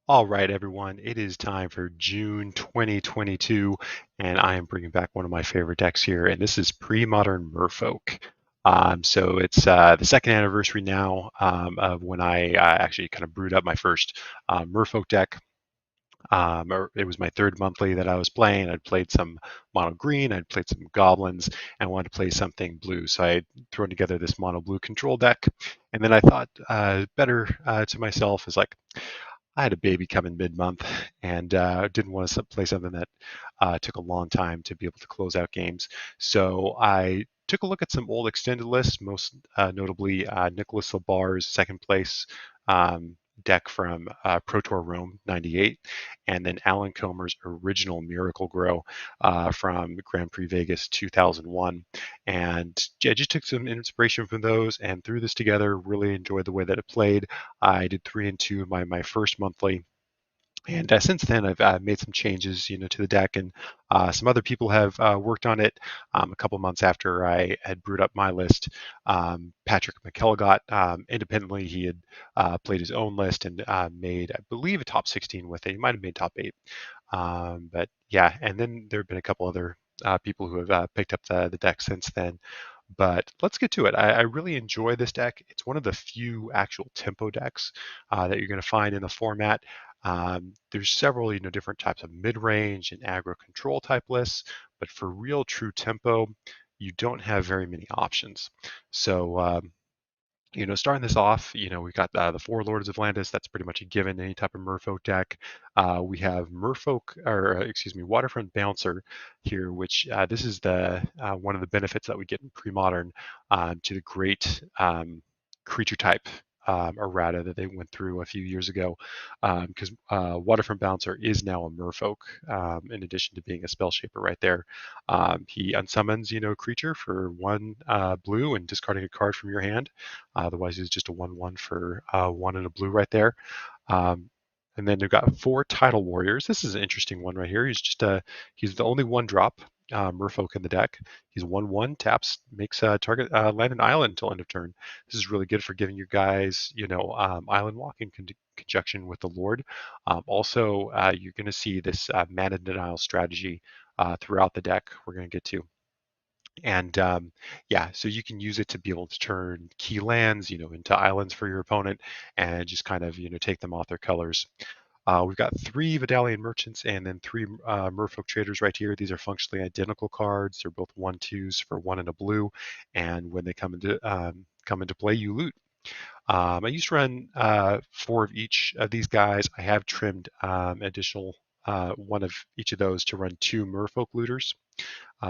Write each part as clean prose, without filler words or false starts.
All right, everyone, it is time for June 2022, and I am bringing back one of my favorite decks here, and this is Pre-Modern Merfolk. So it's the second anniversary now of when I actually kind of brewed up my first Merfolk deck. It was my third monthly that I was playing. I'd played some mono green, I'd played some goblins, and wanted to play something blue. So I had thrown together this mono blue control deck, and then I thought better to myself is like, I had a baby coming mid-month and didn't want to play something that took a long time to be able to close out games. So I took a look at some old extended lists, most notably Nicholas Labar's second place um, deck from Pro Tour Rome '98, and then Alan Comer's original Miracle Grow from Grand Prix Vegas 2001. And yeah, I just took some inspiration from those and threw this together. Really enjoyed the way that it played. I did 3 and 2 in my first monthly, and since then I've made some changes, to the deck, and some other people have worked on it. A couple months after I had brewed up my list, Patrick McElligott, independently, he had played his own list and made, I believe, a top 16 with it. He might have made top 8, but yeah. And then there have been a couple other people who have picked up the deck since then. But let's get to it. I really enjoy this deck. It's one of the few actual tempo decks that you're going to find in the format. There's several, different types of mid-range and aggro control type lists, but for real true tempo, you don't have very many options. So, starting this off, we've got the four Lords of Atlantis. That's pretty much a given any type of Merfolk deck. We have Waterfront Bouncer here, which this is the one of the benefits that we get in pre-modern to the great creature type errata that they went through a few years ago, because Waterfront Bouncer is now a Merfolk, in addition to being a spell shaper right there. He unsummons, a creature for 1 blue and discarding a card from your hand. Otherwise, he's just a 1/1 for 1 and a blue right there. Um, and then they've got 4 Tidal Warriors. This is an interesting one right here. He's the only 1-drop Merfolk in the deck. He's 1/1, taps, makes target land an island until end of turn. This is really good for giving you guys, island walking conjunction with the Lord. Also, you're going to see this mana denial strategy throughout the deck we're going to get to. And yeah, so you can use it to be able to turn key lands, into islands for your opponent and just kind of, take them off their colors. We've got 3 Vidalian Merchants and then 3 Merfolk Traders right here. These are functionally identical cards. They're both 1/2s for 1 and a blue. And when they come into play, you loot. I used to run 4 of each of these guys. I have trimmed additional one of each of those to run 2 Merfolk Looters.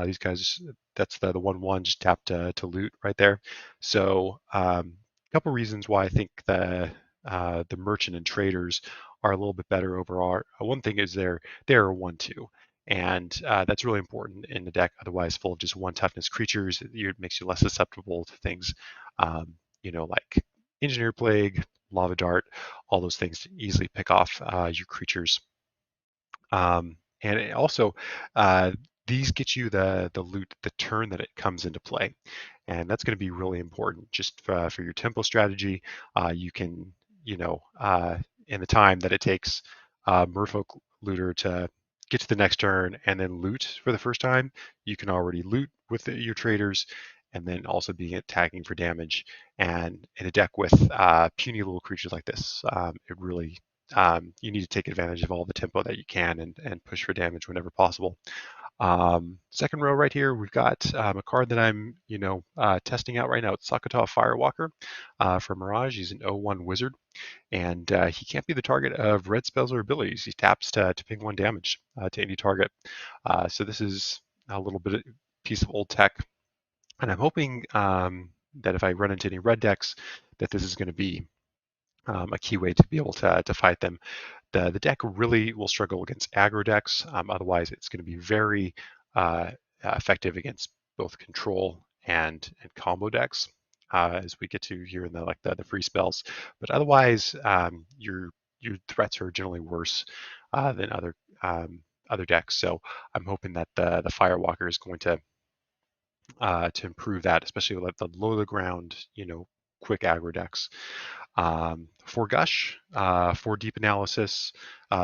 These guys, that's the 1/1 just tapped to loot right there. So a couple reasons why I think the merchant and traders are a little bit better overall. One thing is they're a 1/2. And that's really important in the deck. Otherwise, full of just 1 toughness creatures, it makes you less susceptible to things, like Engineer Plague, Lava Dart, all those things to easily pick off your creatures. And it also, uh, these get you the loot the turn that it comes into play, and that's going to be really important just for your tempo strategy. You can, in the time that it takes Merfolk Looter to get to the next turn and then loot for the first time, you can already loot with your traders, and then also be attacking for damage. And in a deck with puny little creatures like this, it really you need to take advantage of all the tempo that you can and push for damage whenever possible. Second row right here, we've got a card that I'm, testing out right now. It's Suq'Ata Firewalker for Mirage. He's an 0/1 wizard, and he can't be the target of red spells or abilities. He taps to ping 1 damage to any target. So this is a little bit of piece of old tech, and I'm hoping that if I run into any red decks, that this is going to be a key way to be able to fight them. The deck really will struggle against aggro decks. Otherwise, it's going to be very effective against both control and combo decks, as we get to here in the free spells. But otherwise, your threats are generally worse than other decks. So I'm hoping that the Firewalker is going to improve that, especially with the low to the ground, quick aggro decks. For Gush, for Deep Analysis,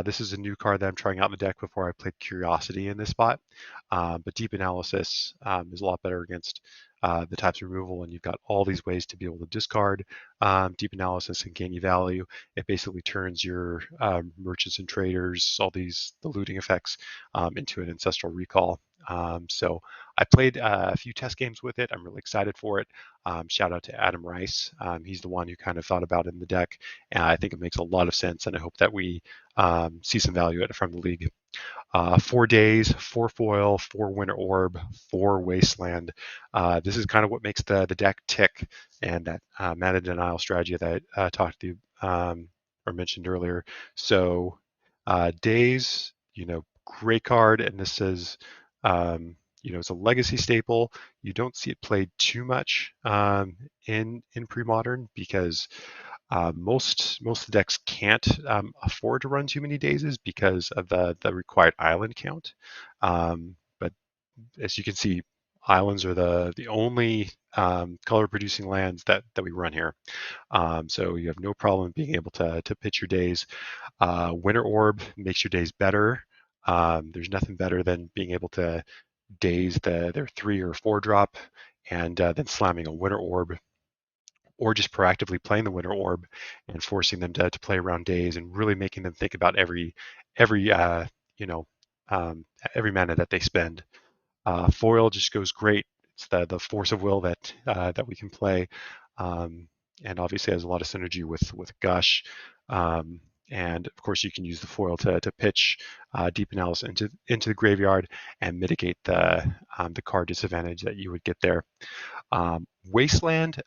this is a new card that I'm trying out in the deck before I played Curiosity in this spot. But Deep Analysis is a lot better against the types of removal, and you've got all these ways to be able to discard Deep Analysis and gain you value. It basically turns your merchants and traders, all these the looting effects, into an ancestral recall. So I played a few test games with it. I'm really excited for it. Shout out to Adam Rice. He's the one who kind of thought about it in the deck, and I think it makes a lot of sense, and I hope that we see some value at it from the league. 4 Daze, 4 foil, 4 Winter Orb, 4 Wasteland. This is kind of what makes the deck tick, and that mana denial strategy that I talked to you or mentioned earlier. So Daze, great card, and this is it's a legacy staple. You don't see it played too much in pre-modern because most of the decks can't afford to run too many Dazes because of the required island count. But as you can see, islands are the only color producing lands that we run here. So you have no problem being able to pitch your Daze. Winter Orb makes your Daze better. There's nothing better than being able to Daze their 3 or 4 drop and then slamming a Winter Orb, or just proactively playing the Winter Orb and forcing them to play around Daze and really making them think about every every mana that they spend. Foil just goes great. It's the force of will that we can play, and obviously has a lot of synergy with Gush. And of course, you can use the foil to pitch Deep Analysis into the graveyard and mitigate the card disadvantage that you would get there. Wasteland,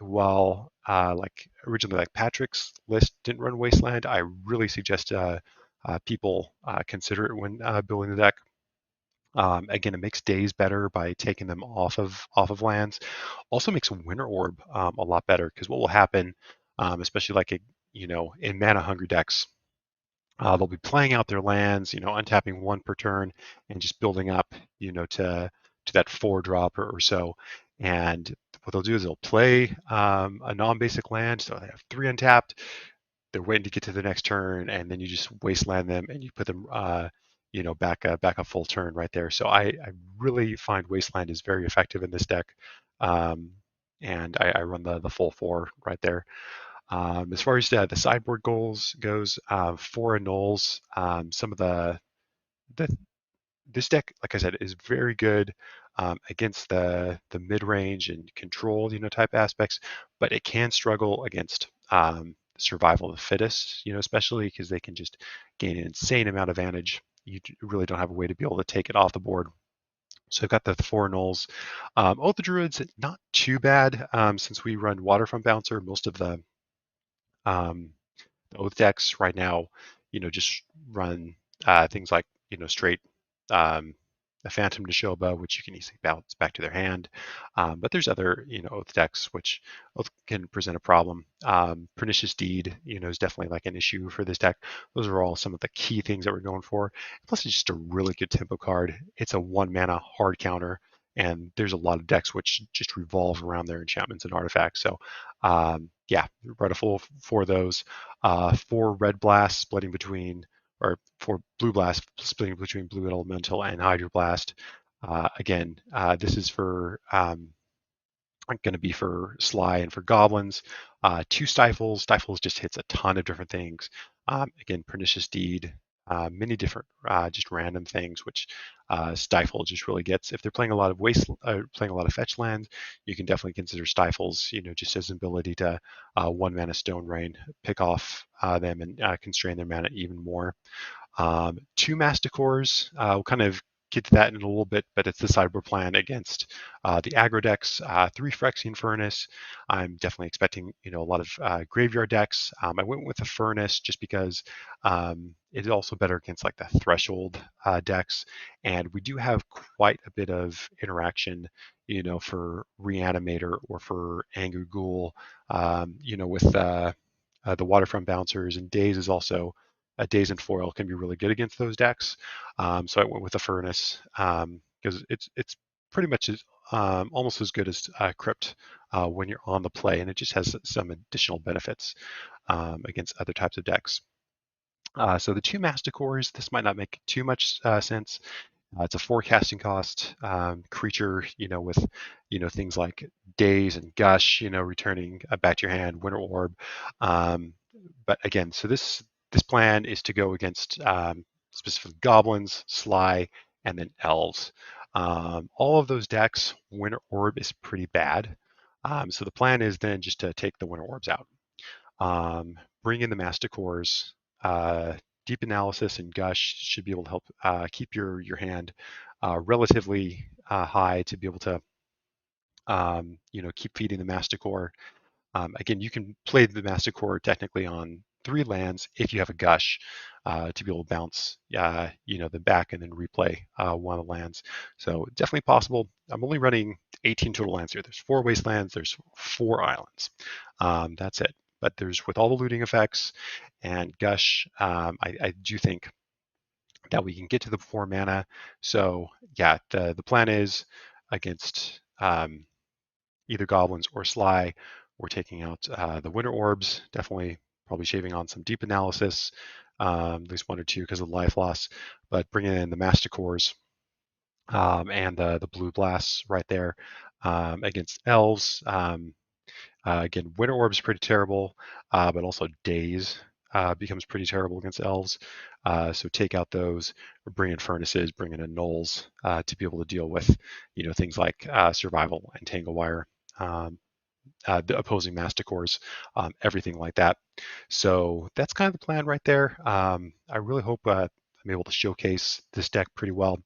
while like originally like Patrick's list didn't run Wasteland, I really suggest people consider it when building the deck. Again, it makes Daze better by taking them off of lands. Also makes Winter Orb a lot better, because what will happen, especially like in mana hungry decks, they'll be playing out their lands, untapping 1 per turn and just building up, to that 4 drop or so. And what they'll do is they'll play a non-basic land, so they have 3 untapped. They're waiting to get to the next turn, and then you just wasteland them and you put them, back a full turn right there. So I really find Wasteland is very effective in this deck, and I run the full 4 right there. As far as the sideboard goals goes, 4 Annuls. Some of the this deck, like I said, is very good against the mid range and control type aspects, but it can struggle against survival of the fittest, especially because they can just gain an insane amount of advantage. You really don't have a way to be able to take it off the board. So I've got the 4 Nulls. Oath of Druids, not too bad since we run Waterfront Bouncer. Most of the Oath decks right now, just run things like, straight a Phantom Neshoba, which you can easily bounce back to their hand. But there's other, Oath decks which Oath can present a problem. Pernicious Deed, is definitely like an issue for this deck. Those are all some of the key things that we're going for. Plus, it's just a really good tempo card. It's a 1 mana hard counter, and there's a lot of decks which just revolve around their enchantments and artifacts. So, yeah, run a full 4 of those. 4 Red Blast splitting between, or 4 Blue Blast splitting between Blue Elemental and Hydroblast. Again, this is for going to be for Sly and for Goblins. 2 Stifles. Stifles just hits a ton of different things. Again, Pernicious Deed, many different just random things, which Stifle just really gets. If they're playing a lot of playing a lot of fetch lands, you can definitely consider Stifles, just as an ability to 1 mana Stone Rain, pick off them and constrain their mana even more. 2 Masticores, we'll kind of get to that in a little bit, but it's the sideboard plan against the aggro decks. 3 Phyrexian Furnace. I'm definitely expecting, a lot of graveyard decks. I went with the Furnace just because it is also better against like the threshold decks, and we do have quite a bit of interaction, for Reanimator or for Angry Ghoul, with the Waterfront Bouncers, and Daze is also Daze and foil can be really good against those decks. So I went with the Furnace because it's pretty much almost as good as Crypt when you're on the play, and it just has some additional benefits against other types of decks. So the two Masticores, this might not make too much sense. It's a forecasting cost creature, with, things like Daze and Gush, returning back to your hand, Winter Orb. But again, so this plan is to go against specifically Goblins, Sly, and then Elves. All of those decks, Winter Orb is pretty bad. So the plan is then just to take the Winter Orbs out. Bring in the Masticores. Deep Analysis and Gush should be able to help keep your hand relatively high to be able to keep feeding the Masticore. Again, you can play the Masticore technically on 3 lands if you have a Gush to be able to bounce the back and then replay one of the lands. So definitely possible. I'm only running 18 total lands here. There's 4 Wastelands, there's 4 islands. That's it. But there's, with all the looting effects and Gush, I do think that we can get to the 4 mana. So yeah, the plan is against either Goblins or Sly, we're taking out the Winter Orbs, definitely probably shaving on some Deep Analysis, at least 1 or 2 because of life loss, but bringing in the Masticores and the Blue Blasts right there against Elves. Again, Winter Orb is pretty terrible, but also Daze becomes pretty terrible against Elves. So take out those, or bring in Furnaces, bring in Annuls to be able to deal with, things like Survival and Tangle Wire, the opposing Masticores, everything like that. So that's kind of the plan right there. I really hope I'm able to showcase this deck pretty well.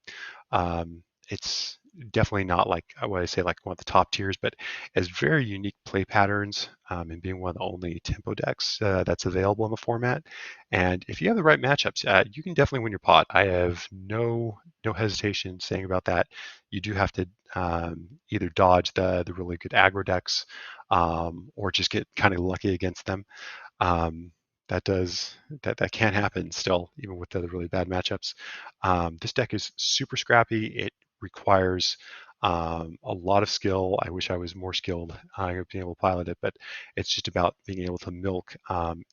It's definitely not like what I say, like one of the top tiers, but has very unique play patterns and being one of the only tempo decks that's available in the format. And if you have the right matchups, you can definitely win your pot. I have no hesitation saying about that. You do have to either dodge the really good aggro decks or just get kind of lucky against them. That can happen still, even with the really bad matchups. This deck is super scrappy. It requires a lot of skill. I wish I was more skilled being able to pilot it, but it's just about being able to milk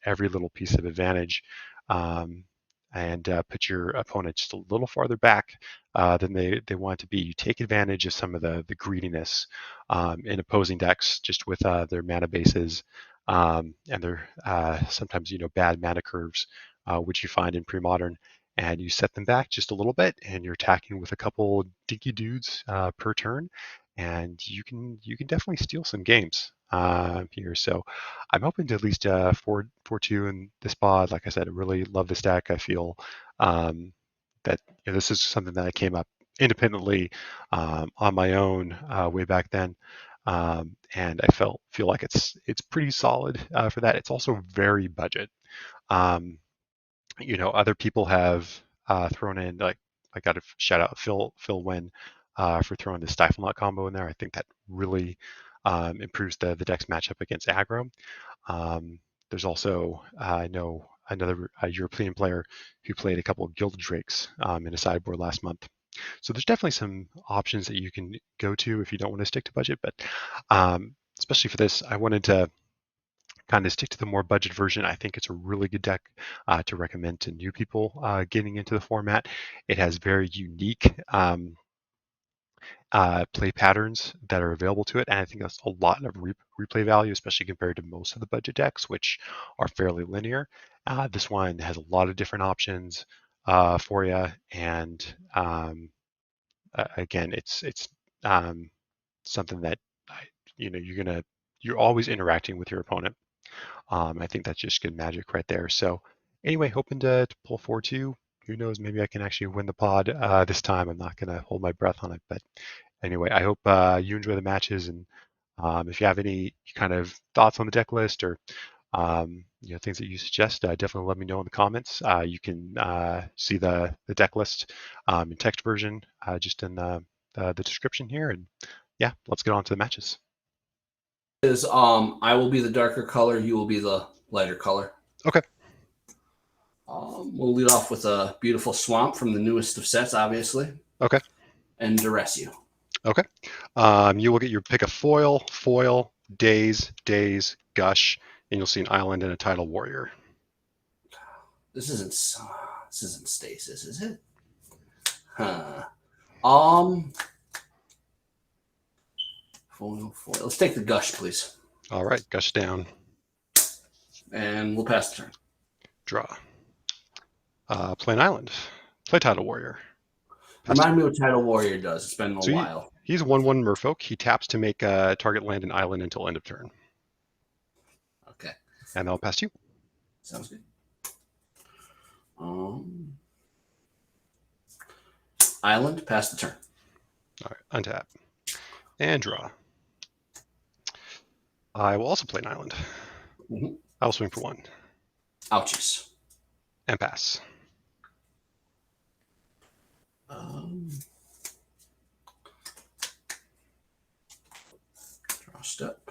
every little piece of advantage and put your opponent just a little farther back than they want to be. You take advantage of some of the greediness in opposing decks just with their mana bases and their sometimes bad mana curves, which you find in pre-modern, and you set them back just a little bit, and you're attacking with a couple dinky dudes per turn, and you can definitely steal some games here. So I'm hoping to at least 4-2 in this pod. Like I said, I really love this deck. I feel that this is something that I came up independently on my own way back then. And I feel like it's pretty solid for that. It's also very budget. Other people have thrown in, like, I got to shout out Phil Wynn for throwing the Stifle Knot combo in there. I think that really improves the deck's matchup against aggro. There's also I know another European player who played a couple of Gilded Drakes in a sideboard last month. So there's definitely some options that you can go to if you don't want to stick to budget, but especially for this, I wanted to kind of stick to the more budget version. I think it's a really good deck to recommend to new people getting into the format. It has very unique play patterns that are available to it, and I think that's a lot of replay value, especially compared to most of the budget decks, which are fairly linear. This one has a lot of different options for you, and again, it's something that you're always interacting with your opponent. I think that's just good magic right there. So anyway, hoping to pull 4-2. Who knows? Maybe I can actually win the pod this time. I'm not going to hold my breath on it. But anyway, I hope you enjoy the matches. And if you have any kind of thoughts on the deck list or things that you suggest, definitely let me know in the comments. You can see the deck list in text version just in the description here. And yeah, let's get on to the matches. I will be the darker color, you will be the lighter color. Okay. We'll lead off with a beautiful Swamp from the newest of sets, obviously. Okay. And Duress You. Okay. You will get your pick of foil, Daze, Gush, and you'll see an island and a Tidal Warrior. This isn't stasis, is it? Huh. Foil. Let's take the Gush, please. All right, Gush down. And we'll pass the turn. Draw. Play an island. Play Tidal Warrior. Remind me what Tidal Warrior does. It's been a while. He's a 1/1 Merfolk. He taps to make a target land an island until end of turn. Okay. And I'll pass to you. Sounds good. Island, pass the turn. All right, untap. And draw. I will also play an island. Mm-hmm. I will swing for 1. Ouchies. And pass. Draw step.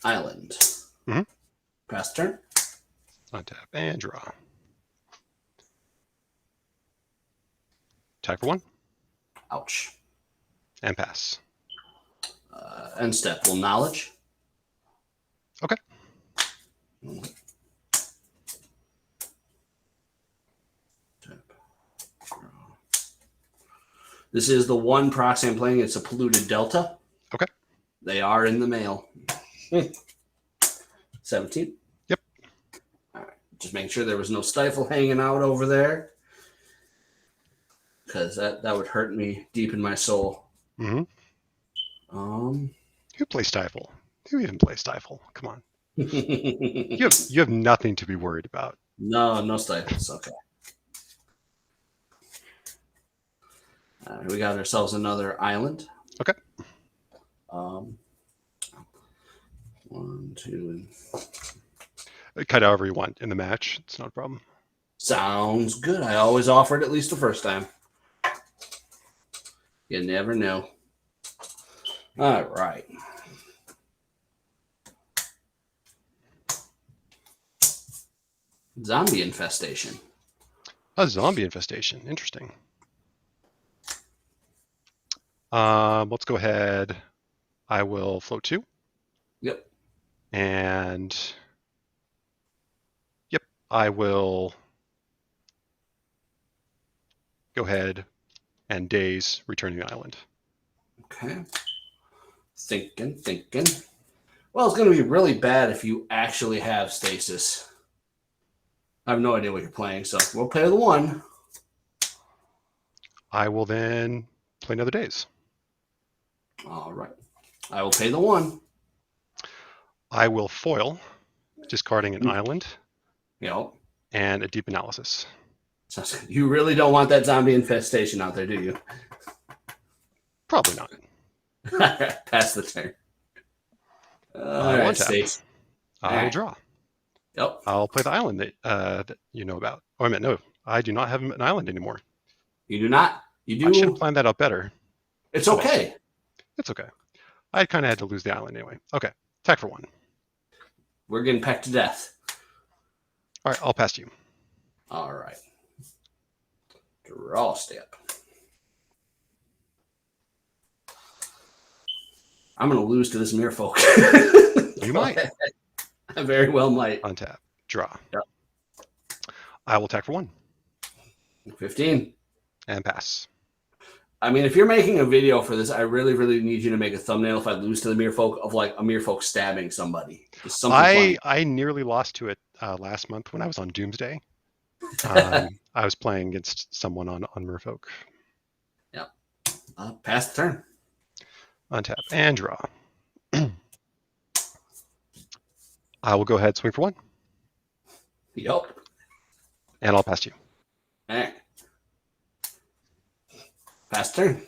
Island. Mm-hmm. Pass turn. Untap and draw. Tag for 1. Ouch. And pass. End step. Will knowledge. Okay. This is the one proxy I'm playing. It's a polluted delta. Okay. They are in the mail. 17. Yep. All right. Just making sure there was no Stifle hanging out over there, because that would hurt me deep in my soul. Mm-hmm. Who plays Stifle? Who even plays Stifle? Come on. You have nothing to be worried about. No Stifles. Okay. All right, we got ourselves another island. Okay. 1, 2, and Cut however you want in the match. It's not a problem. sounds good. I always offer it at least the first time. You never know. All right. Zombie infestation. A zombie infestation. Interesting. Let's go ahead. I will float 2. Yep. And yep, I will go ahead and Daze, returning the island. Okay. Thinking. Well, it's going to be really bad if you actually have stasis. I have no idea what you're playing, so we'll play the 1. I will then play another Daze. All right. I will pay the 1. I will foil, discarding an island. Yep. And a deep analysis. You really don't want that zombie infestation out there, do you? Probably not. Pass the turn. All right, Stace. I will draw. Yep. I'll play the island that you know about. Oh, I meant no. I do not have an island anymore. You do not? You do? I should have planned that out better. It's okay. It's okay. I kind of had to lose the island anyway. Okay. Attack for 1. We're getting pecked to death. All right. I'll pass to you. All right. Draw step. I'm going to lose to this Merfolk. You might. I very well might. Untap. Draw. Yep. I will attack for 1. 15. And pass. I mean, if you're making a video for this, I really, really need you to make a thumbnail if I lose to the Merfolk of like a Merfolk stabbing somebody. Just something funny. I nearly lost to it last month when I was on Doomsday. I was playing against someone on Merfolk. Yep. Pass the turn. Untap and draw. I will go ahead, swing for 1. Yep. And I'll pass to you. All right. Pass turn.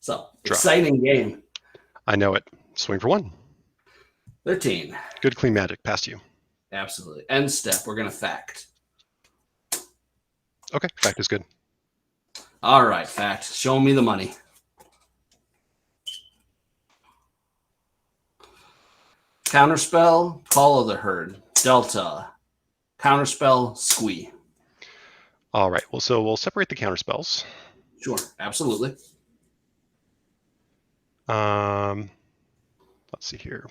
So, draw. Exciting game. I know it. Swing for 1. 13. Good clean magic. Pass to you. Absolutely. End step. We're going to fact. Okay. Fact is good. All right. Fact. Show me the money. Counterspell, Call of the Herd, Delta, Counterspell, Squee. All right. Well, so we'll separate the counterspells. Sure, absolutely. Let's see here.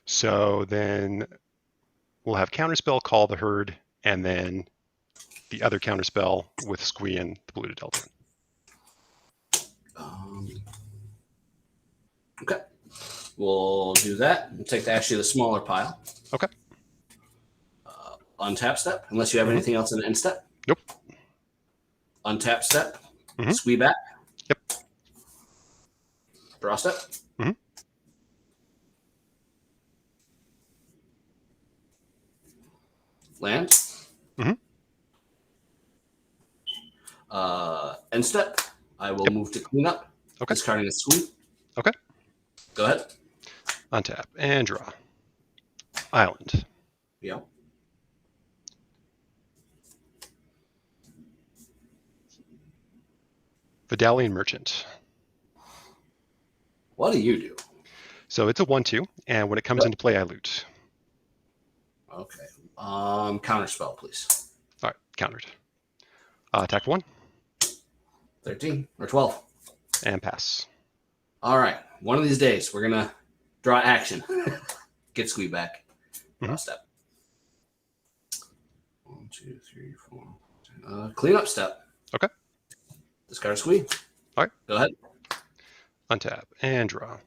So then we'll have Counterspell, Call the Herd, and then the other Counterspell with Squee and the Polluted Delta. Okay. We'll do that. We'll take actually the smaller pile. Okay. Untap step, unless you have anything else in the end step. Nope. Untap step. Squee back. Yep. Draw step. Land. End step. I will move to cleanup. Okay. Discarding a squee. Okay. Go ahead. Untap and draw. Island. Yeah. Vidalian Merchant. What do you do? So it's a 1/2, and when it comes into play, I loot. Okay. Counterspell, please. All right, countered. Attack for 1. 13 or 12. And pass. All right. One of these days, we're going to draw action. Get squee back. Draw step. 1, 2, 3, 4. Cleanup step. Okay. Discard a squee. All right. Go ahead. Untap and draw.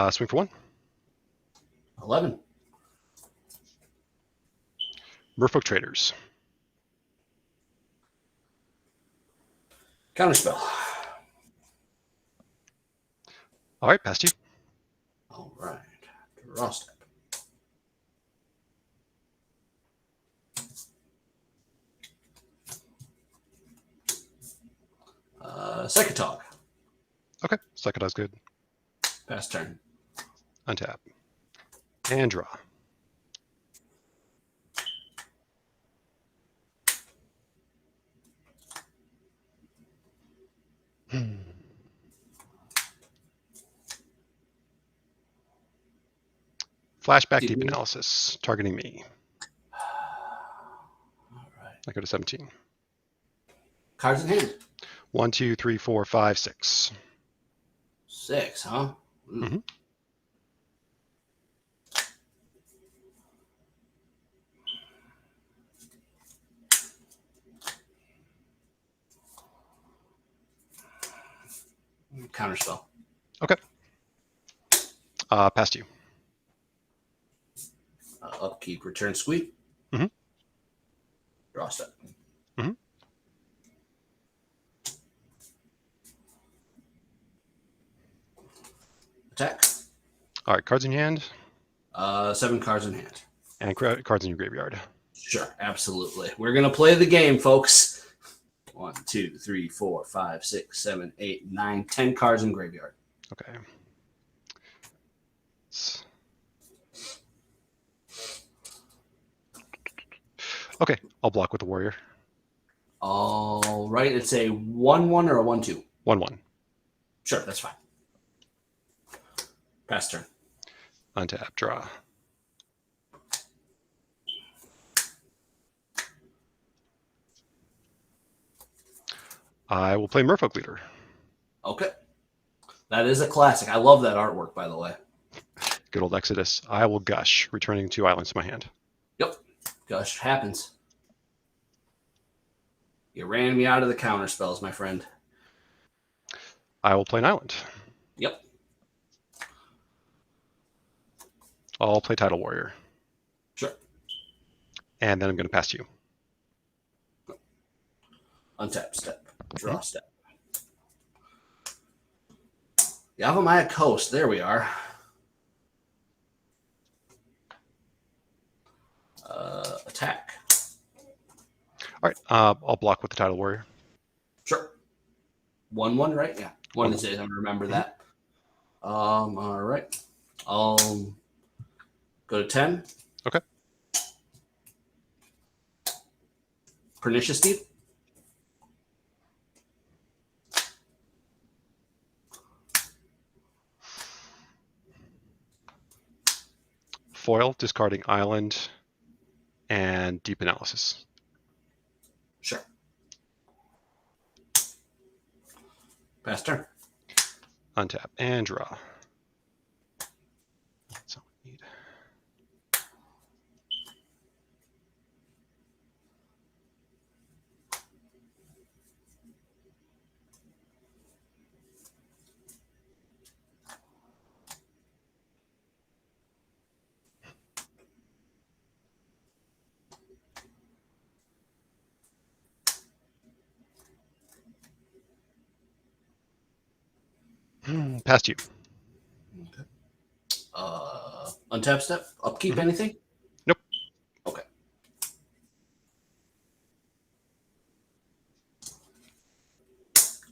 Swing for 1. 11. Merfolk Traders. Counterspell. All right, past you. All right. Draw step. Suq'Ata. Okay, Suq'Ata's good. Pass turn. Untap. And draw. Flashback deep analysis, targeting me. All right. I go to 17. Cards in hand. 1, 2, 3, 4, 5, 6. 6, huh? Counterspell. Okay. Past you. Upkeep, return squeak. Draw step. Attack. All right, cards in your hand. 7 cards in hand. And cards in your graveyard. Sure, absolutely. We're going to play the game, folks. 1, 2, 3, 4, 5, 6, 7, 8, 9, 10 cards in graveyard. Okay. Okay, I'll block with the warrior. All right, it's a 1/1 or a 1/2? 1/1. Sure, that's fine. Pass turn. Untap, draw. I will play Merfolk Looter. Okay. That is a classic. I love that artwork, by the way. Good old Exodus. I will Gush, returning 2 islands to my hand. Yep. Gush happens. You ran me out of the counter spells, my friend. I will play an island. Yep. I'll play Tidal Warrior. Sure. And then I'm going to pass you. Untap step. Draw step. Yavimaya Coast. There we are. Attack. All right. I'll block with the Tidal Warrior. Sure. 1/1, right? Yeah. One of these days I'm gonna remember that. All right. I'll go to 10. Okay. Pernicious Deep. Foil, discarding island and Deep Analysis. Sure. Pass turn. Untap and draw. That's all we need. Past you. Okay. Untap step. Upkeep anything? Nope. Okay.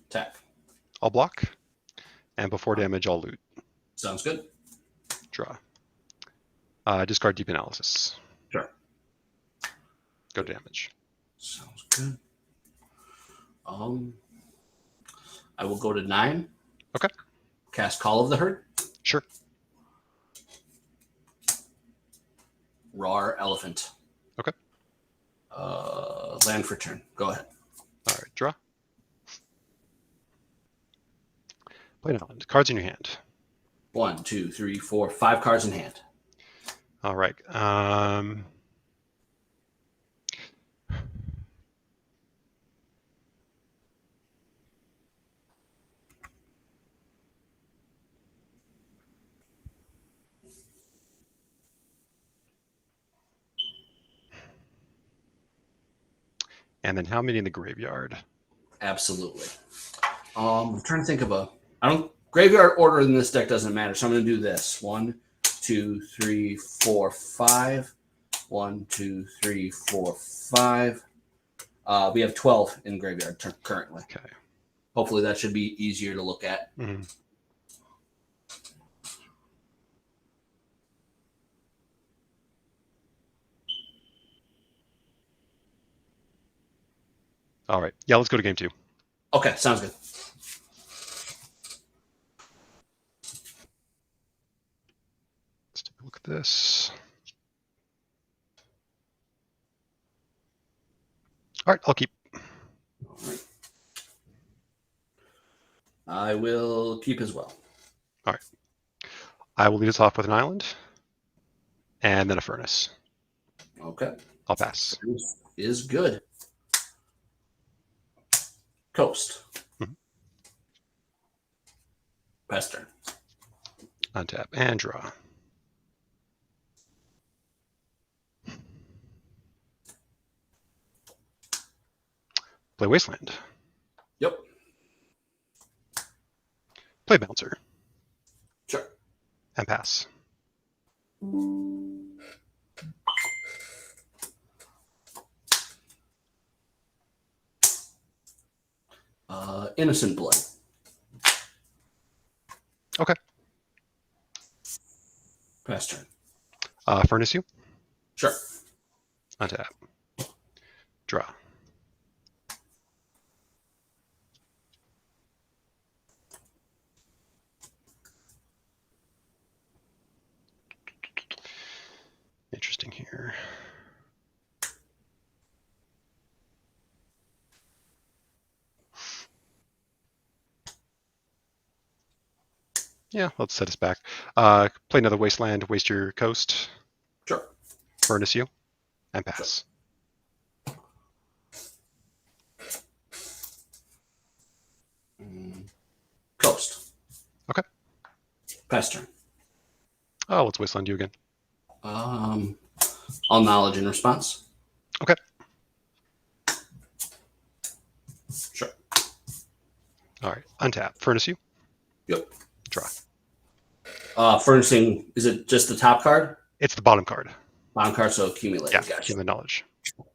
Tap. I'll block. And before damage, I'll loot. Sounds good. Draw. Discard Deep Analysis. Sure. Go to damage. Sounds good. I will go to 9. Okay. Cast Call of the Herd. Sure. Roar Elephant. Okay. Land for turn. Go ahead. All right. Draw. Play an island. Cards in your hand. 1, 2, 3, 4, 5 cards in hand. All right. And then how many in the graveyard? Absolutely. I'm trying to think of graveyard order in this deck doesn't matter, so I'm going to do this. 1, 2, 3, 4, 5. 1, 2, 3, 4, 5. We have 12 in graveyard currently. Okay. Hopefully that should be easier to look at. Mm-hmm. All right. Yeah, let's go to game 2. Okay, sounds good. Let's take a look at this. All right, I'll keep. All right. I will keep as well. All right. I will lead us off with an island and then a furnace. Okay. I'll pass. Is good. Coast. Mm-hmm. Pass turn. Untap and draw. Play Wasteland. Yep. Play Bouncer. Sure. And pass. Innocent Blood. Okay. Pass turn. Furnace you. Sure. Untap. Draw. Interesting here. Yeah, let's set us back. Play another Wasteland, waste your coast. Sure. Furnace you, and pass. Coast. Okay. Pass turn. Oh, let's Wasteland you again. All knowledge in response. Okay. Sure. All right. Untap. Furnace you. Yep. Draw. Furnacing, is it just the top card? It's the bottom card. Bottom card, so accumulate. Yeah, Gotcha. accumulate knowledge.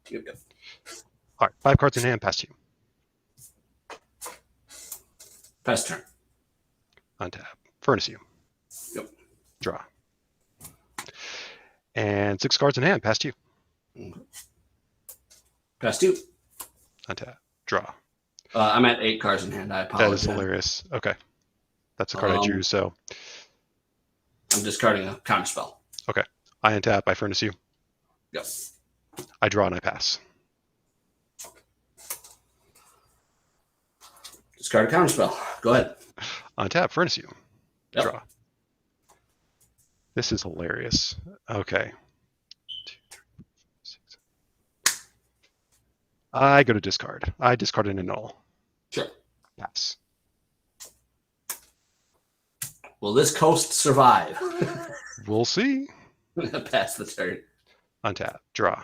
Yep. All right. 5 cards in hand. Pass to you. Pass turn. Untap. Furnace you. Yep. Draw. And 6 cards in hand. Pass to you. Okay. Pass two. Untap. Draw. I'm at 8 cards in hand. I apologize. That is hilarious. Okay. That's the card I drew, so. I'm discarding a counter spell. Okay. I untap. I furnace you. Yep. I draw and I pass. Discard a counterspell. Go ahead. Untap, Furnace you. Yep. Draw. This is hilarious. Okay. 2, 3, 6. I go to discard. I discard an Annul. Sure. Pass. Will this coast survive? We'll see. Pass the turn. Untap. Draw.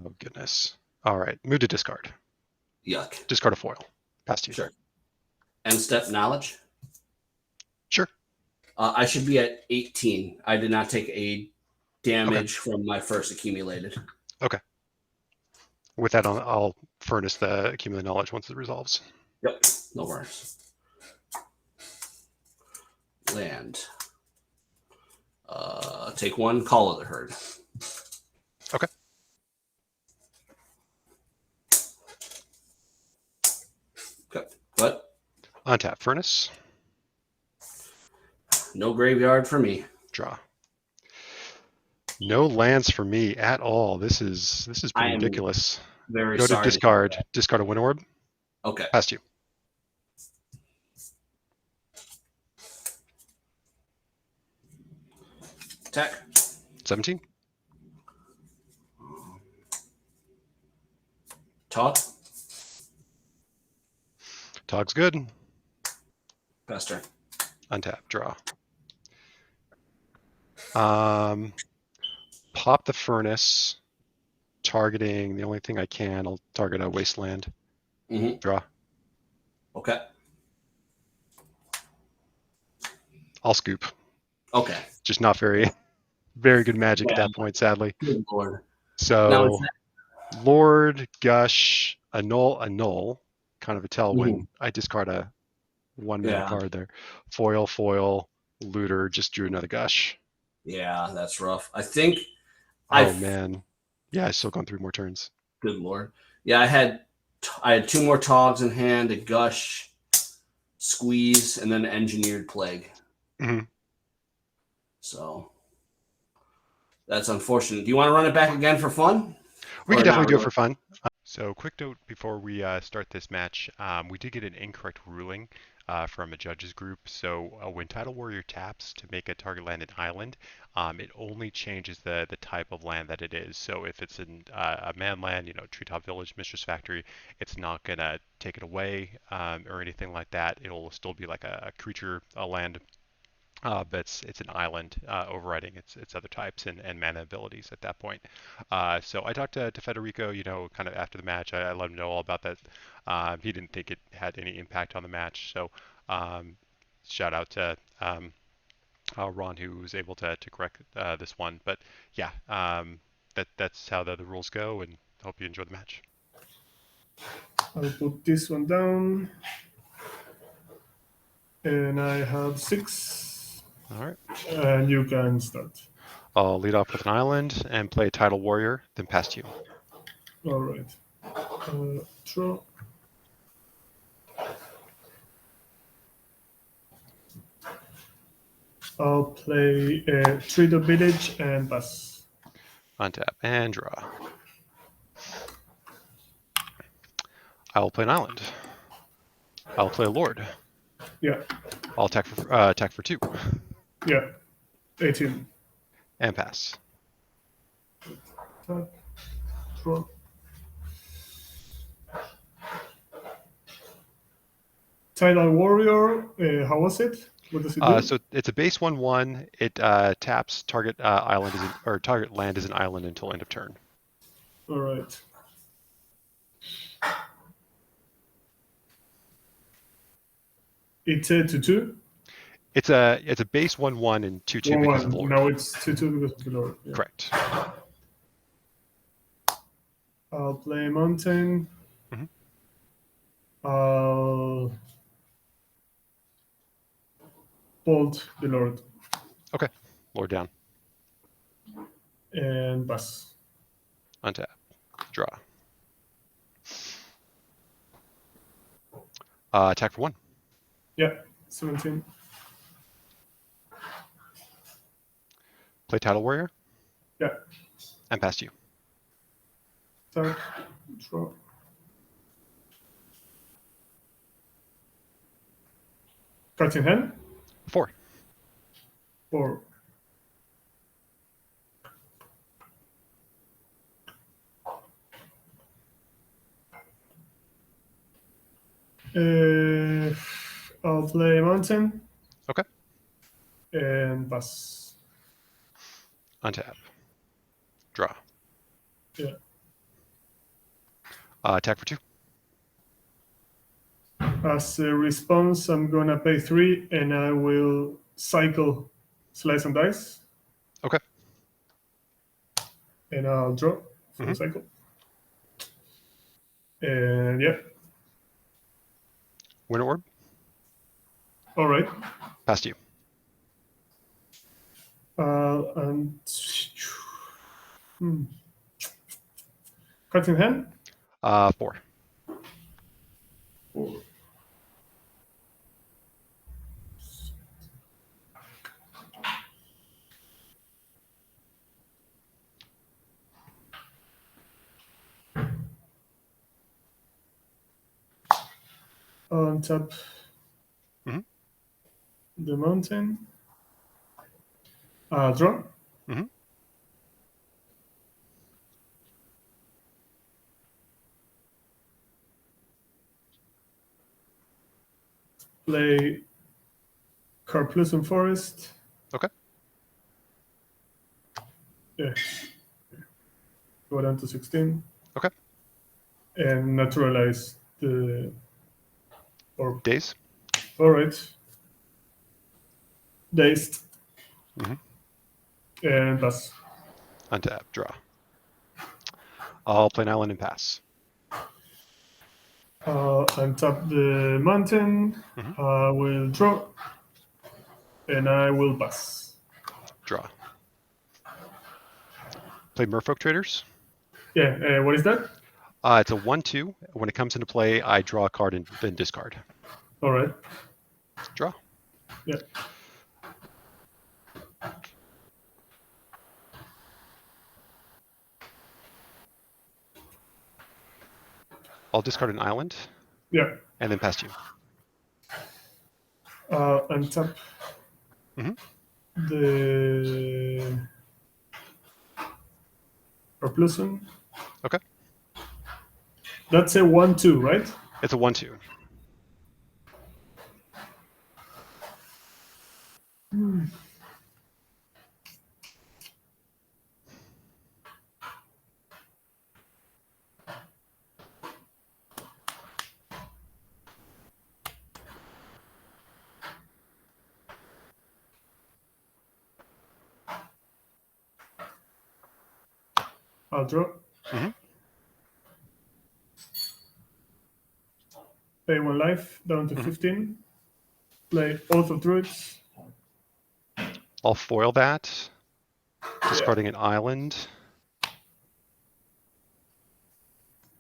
Oh, goodness. All right. Move to discard. Yuck. Discard a foil. Pass to you. Sure. End step knowledge. Sure. I should be at 18. I did not take a damage from my first accumulated. Okay. With that, I'll furnace the accumulated knowledge once it resolves. Yep. No worries. Land. Take one. Call of the herd. Okay. Okay. What? Untap. Furnace. No graveyard for me. Draw. No lands for me at all. This is pretty ridiculous. Very Go sorry. to discard. Discard a Winter Orb. Okay. Pass you. Attack. 17. Talk. Tog's good. Pass turn. Untap. Draw. Pop the Furnace. Targeting the only thing I can. I'll target a Wasteland. Mm-hmm. Draw. Okay. I'll scoop. Okay. Just not very good magic at Yeah. that point, sadly. Good lord. So Now, Lord, Gush, Annul, kind of a tell when Mhm. I discard a 1-mana Yeah. card there. Foil, Looter, just drew another Gush. Yeah, that's rough. I think. Oh man, yeah, I still gone 3 more turns. Good lord. Yeah, I had 2 more Togs in hand, a Gush, Squeeze, and then Engineered Plague. Mhm. So that's unfortunate. Do you want to run it back again for fun? We Or can definitely not do it really? for fun. So quick note before we start this match, we did get an incorrect ruling from a judges group. So when Tidal Warrior taps to make a target land an island, it only changes the type of land that it is. So if it's in a man land, Treetop Village, Mistress Factory, it's not going to take it away or anything like that. It'll still be like a creature, a land. But it's an island overriding its other types and mana abilities at that point. So I talked to Federico, kind of after the match. I let him know all about that. He didn't think it had any impact on the match. So shout out to Ron, who was able to correct this one. But yeah, that's how the rules go, and hope you enjoy the match. I'll put this one down. And I have 6. All right. And you can start. I'll lead off with an island and play Tidal Warrior, then pass to you. All right. Draw. I'll play Trader Village and pass. Untap and draw. I'll play an island. I'll play a Lord. Yeah. I'll attack for 2. Yeah. 18. And pass. Tap. Draw. Tidal Warrior. How was it? What does it do? So it's a base 1/1. It taps target island target land as an island until end of turn. All right. It's a 2/2. It's a base 1/1 and 2/2 because of the Lord. No, it's 2/2 because of the Lord. Yeah. Correct. I'll play Mountain. Mhm. I'll Bolt the Lord. Okay. Lord down. And pass. Untap. Draw. Attack for 1. Yeah, 17. Play Tidal Warrior. Yeah. And pass to you. Tap, draw. Cards in hand? 4. 4. I'll play Mountain. Okay. And pass. Untap. Draw. Yeah. Attack for 2. As a response, I'm gonna pay 3, and I will cycle Slice and Dice. Okay. And I'll draw for the cycle. And yeah. Winter Orb. All right. Pass to you. And cards in hand? 4. 4. On top, the mountain. Draw. Play Carplusen Forest. Okay. Yeah. Go down to 16. Okay. And naturalize the orb. Daze. All right. Dazed. And pass. Untap. Draw. I'll play an island and pass. Untap the mountain. I will draw. And I will pass. Draw. Play Merfolk Traders. Yeah, what is that? It's a 1/2. When it comes into play, I draw a card and then discard. All right. Draw. Yeah. I'll discard an island. Yeah. And then pass to you. Untap the Carplusen. Okay. That's a 1/2, right? It's a 1/2. I'll draw. Pay 1 life, down to 15. Play Oath of Druids. I'll foil that. Discarding an island.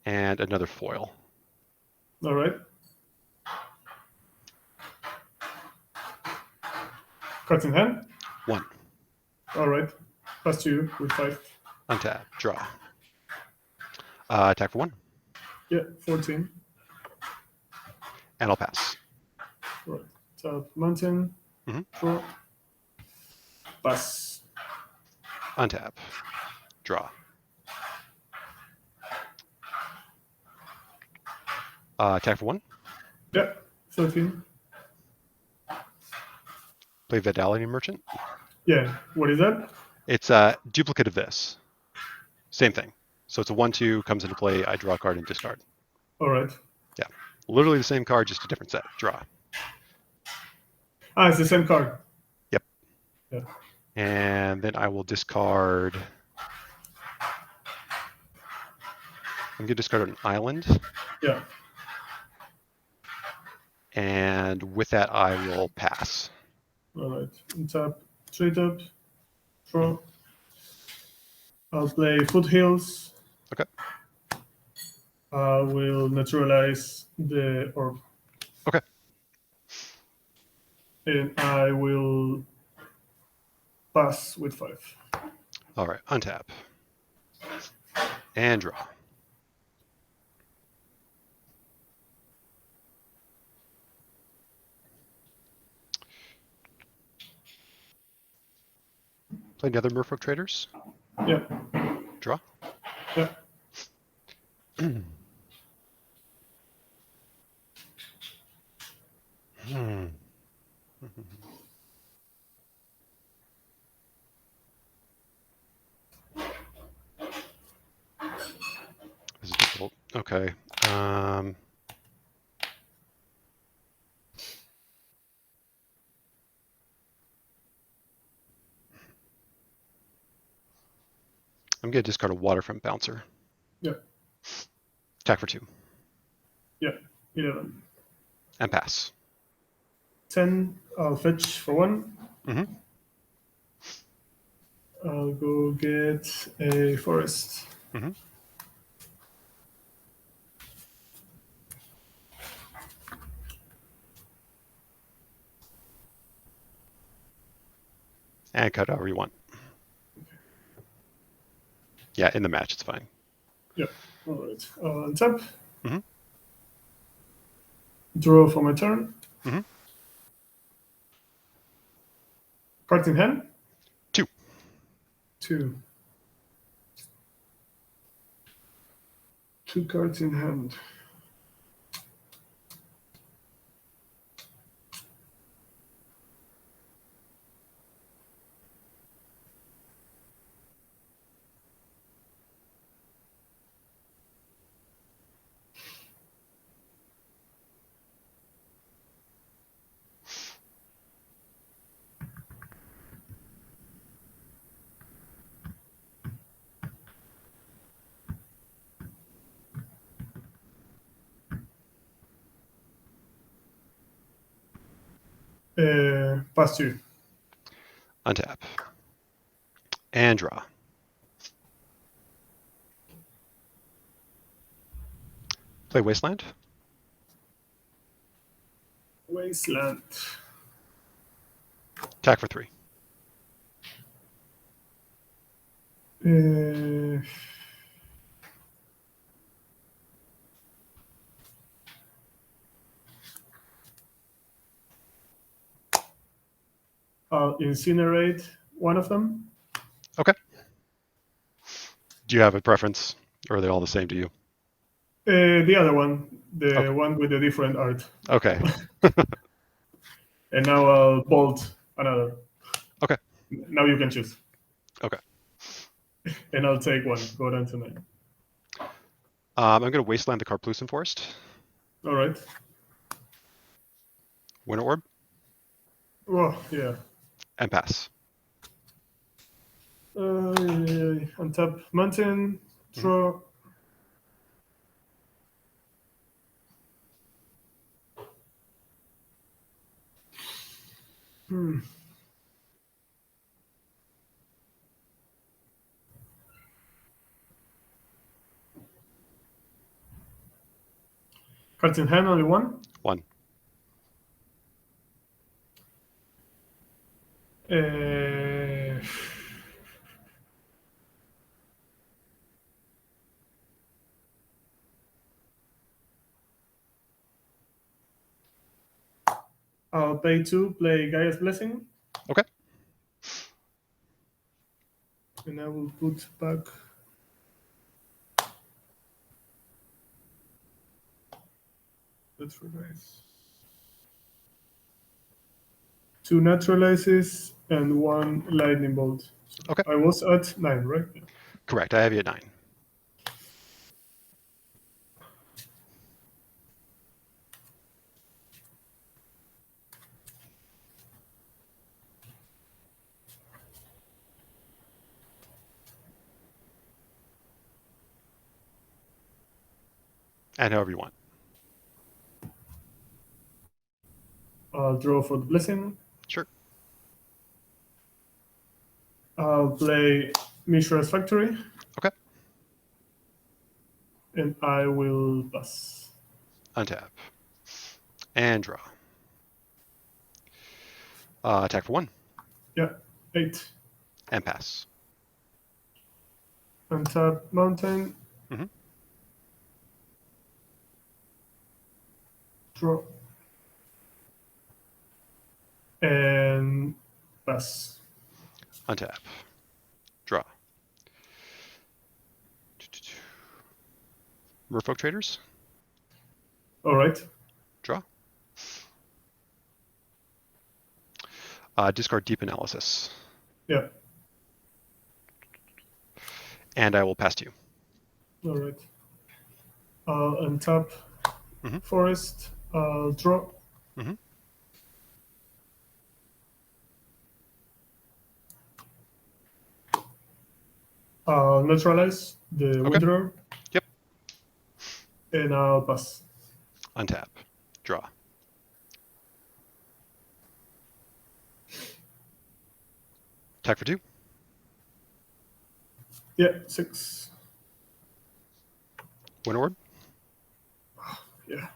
And another foil. All right. Cards in hand? 1. All right. Pass to you with 5. Untap. Draw. Attack for 1. Yeah, 14. And I'll pass. Right. Tap mountain. Draw. Pass. Untap. Draw. Attack for 1. Yeah, 13. Play Vitality Merchant. Yeah, what is that? It's a duplicate of this. Same thing. So it's a 1/2, comes into play, I draw a card and discard. All right. Yeah. Literally the same card, just a different set. Draw. It's the same card. Yep. Yeah. And then I will discard. I'm going to discard an island. Yeah. And with that, I will pass. All right. Tap, trade up, draw. I'll play Foothills. Okay. I will naturalize the orb. Okay. And I will pass with 5. All right. Untap. And draw. Play the other Merfolk Traders. Yeah. Draw. Yeah. This is difficult. Okay. I'm going to discard a Waterfront Bouncer. Yeah. Attack for 2. Yeah. 11. And pass. 10. I'll fetch for 1. Mm-hmm. I'll go get a forest. Mm-hmm. And cut however you want. Yeah, in the match, it's fine. Yeah. All right. Tap. Mm-hmm. Draw for my turn. Mm-hmm. Cards in hand. 2. 2. 2 cards in hand. Pass 2. Untap. And draw. Play Wasteland. Wasteland. Attack for 3. I'll incinerate one of them. Okay. Do you have a preference, or are they all the same to you? The other one, the Okay. one with the different art. Okay. And now I'll bolt another. Okay. Now you can choose. Okay. And I'll take one. Go down to 9. I'm going to Wasteland the Carplucent Forest. All right. Winter Orb. Oh, yeah. And pass. Untap mountain. Draw. Cards in hand, only 1. 1. I'll pay 2, play Gaia's Blessing. Okay. And I will put back. That's for nice. 2 naturalizes and 1 lightning bolt. So Okay. I was at 9, right? Yeah. Correct. I have you at 9. And however you want. I'll draw for the blessing. Sure. I'll play Mishra's Factory. Okay. And I will pass. Untap. And draw. Attack for 1. Yeah, 8. And pass. untap mountain. Mhm. Draw. And pass. Untap. Draw. Merfolk Traders. All right. Draw. Discard Deep Analysis. Yeah. And I will pass to you. All right. I'll untap Mhm. forest. I'll draw. Mhm. I'll neutralize the Okay. Winter Orb. Yep. And I'll pass. Untap. Draw. Attack for 2. Yeah, 6. Winter Orb. Yeah.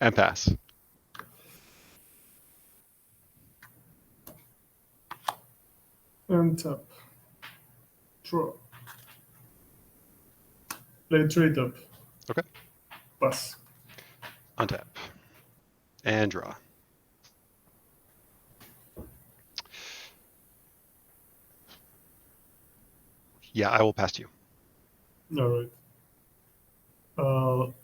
And pass. Untap. Draw. Play trade up. Okay. Pass. Untap. And draw. Yeah, I will pass to you. All right.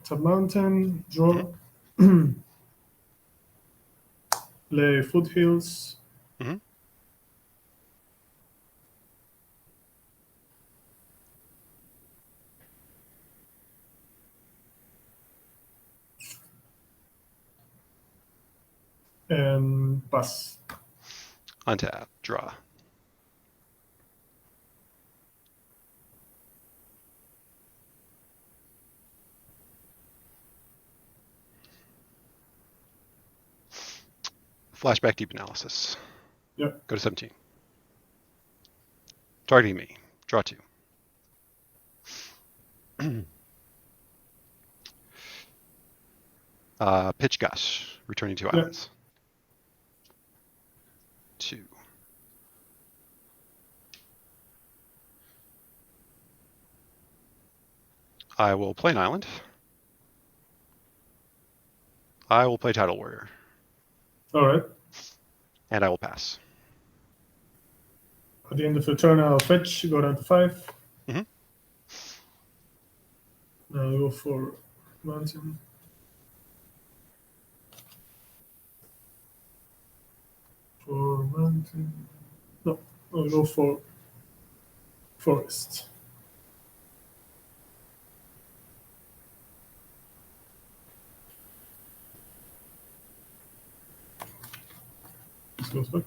Tap mountain. Draw. Play foothills. Mhm. And pass. Untap. Draw. Flashback Deep Analysis. Yep. Go to 17. Targeting me. Draw 2. Pitch Gush. Returning 2 islands. 2. I will play an island. I will play Tidal Warrior. All right. And I will pass. At the end of the turn, I'll fetch. Go down to 5. Mhm. I'll go for mountain. For mountain. No, I'll go for forest. This goes back.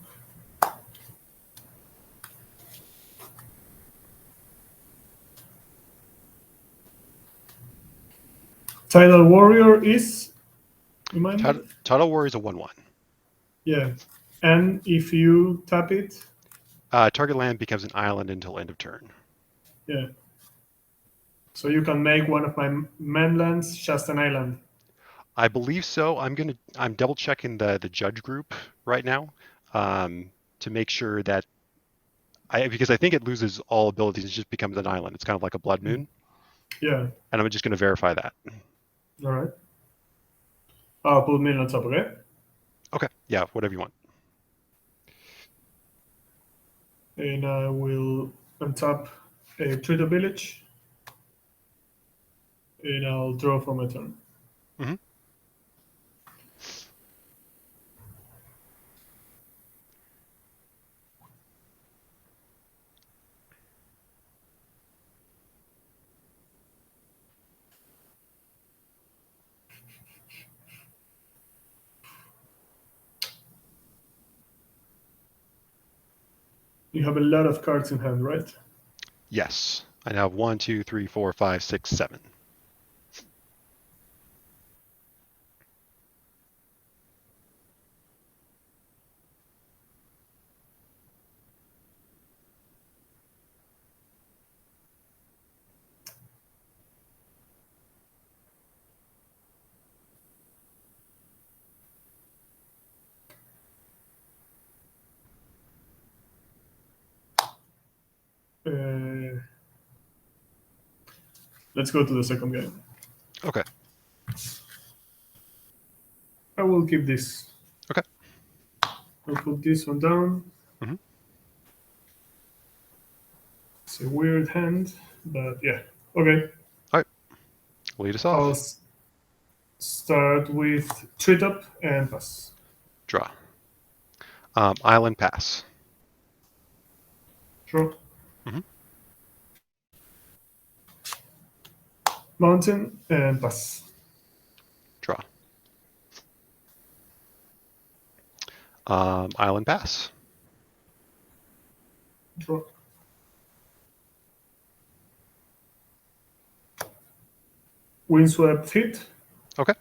Tidal Warrior is. Remind me? Tidal Warrior is a 1/1. Yeah. And if you tap it, Target land becomes an island until end of turn. yeah. So you can make one of my mainlands just an island. I believe so. I'm double checking the judge group right now to make sure that because I think it loses all abilities. It just becomes an island. It's kind of like a blood moon. Yeah. And I'm just going to verify that. All right. I'll put me on top, okay? Okay. Yeah. Whatever you want. And I will untap a Trader Village. And I'll draw for my turn. Mm-hmm. You have a lot of cards in hand, right? Yes. I now have 1, 2, 3, 4, 5, 6, 7. let's go to the second game. Okay. I will keep this. Okay. I'll put this one down. Mm-hmm. It's a weird hand, but yeah. Okay. All right. Lead us I'll off. start with treat up and pass. Draw. Island pass. Draw. Mm-hmm. Mountain and pass. Draw. Island pass. Draw. Windswept hit. Okay.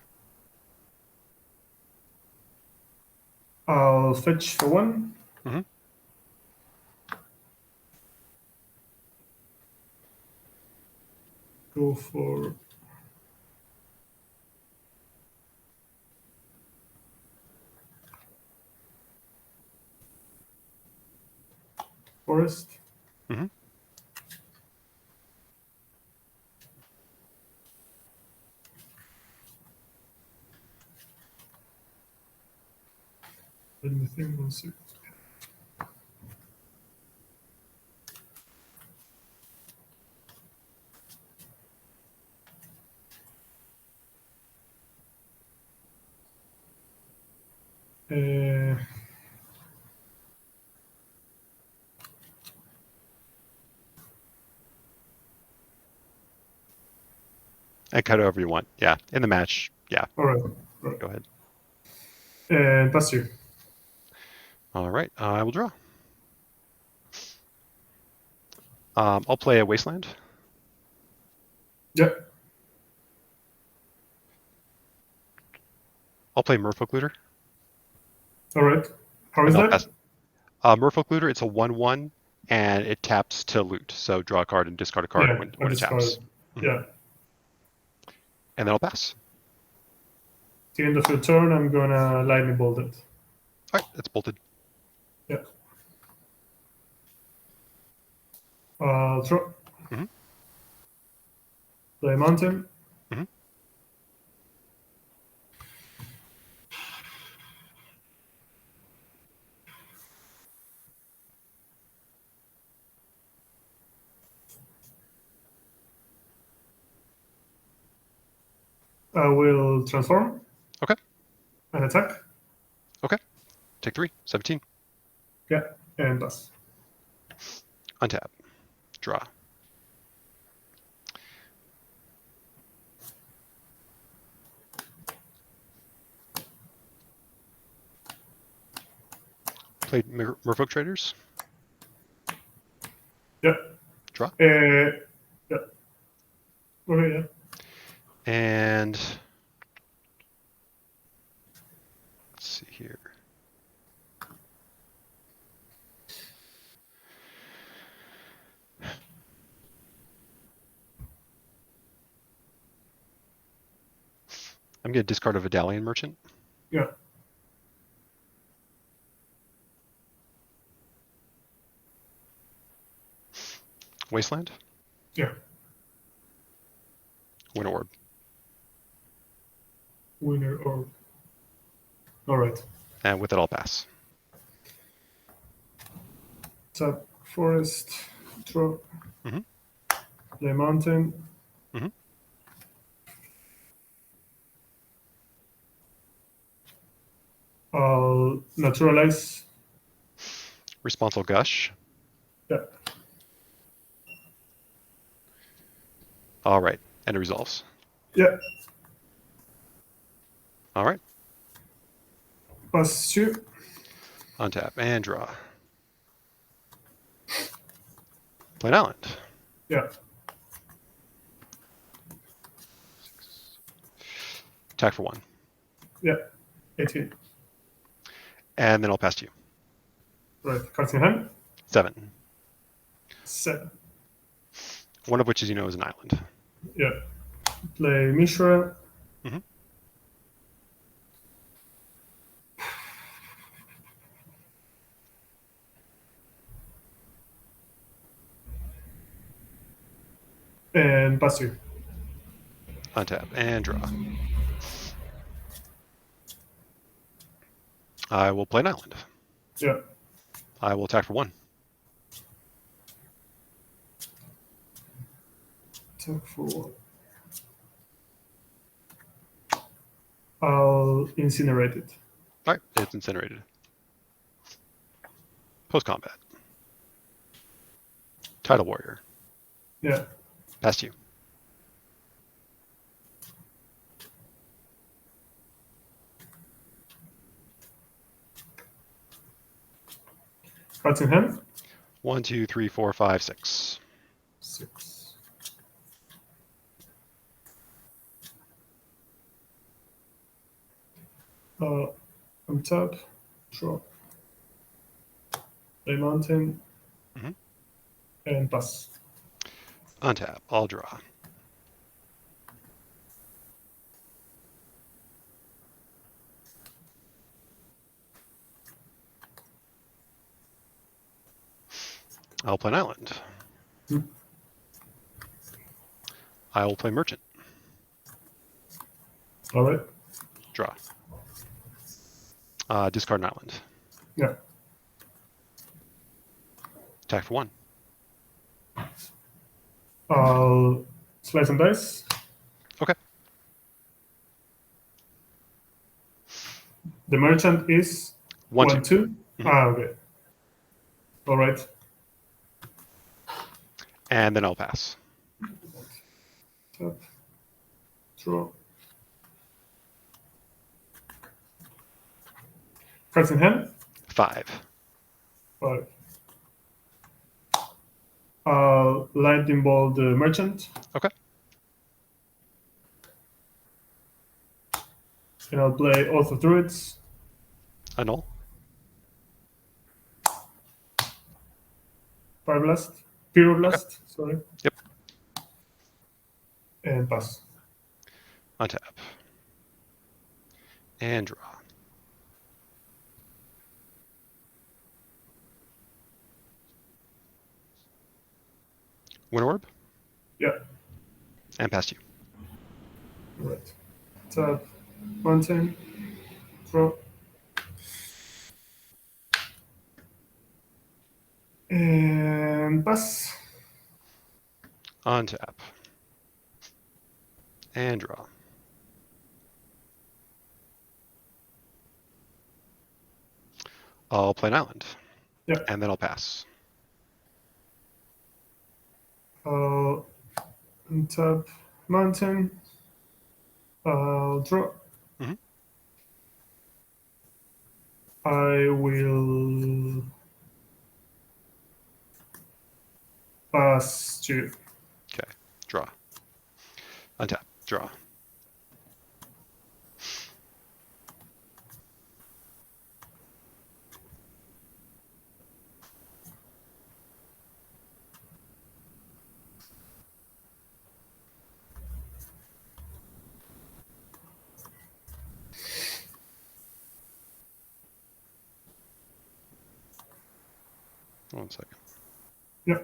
I'll fetch for 1. Mm-hmm. Go for forest. Mm-hmm. Let me think 1 second. And cut however you want. Yeah. In the match. Yeah. All right. Go ahead. And pass you. All right. I will draw. I'll play a Wasteland. Yeah. I'll play Merfolk Looter. All right. How is And I'll that? pass. Merfolk Looter, it's a 1/1, and it taps to loot. So draw a card and discard a card Yeah, when I it taps. Yeah. And then I'll pass. At the end of your turn, I'm gonna lightning bolt it. All right, it's bolted. Yeah. Draw. Mm-hmm. Play mountain. Mm-hmm. I will transform. Okay. And attack. Okay. Take 3. 17. Yeah. And pass. Untap. Draw. Played Merfolk Traders. Yeah. Draw. Yeah. Okay, yeah. And let's see here. I'm going to discard a Vidalian Merchant. Yeah. Wasteland. Yeah. Winter Orb. Winter Orb. All right. And with it, I'll pass. Tap forest. Draw. Mm-hmm. Play mountain. Mm-hmm. I'll naturalize. Responsible Gush. Yeah. All right. And it resolves. Yeah. All right. Pass you. Untap and draw. Play an island. Yeah. Attack for 1. Yeah. 18. And then I'll pass to you. Right. Cards in hand. 7. 7. One of which, as you know, is an island. Yeah. Play Mishra. Mm-hmm. And pass you. Untap and draw. I will play an island. Yeah. I will attack for 1. Attack for 1. I'll incinerate it. All right, it's incinerated. Post combat. Tidal Warrior. Yeah. Past you. Cards in hand. 1, 2, 3, 4, 5, 6. 6. Untap. Draw. Play mountain. Mhm. And pass. Untap. I'll draw. I'll play an island. Hmm. I will play merchant. All right. Draw. Discard an island. Yeah. Attack for 1. I'll slice some dice. Okay. The merchant is 1, 2. 2. Okay. All right. And then I'll pass. Tap. Draw. Cards in hand. 5. 5. I'll lightning bolt the merchant. Okay. And I'll play Oath of Druids. Annul. Pyroblast, sorry. Yep. And pass. Untap. And draw. Winter Orb. Yeah. And past you. All right. Tap. Mountain. Draw. And pass. Untap. And draw. I'll play an island. Yeah. And then I'll pass. I'll untap mountain. I'll draw. Mhm. I will pass to. Okay. Draw. Untap. Draw. One second. Yeah.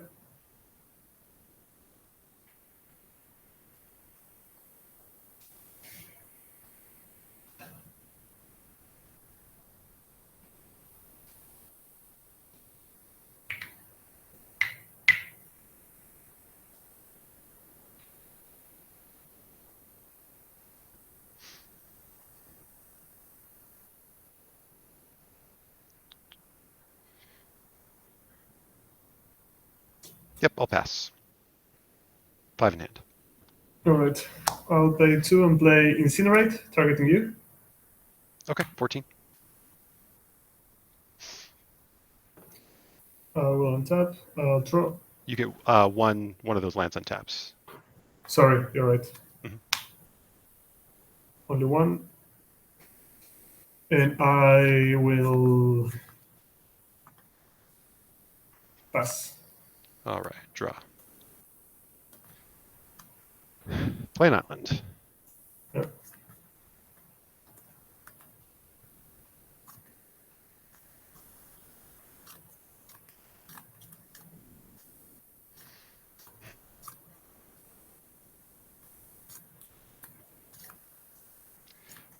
Yep, I'll pass. 5 in hand. All right. I'll pay 2 and play Incinerate, targeting you. Okay, 14. I will untap. I'll draw. You get one of those lands untaps. Sorry, you're right. Mhm. Only 1. And I will pass. All right, draw. Play an island. Yeah.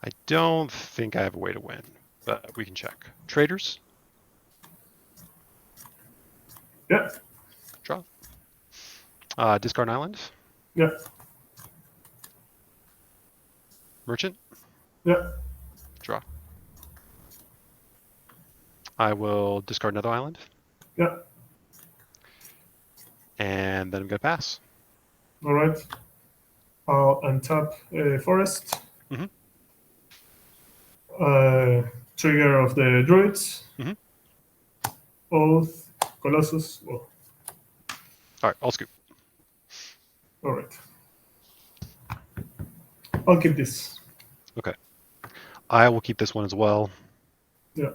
I don't think I have a way to win, but we can check. Traders? Yeah. Draw. Discard an island? Yeah. Merchant? Yeah. Draw. I will discard another island. Yeah. And then I'm going to pass. All right. I'll untap Forest. Mhm. Trigger of the Druids. Mhm. Oath. Colossus. Oh, All right, I'll scoop. all right. I'll keep this. Okay. I will keep this one as well. Yeah.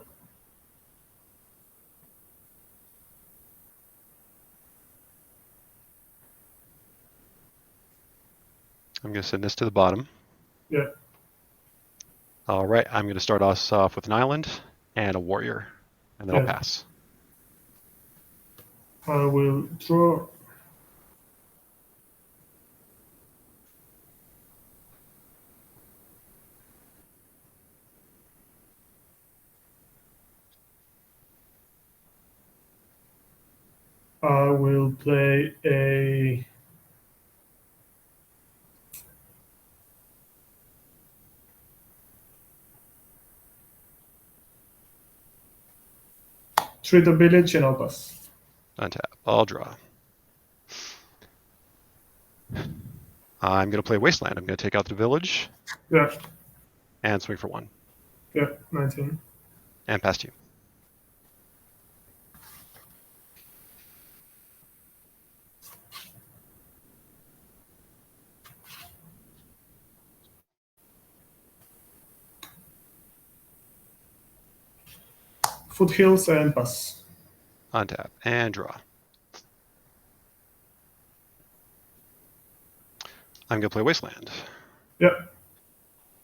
I'm going to send this to the bottom. Yeah. All right, I'm going to start us off with an island and a warrior, and then I'll Yeah. pass. I will draw. I will play a treat a village and I'll pass. Untap. I'll draw. I'm going to play Wasteland. I'm going to take out the village Yeah. and swing for 1. Yeah. 19. And pass to you. Foothills and pass. Untap and draw. I'm going to play Wasteland. Yeah.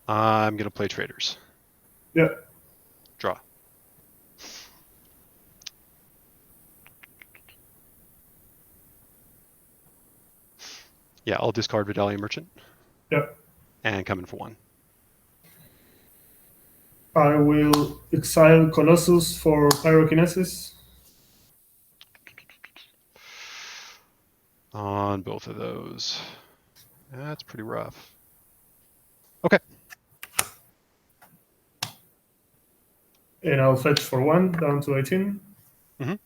I'm going to play Traders. Yeah. Draw. Yeah, I'll discard Vidalian Merchant. Yeah. And come in for 1. I will exile Colossus for Pyrokinesis. On both of those. That's pretty rough. Okay. And I'll fetch for 1 down to 18. Mhm.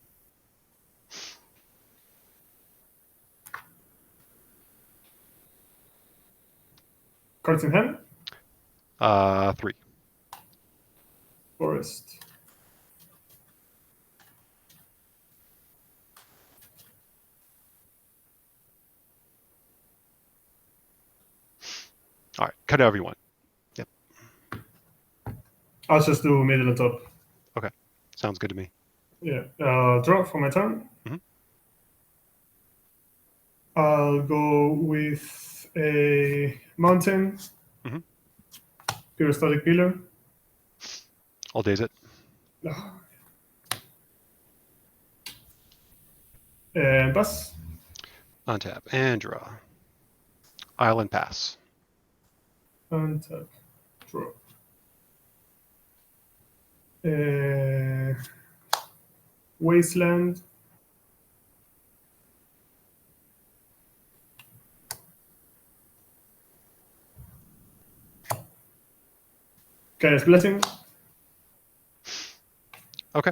Cards in hand. 3. Forest. All right, cut it however you want. I'll just do middle and top. Okay, sounds good to me. Yeah. Draw for my turn. Mhm. I'll go with a mountain. Mhm. Pyrostatic Pillar. I'll daze it. And pass. Untap and draw. Island pass. Untap. Draw. Wasteland. Chaos Blessing. Okay.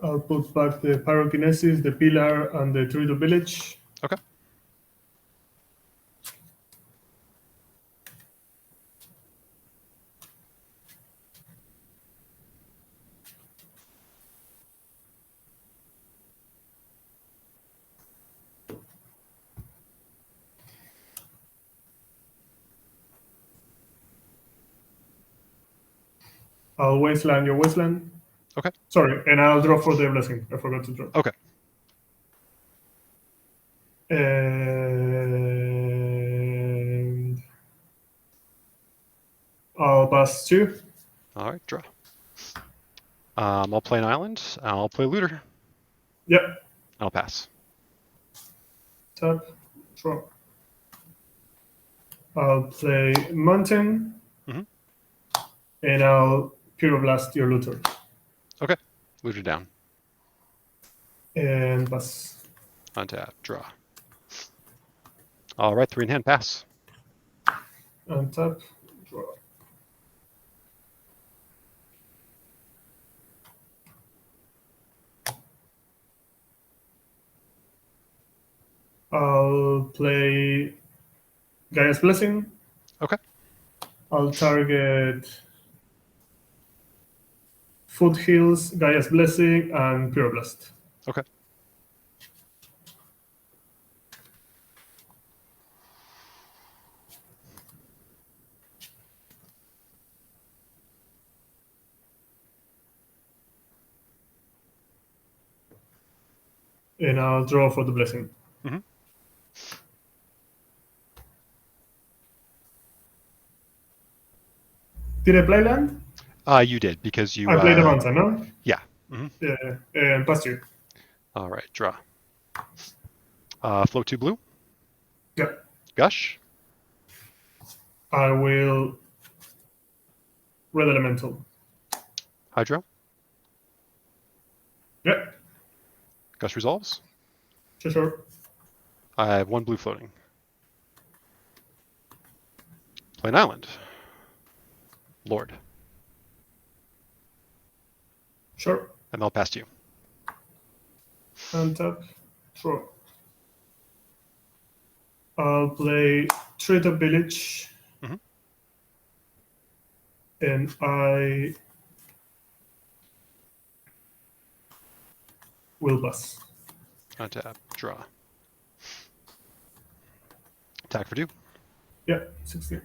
I'll put back the Pyrokinesis, the Pillar, and the Druid Village. Okay. I'll Wasteland your Wasteland. Okay. Sorry, and I'll draw for the Blessing. I forgot to draw. Okay. And I'll pass 2. All right, draw. I'll play an island. I'll play Looter. Yep. I'll pass. Tap. Draw. I'll play Mountain. Mhm. And I'll Pyroblast your Looter. Okay. Looter down. And pass. Untap. Draw. All right. 3 in hand. Pass. Untap. Draw. I'll play Gaia's Blessing. Okay. I'll target Foothills, Gaia's Blessing, and Pyroblast. Okay. And I'll draw for the Blessing. Mhm. Did I play land? You did because you. I played a mountain, no? Yeah. Mhm. Yeah. And pass you. All right. Draw. Float 2 blue. Yeah. Gush. I will Red Elemental. Hydro. Yeah. Gush resolves. Sure. I have 1 blue floating. Play an island. Lord. Sure. And I'll pass to you. Untap. Draw. I'll play Traitor Village. Mhm. And I will pass. Untap. Draw. Attack for 2. Yeah, 16.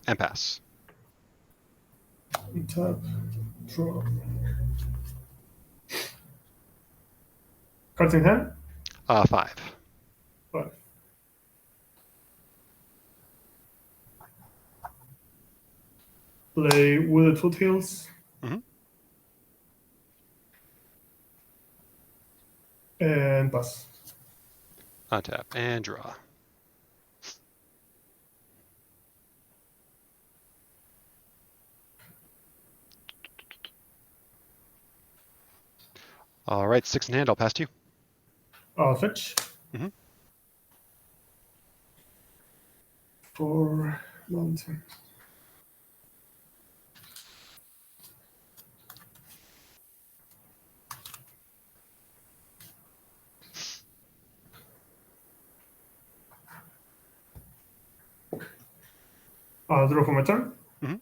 And pass. Untap. Draw. Cards in hand? 5. 5. Play Wooded Foothills. Mhm. And pass. Untap and draw. All right, 6 in hand. I'll pass to you. I'll fetch. Mhm. 4 mountain. I'll draw for my turn. Mhm.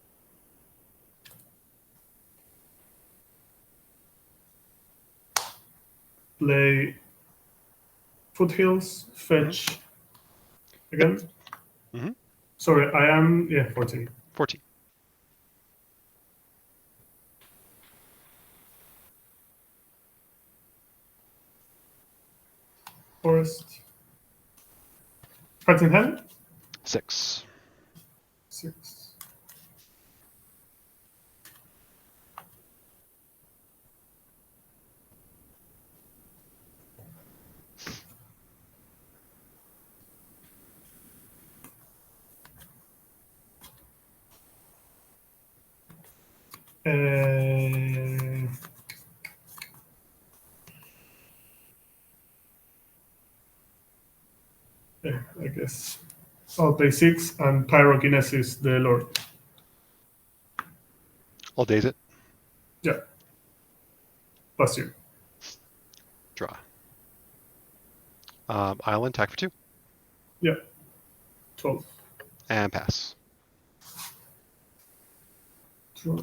Play Foothills, fetch again. Mhm. Sorry, I am 14. 14. Forest. Cards in hand. 6. 6. I guess I'll play 6 and Pyrokinesis the Lord. I'll daze it. Yeah. Plus you. Draw. Island, attack for 2. Yeah. 12. And pass. Draw.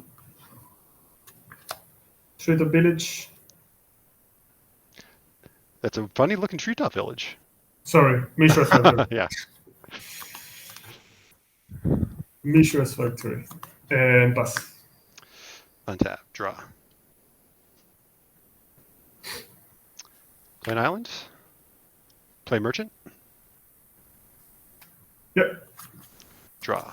Trade a village. That's a funny looking treetop village. Sorry, Mishra's Factory. Yeah. Mishra's Factory. And pass. Untap. Draw. Play an island. Play merchant. Yep. Draw.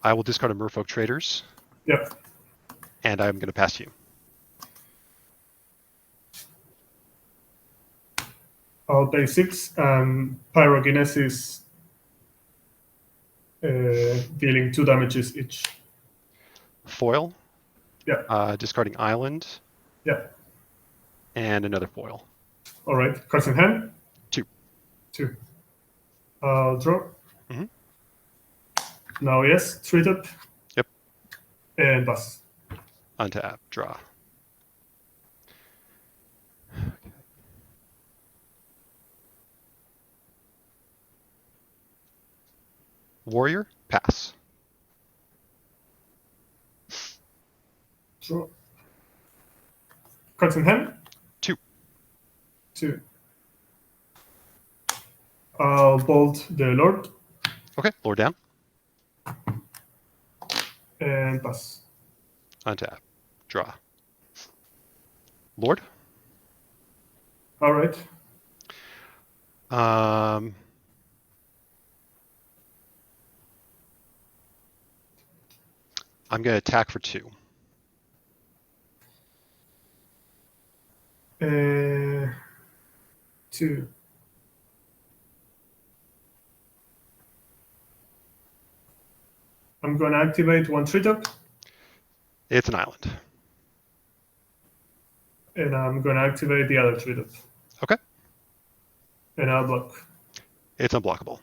I will discard a Merfolk Traders, Yep. and I'm going to pass to you. I'll pay 6 and Pyrokinesis, dealing 2 damages each. Foil. Yeah. Discarding island. Yeah. And another foil. All right. Cards in hand. 2. 2. I'll draw. Mhm. Now yes, treat up. Yep. And pass. Untap. Draw. Warrior. Pass. Draw. Cards in hand. 2. 2. I'll bolt the Lord Okay. Lord down. and pass. Untap. Draw. Lord. All right. I'm going to attack for 2. 2. I'm going to activate 1 treat up, It's an island. and I'm going to activate the other treat up. Okay. And I'll block. It's unblockable.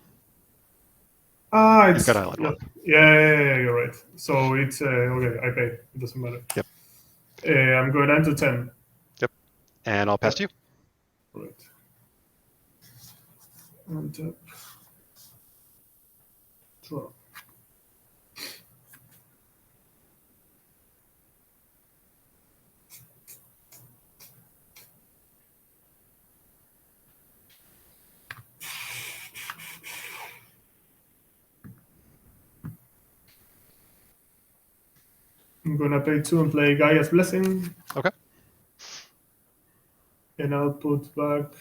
It's You've got island yeah, one. yeah, you're right. So it's okay. I pay. It doesn't matter. Yep. I'm going down to 10. Yep. And I'll pass to you. Right. And draw. I'm gonna pay 2 and play Gaia's Blessing. Okay. And I'll put back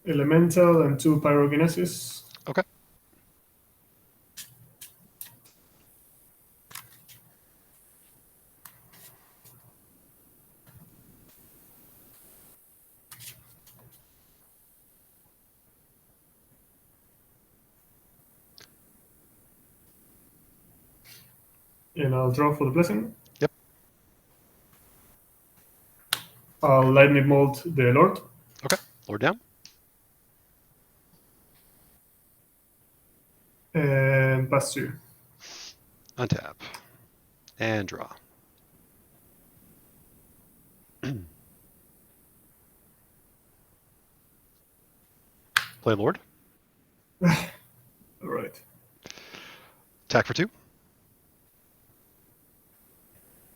Elemental and 2 Pyrokinesis. Okay. And I'll draw for the Blessing. Yep. I'll Lightning Bolt the Lord. Okay. Lord down. And pass 2. Untap. And draw. Play Lord. All right. Attack for 2.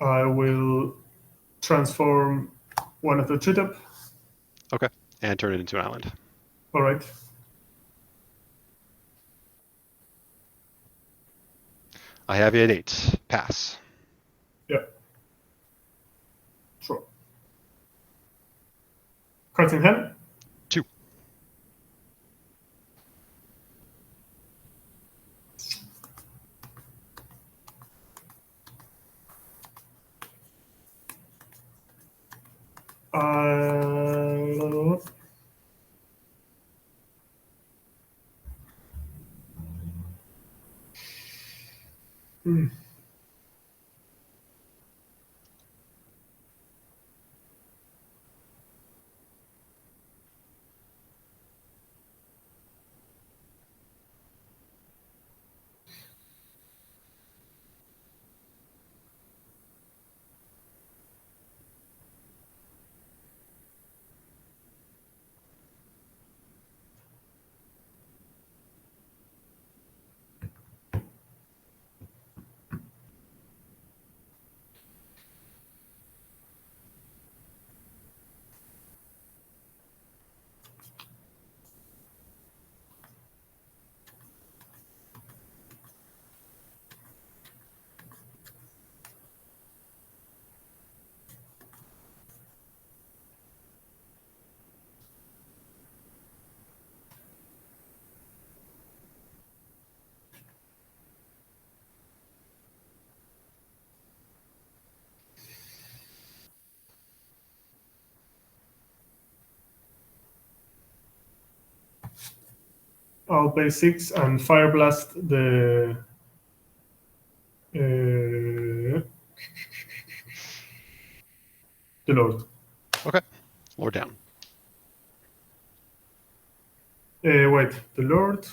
I will transform one of the treat up. Okay. And turn it into an island. All right. I have you at 8. Pass. Yeah. Draw. Cards in hand. 2. Uh, hmm. I'll pay 6 and Fireblast the. The Lord. Okay. Lord down. Wait, the Lord.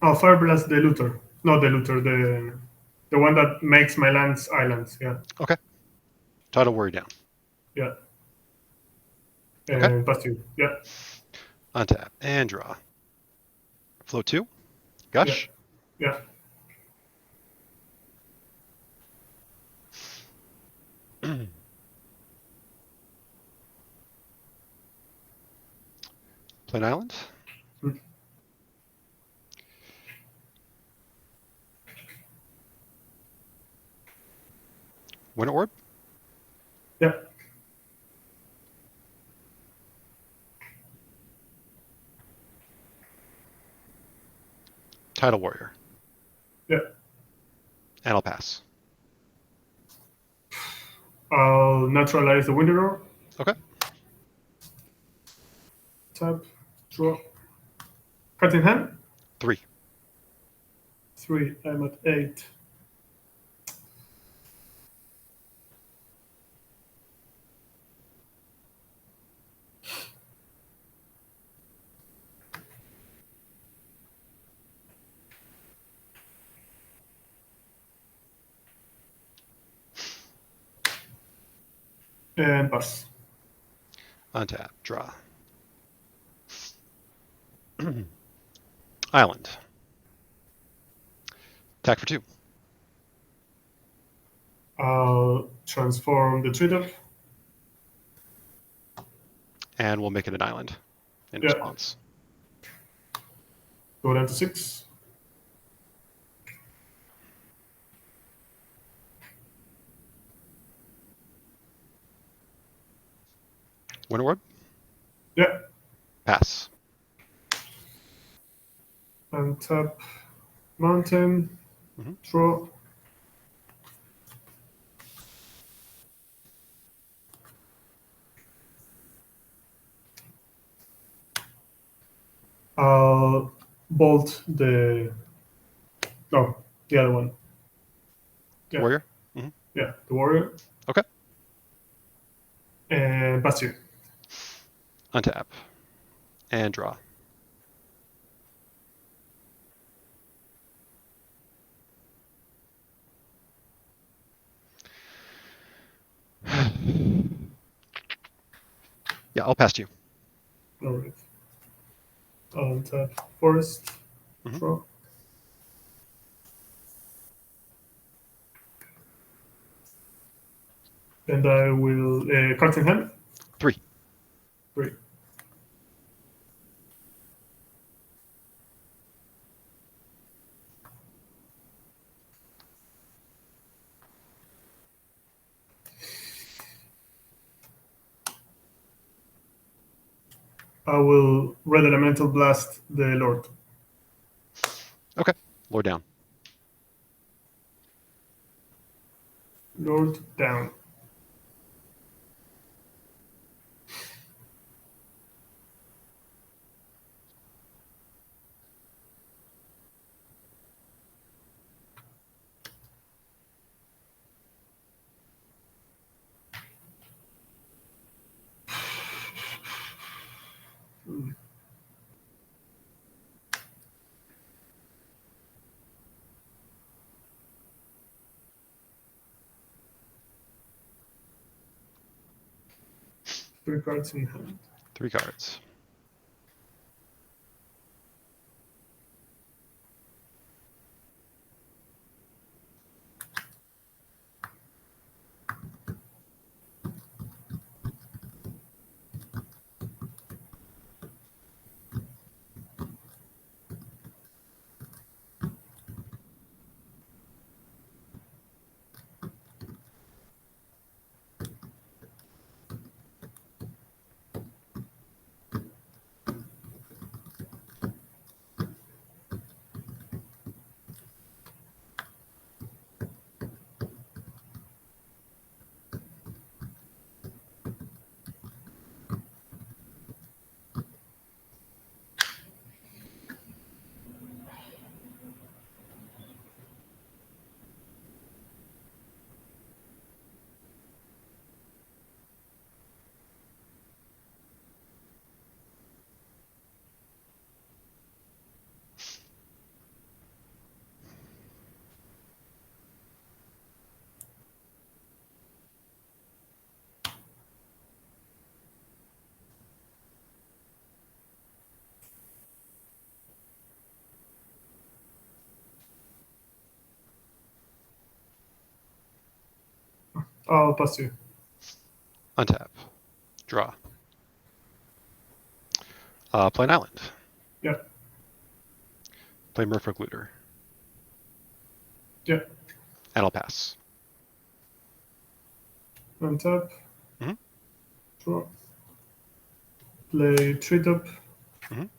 Oh, Fireblast the Looter. Not the Looter, the one that makes my lands islands. Yeah. Okay. Tidal Warrior down. Yeah. Okay. And pass you. Yeah. Untap and draw. Float 2. Gush. Yeah. Play an island. Mm. Winter Orb. Yeah. Tidal Warrior. Yeah. And I'll pass. I'll naturalize the Winter Orb. Okay. Tap. Draw. Cut in hand. 3. 3. I'm at 8. And pass. Untap. Draw. Island. Attack for 2. I'll transform the tree dog. And we'll make it an island in Yeah. response. Go down to 6. Winter Orb. Yeah. Pass. Untap. Mountain. Mhm. Draw. I'll bolt the. No, the other one. Yeah. Warrior. Yeah, the warrior. Okay. And pass you. Untap. And draw. Yeah, I'll pass to you. All right. Untap forest. Mhm. Draw. And I will card in hand. 3. 3. I will red elemental blast the Lord. Okay. Lord down. Lord down. Three cards in hand. 3 cards. I'll pass you. Untap. Draw. Play an island. Yep. Play Merfolk Looter. Yep. And I'll pass. Untap. Mhm. Draw. Play treetop. Mhm.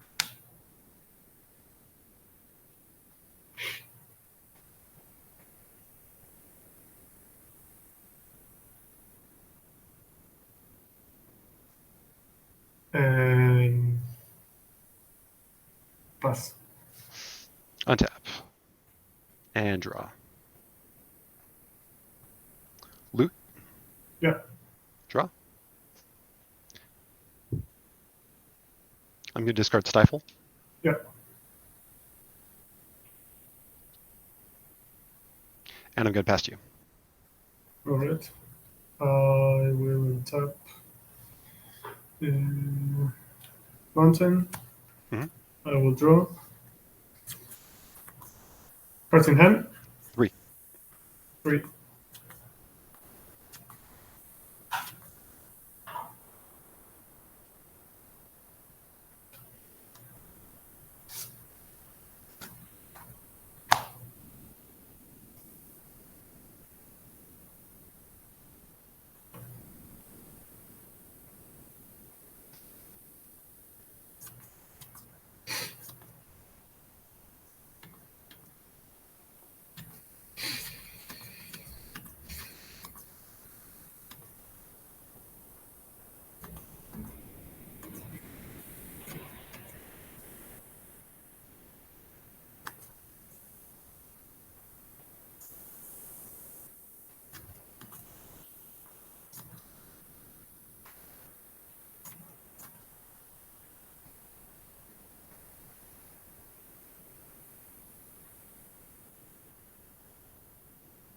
And pass. Untap. And draw. Loot. Yep. Draw. I'm going to discard Stifle. Yep. And I'm going to pass to you. All right. I will tap mountain. Mhm. I will draw. Cards in hand. 3. 3.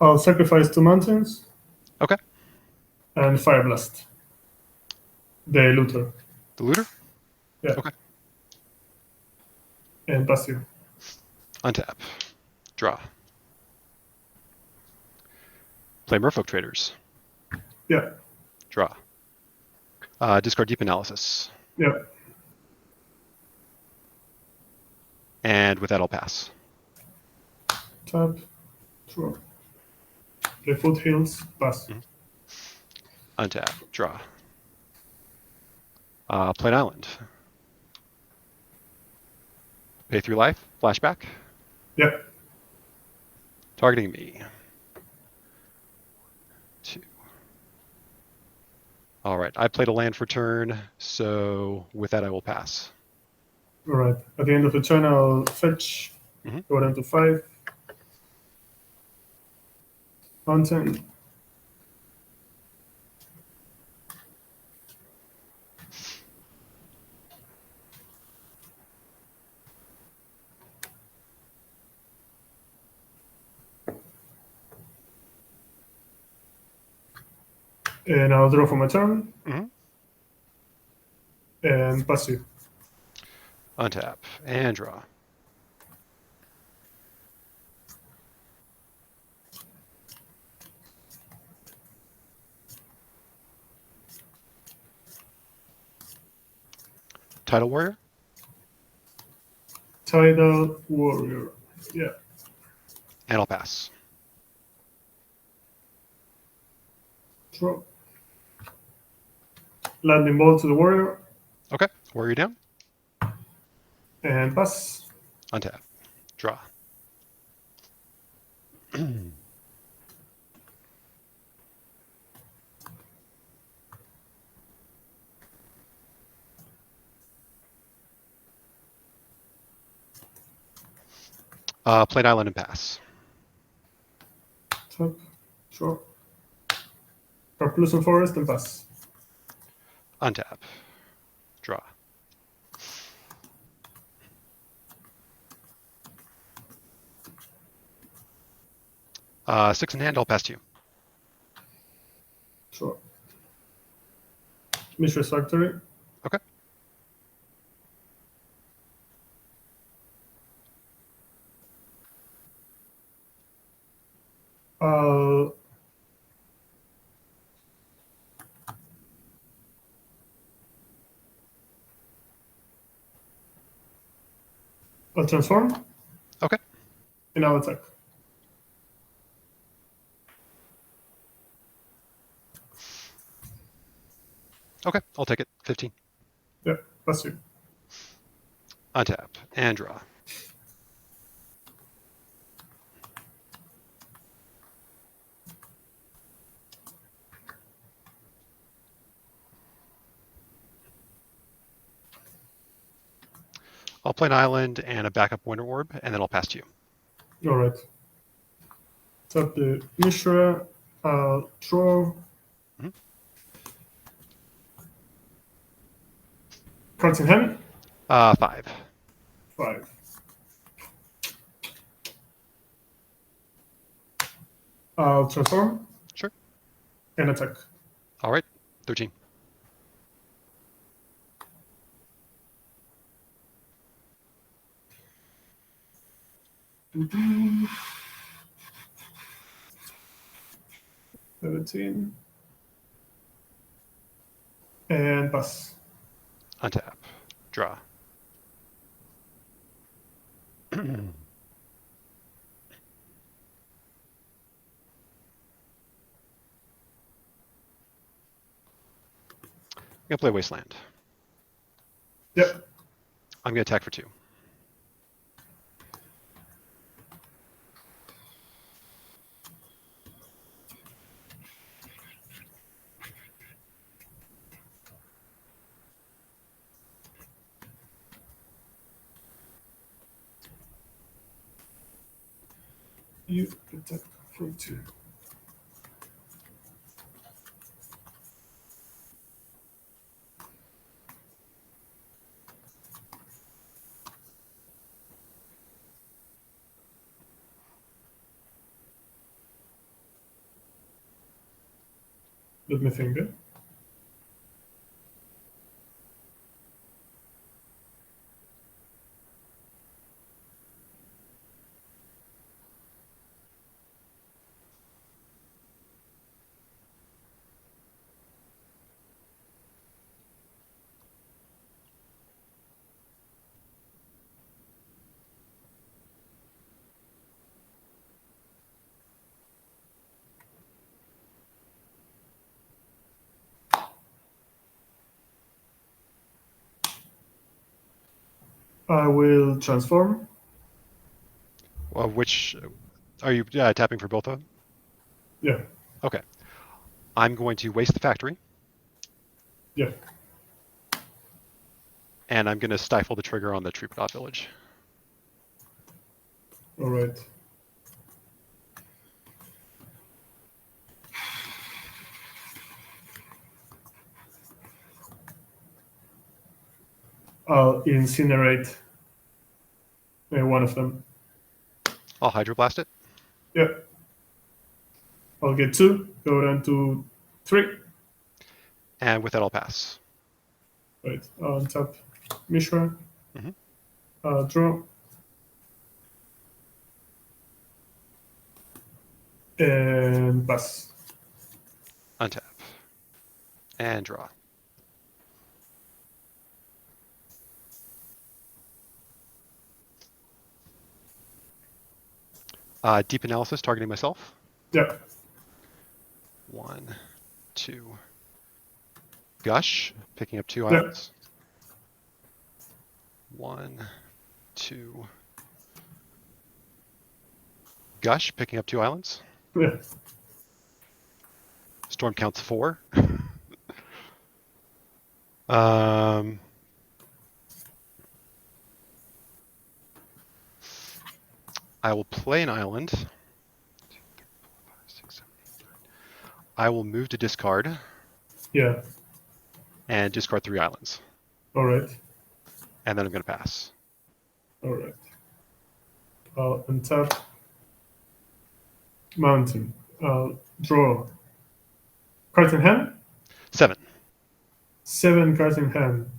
I'll sacrifice 2 mountains Okay. and Fireblast. The looter. The Looter. Yeah. Okay. And pass you. Untap. Draw. Play Merfolk Traders. Yeah. Draw. Discard Deep Analysis. Yeah. And with that, I'll pass. Tap. Draw. Play foothills. Pass. Mhm. Untap. Draw. Play an island. Pay 3 life. Flashback. Yeah. Targeting me. 2. All right. I played a land for turn, so with that, I will pass. All right. At the end of the turn, I'll fetch. Mhm. Go down to 5. Mountain. And I'll draw for my turn. Mhm. And pass you. Untap. And draw. Tidal Warrior. Tidal Warrior. Yeah. And I'll pass. Draw. Landing ball to the warrior. Okay. Warrior down. And pass. Untap. Draw. Play an island and pass. Tap. Draw. Carplusen Forest and pass. Untap. Draw. Six in hand, I'll pass to you. Draw. Mistress Factory. Okay. I'll I'll transform. Okay. And I'll attack. Okay, I'll take it. 15. Yeah, that's you. Untap and draw. I'll play an island and a backup Winter Orb, and then I'll pass to you. All right. Tap the Mishra. I'll draw. Mhm. Cards in hand. 5. 5. I'll transform. Sure. And attack. All right. 13. Mm-hmm. 17. And pass. Untap. Draw. I'm going to play Wasteland. Yep. I'm going to attack for 2. You attack for 2. Let me think. I will transform. Well, which are you tapping for both of them? Yeah. Okay. I'm going to waste the factory. Yeah. And I'm going to stifle the trigger on the Suq'Ata village. All right. I'll incinerate one of them. I'll Hydroblast it. Yeah. I'll get 2. Go down to 3. And with that, I'll pass. Right. I'll tap Mishra. Mhm. Draw. And pass. Untap. And draw. Deep analysis targeting myself. Yeah. 1, 2. Gush, picking up 2 Yeah. islands. 1, 2. Gush, picking up 2 islands. Yeah. Storm counts 4. I will play an island. 2, 3, 4, 5, 6, 7, 8, 9. I will move to discard. Yeah. And discard 3 islands. All right. And then I'm going to pass. All right. I'll untap Mountain. I'll draw. Cards in hand? 7. 7 cards in hand.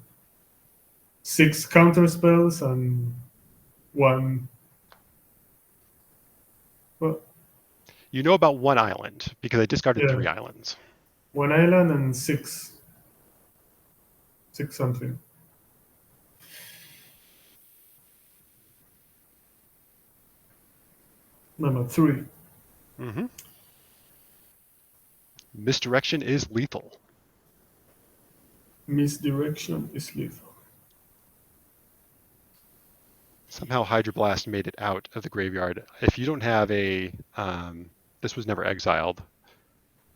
6 counter spells and 1. Well, You know about 1 island because I discarded Yeah. 3 islands. 1 island and 6. 6 something. I'm at 3. Mm-hmm. Misdirection is lethal. Misdirection is lethal. Somehow Hydroblast made it out of the graveyard. If you don't have a, this was never exiled,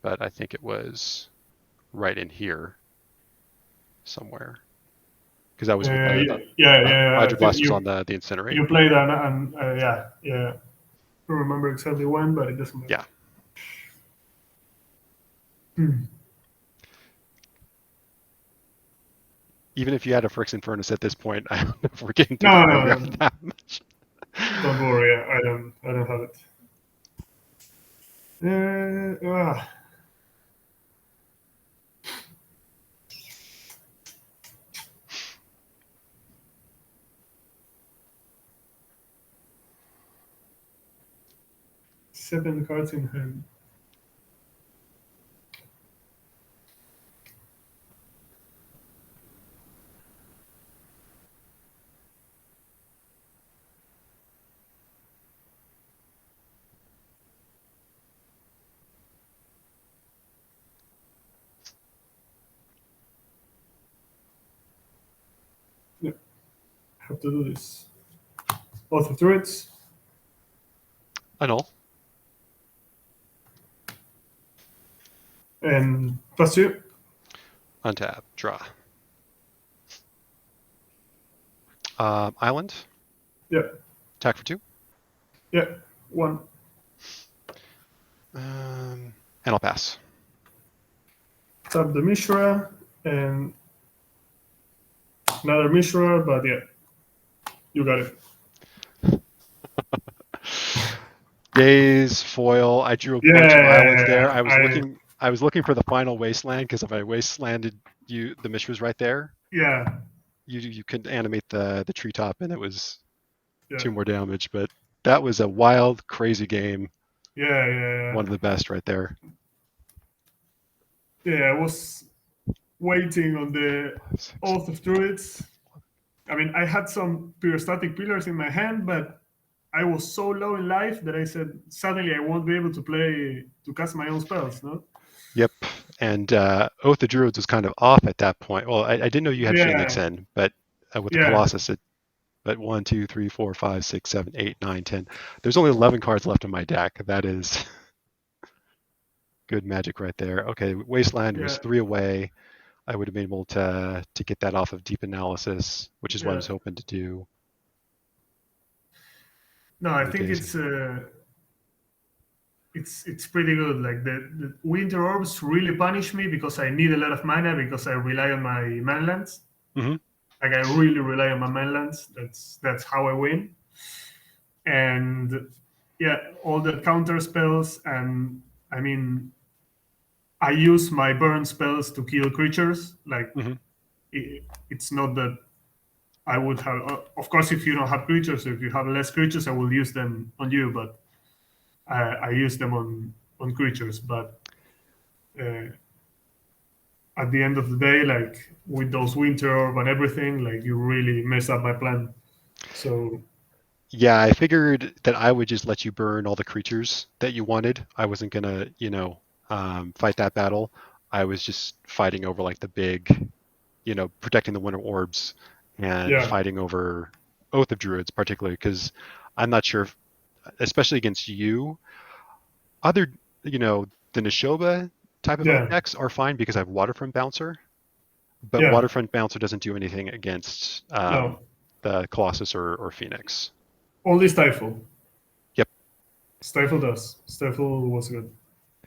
but I think it was right in here somewhere. Because that was with Yeah. Hydroblast was on the Incinerate. You played and yeah. I don't remember exactly when, but it doesn't matter. Yeah. Even if you had a Phyrexian Furnace at this point, I don't know if we're getting to the graveyard that much. Don't worry, I don't have it. 7 cards in hand. Yeah, I have to do this. Both of Druids. Annul. And +2. Untap. Draw. Island. Yeah. Attack for 2. Yeah. 1. And I'll pass. Tap the Mishra and another Mishra, but yeah, you got it. Daze, foil. I drew a bunch of islands there. I was looking for the final Wasteland because if I Wastelanded you, the Mishra's right there. Yeah. You could animate the treetop and it was 2 more damage, but that was a wild, crazy game. Yeah. One of the best right there. Yeah, I was waiting on the Oath of Druids. I mean, I had some pyrostatic pillars in my hand, but I was so low in life that I said, suddenly I won't be able to cast my own spells, no? Yep. And Oath of Druids was kind of off at that point. Well, I didn't know you had Phoenix in, but with the Colossus, but 1, 2, 3, 4, 5, 6, 7, 8, 9, 10. There's only 11 cards left in my deck. That is good magic right there. Okay, Wasteland was 3 away. I would have been able to get that off of Deep Analysis, which is what I was hoping to do. No, I think it's pretty good. Like the Winter Orbs really punish me because I need a lot of mana because I rely on my manlands. Mm-hmm. Like I really rely on my manlands. That's how I win. And yeah, all the counter spells, and I mean, I use my burn spells to kill creatures. Like it's not that I would have. Of course, if you don't have creatures, if you have less creatures, I will use them on you. But I use them on creatures. But at the end of the day, like with those Winter Orb and everything, like you really mess up my plan. So yeah, I figured that I would just let you burn all the creatures that you wanted. I wasn't gonna, fight that battle. I was just fighting over like the big, protecting the Winter Orbs and fighting over Oath of Druids, particularly because I'm not sure, especially against you. Other, the Nishoba type of decks are fine because I have Waterfront Bouncer, but Waterfront Bouncer doesn't do anything against the Colossus or Phoenix. Only Stifle. Yep. Stifle does. Stifle was good.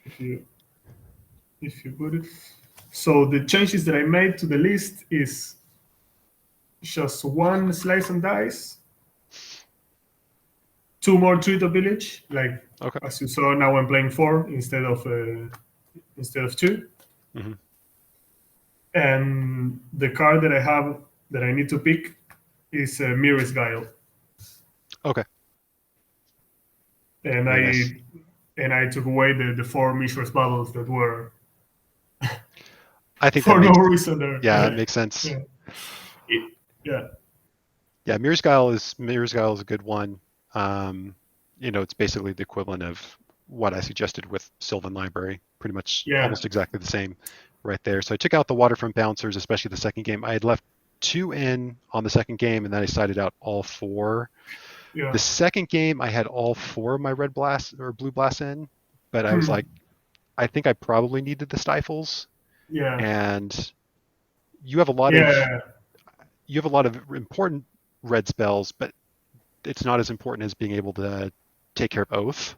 If you put it. So the changes that I made to the list is just 1 Slice and Dice, 2 more Treat of Village, like as you saw now I'm playing 4 instead of 2. Mm-hmm. And the card that I have that I need to pick is Mirror's Guile. Okay. And I took away the 4 Mishra's Bubbles that were I think for no reason there. Yeah, it makes sense. Yeah. Yeah, Mirror's Guile is a good one. it's basically the equivalent of what I suggested with Sylvan Library, pretty much Yeah. almost exactly the same right there. So I took out the Waterfront Bouncers, especially the second game. I had left 2 in on the second game, and then I sided out all 4. Yeah. The second game, I had all 4 of my red blast or blue blasts in, but I was like, I think I probably needed the Stifles. Yeah. And you have a lot Yeah. of important red spells, but it's not as important as being able to take care of Oath.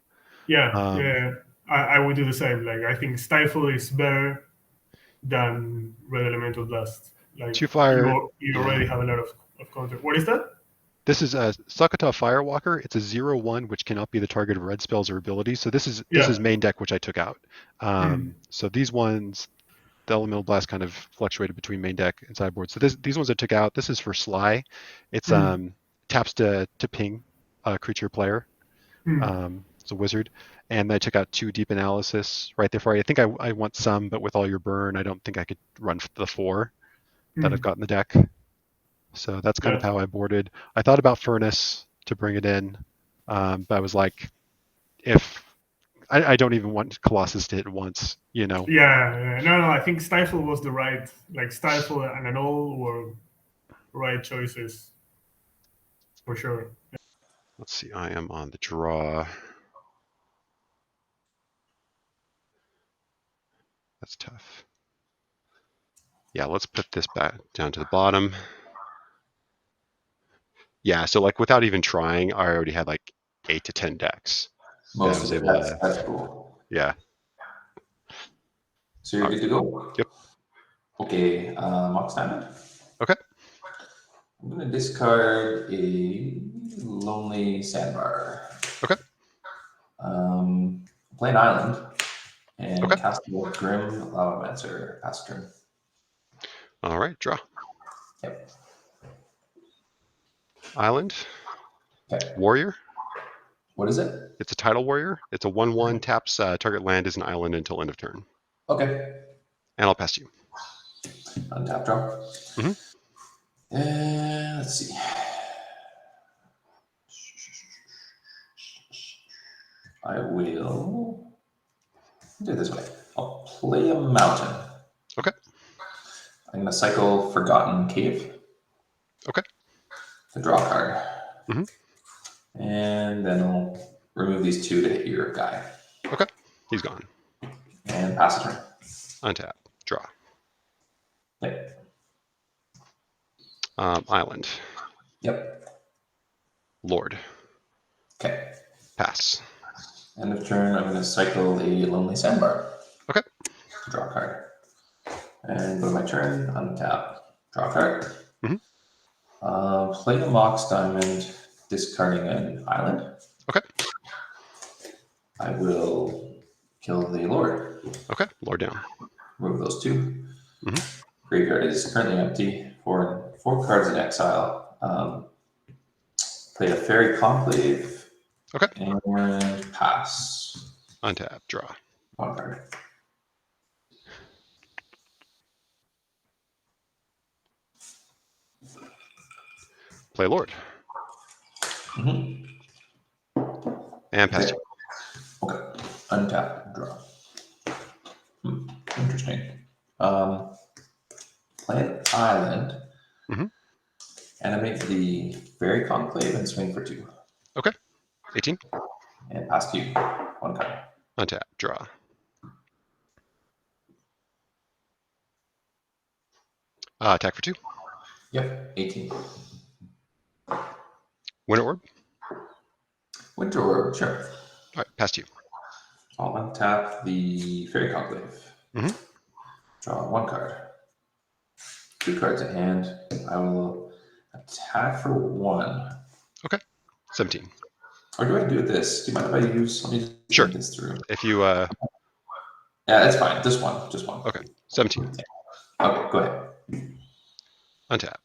Yeah. Yeah. I would do the same. Like, I think Stifle is better than Red Elemental Blast. Like, 2 fire. you already have a lot of counter. What is that? This is a Suq'Ata Firewalker. It's a 0/1, which cannot be the target of red spells or abilities. So this is main deck, which I took out. So these ones, the Elemental Blast kind of fluctuated between main deck and sideboard. So these ones I took out. This is for Sly. It's taps to ping a creature player. It's a wizard. And I took out 2 Deep Analysis right there for you. I think I want some, but with all your burn, I don't think I could run the 4 that I've got in the deck. So that's kind of how I boarded. I thought about Furnace to bring it in, but I was like, if I don't even want Colossus to hit once, Yeah. No, I think Stifle was the right, like Stifle and Annul were right choices for sure. Let's see, I am on the draw. That's tough. Yeah, let's put this back down to the bottom. Yeah, so like without even trying, I already had like 8 to 10 decks. Most of it. That's cool. Yeah. So you're good to go? Yep. Okay, Mox Diamond. Okay. I'm going to discard a Lonely Sandbar. Okay. Play an island and Okay. cast a Grim Lavamancer. Pass turn. All right, draw. Yep. Island. Okay. Warrior. What is it? It's a Tidal Warrior. It's a 1/1, taps target land as an island until end of turn. Okay. And I'll pass to you. Untap draw. Let's see. I will do it this way. I'll play a mountain. Okay. I'm going to cycle Forgotten Cave. Okay. To draw a card. And then I'll remove these 2 to hit your guy. Okay. He's gone. And pass a turn. Untap. Draw. Okay. Island. Yep. Lord. Okay. Pass. End of turn, I'm going to cycle a Lonely Sandbar. Okay. Draw a card. And go to my turn, untap, draw a card. Play a Mox Diamond, discarding an island. Okay. I will kill the Lord. Okay. Lord down. Remove those 2. Graveyard is currently empty. 4 cards in exile. Play a Fairy Conclave. Okay. And pass. Untap. Draw. 1 card. Play Lord. And pass you. Okay. Untap. Draw. Interesting. Play an island. Animate the Fairy Conclave and swing for 2. Okay. 18. And pass to you. 1 card. Untap. Draw. Attack for 2. Yep. 18. Winter Orb. Winter Orb. Sure. All right. Pass to you. I'll untap the Fairy Conclave. Draw 1 card. 2 cards in hand. I will attack for 1. Okay. 17. Or do I do this? Do you mind if I use? Let me just Sure. think this through. If you. Yeah, that's fine. Just one. Okay. 17. Okay, go ahead. Untap.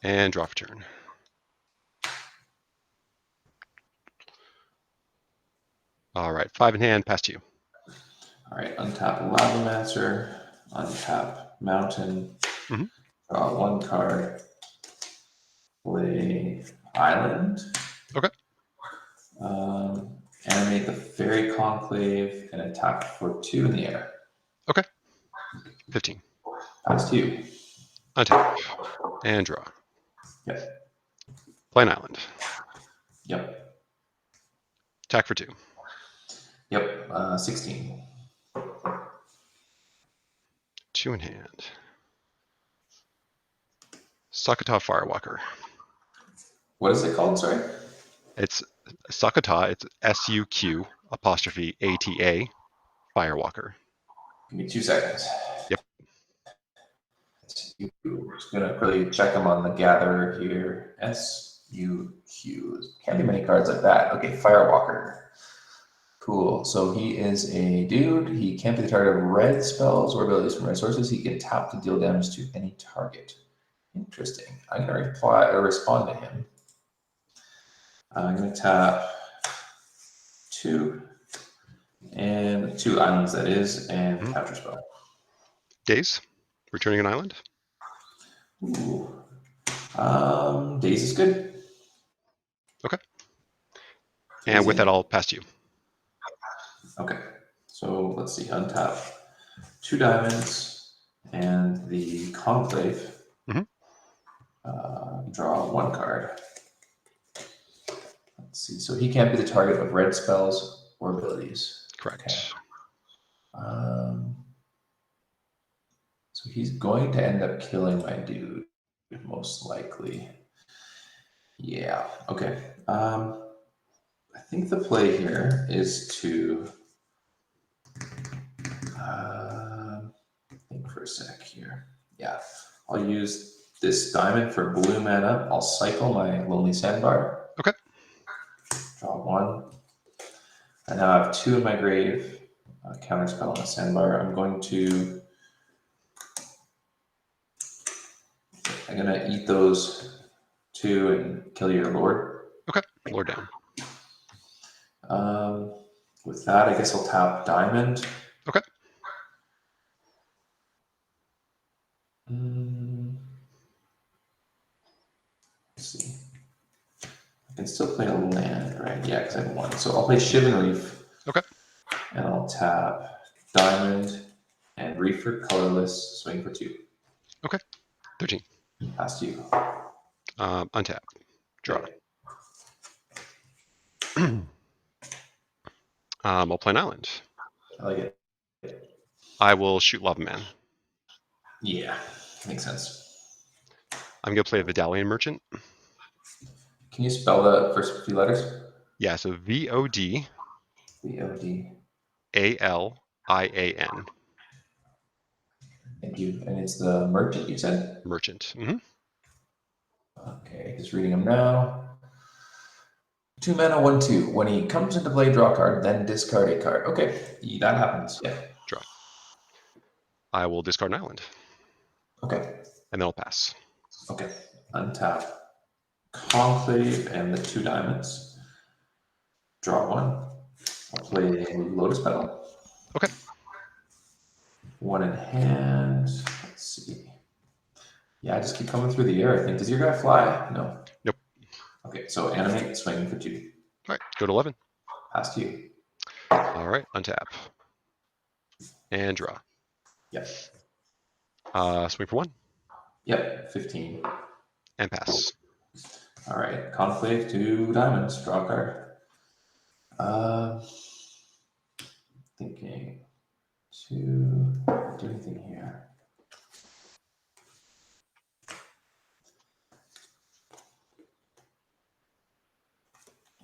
And draw for turn. All right. 5 in hand. Pass to you. All right. Untap Lavamancer. Untap Mountain. Draw 1 card. Play Island. Okay. Animate the Fairy Conclave and attack for 2 in the air. Okay. 15. Pass to you. Untap. And draw. Yep. Play an island. Yep. Attack for 2. Yep. 16. 2 in hand. Suq'Ata Firewalker. What is it called? Sorry. It's Suq'Ata. It's SUQ''ATA Firewalker. Give me 2 seconds. Yep. Just gonna quickly check them on the gatherer here. SUQ. Can't be many cards like that. Okay, Firewalker. Cool. So he is a dude. He can't be the target of red spells or abilities from red sources. He can tap to deal damage to any target. Interesting. I'm gonna respond to him. I'm gonna tap 2 and 2 islands, that is, and capture spell. Daze. Returning an island. Ooh. Daze is good. Okay. And with that, I'll pass to you. Okay. So let's see. Untap 2 diamonds and the Conclave. Draw 1 card. Let's see. So he can't be the target of red spells or abilities. Correct. Okay. So he's going to end up killing my dude, most likely. Yeah. Okay. I think the play here is to think for a sec here. Yeah. I'll use this diamond for blue mana. I'll cycle my Lonely Sandbar. Okay. Draw 1. I now have 2 in my grave. Counterspell on the Sandbar. I'm going to eat those 2 and kill your Lord. Okay. Lord down. With that, I guess I'll tap diamond. Okay. Let's see. I can still play a land, right? Yeah, because I have 1. So I'll play Shivan Reef. Okay. And I'll tap diamond and Reef for colorless, swing for 2. Okay. 13. Pass to you. Untap. Draw. I'll play an island. I like it. I will shoot Lava Man. Yeah, makes sense. I'm going to play a Vidalian Merchant. Can you spell the first few letters? Yeah, so VOD. VOD. ALIAN. Thank you. And it's the merchant, you said? Merchant. Okay, just reading them now. 2 mana, 1/2. When he comes into play, draw a card, then discard a card. Okay, that happens. Yeah. Draw. I will discard an island. Okay. And then I'll pass. Okay. Untap Conclave and the 2 diamonds. Draw 1. I'll play Lotus Petal. Okay. 1 in hand. Let's see. Yeah, I just keep coming through the air, I think. Does your guy fly? No. Nope. Okay, so animate, swing for 2. All right, go to 11. Pass to you. All right, untap. And draw. Yep. Swing for 1. Yep, 15. And pass. All right, Conclave, 2 diamonds, draw a card. Thinking to do anything here.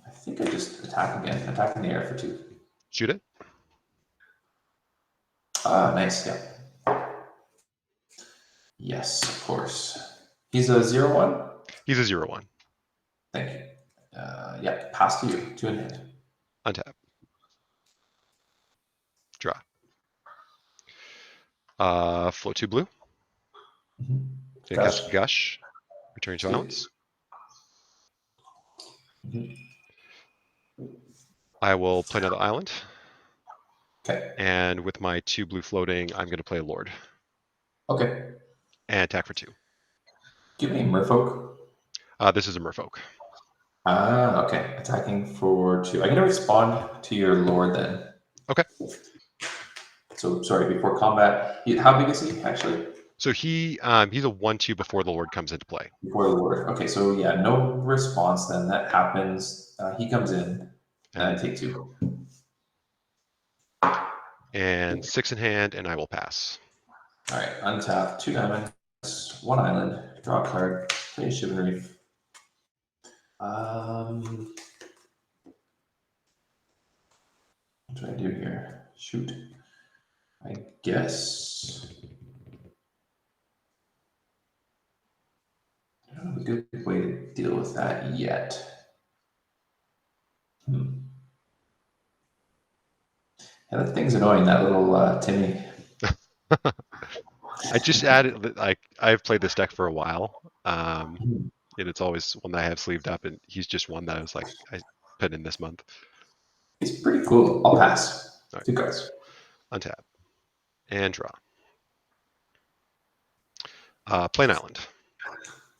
I think I just attack again. Attack in the air for 2. Shoot it. Ah, nice. Yeah. Yes, of course. He's a 0/1. He's a 0/1. Thank you. Yeah, pass to you. 2 in hand. Untap. Draw. Float 2 blue. Then cast Gush. Returning 2 islands. I will play another island. Okay. And with my 2 blue floating, I'm going to play a Lord. Okay. And attack for 2. Do you have any Merfolk? This is a Merfolk. Ah, okay. Attacking for 2. I'm going to respond to your lord then. Okay. So, sorry, before combat, how big is he, actually? So he's a 1/2 before the Lord comes into play. Before the lord. Okay, so yeah, no response then. That happens. He comes in, and I take 2. And 6 in hand, and I will pass. All right, untap 2 diamonds, 1 island, draw a card, play a Chivalry. What do I do here? Shoot. I guess I don't have a good way to deal with that yet. Yeah, that thing's annoying, that little Timmy. I just added, I've played this deck for a while. And it's always one that I have sleeved up, and he's just one that I was like, I put in this month. He's pretty cool. I'll pass. All right. 2 cards. Untap. And draw. Play an island.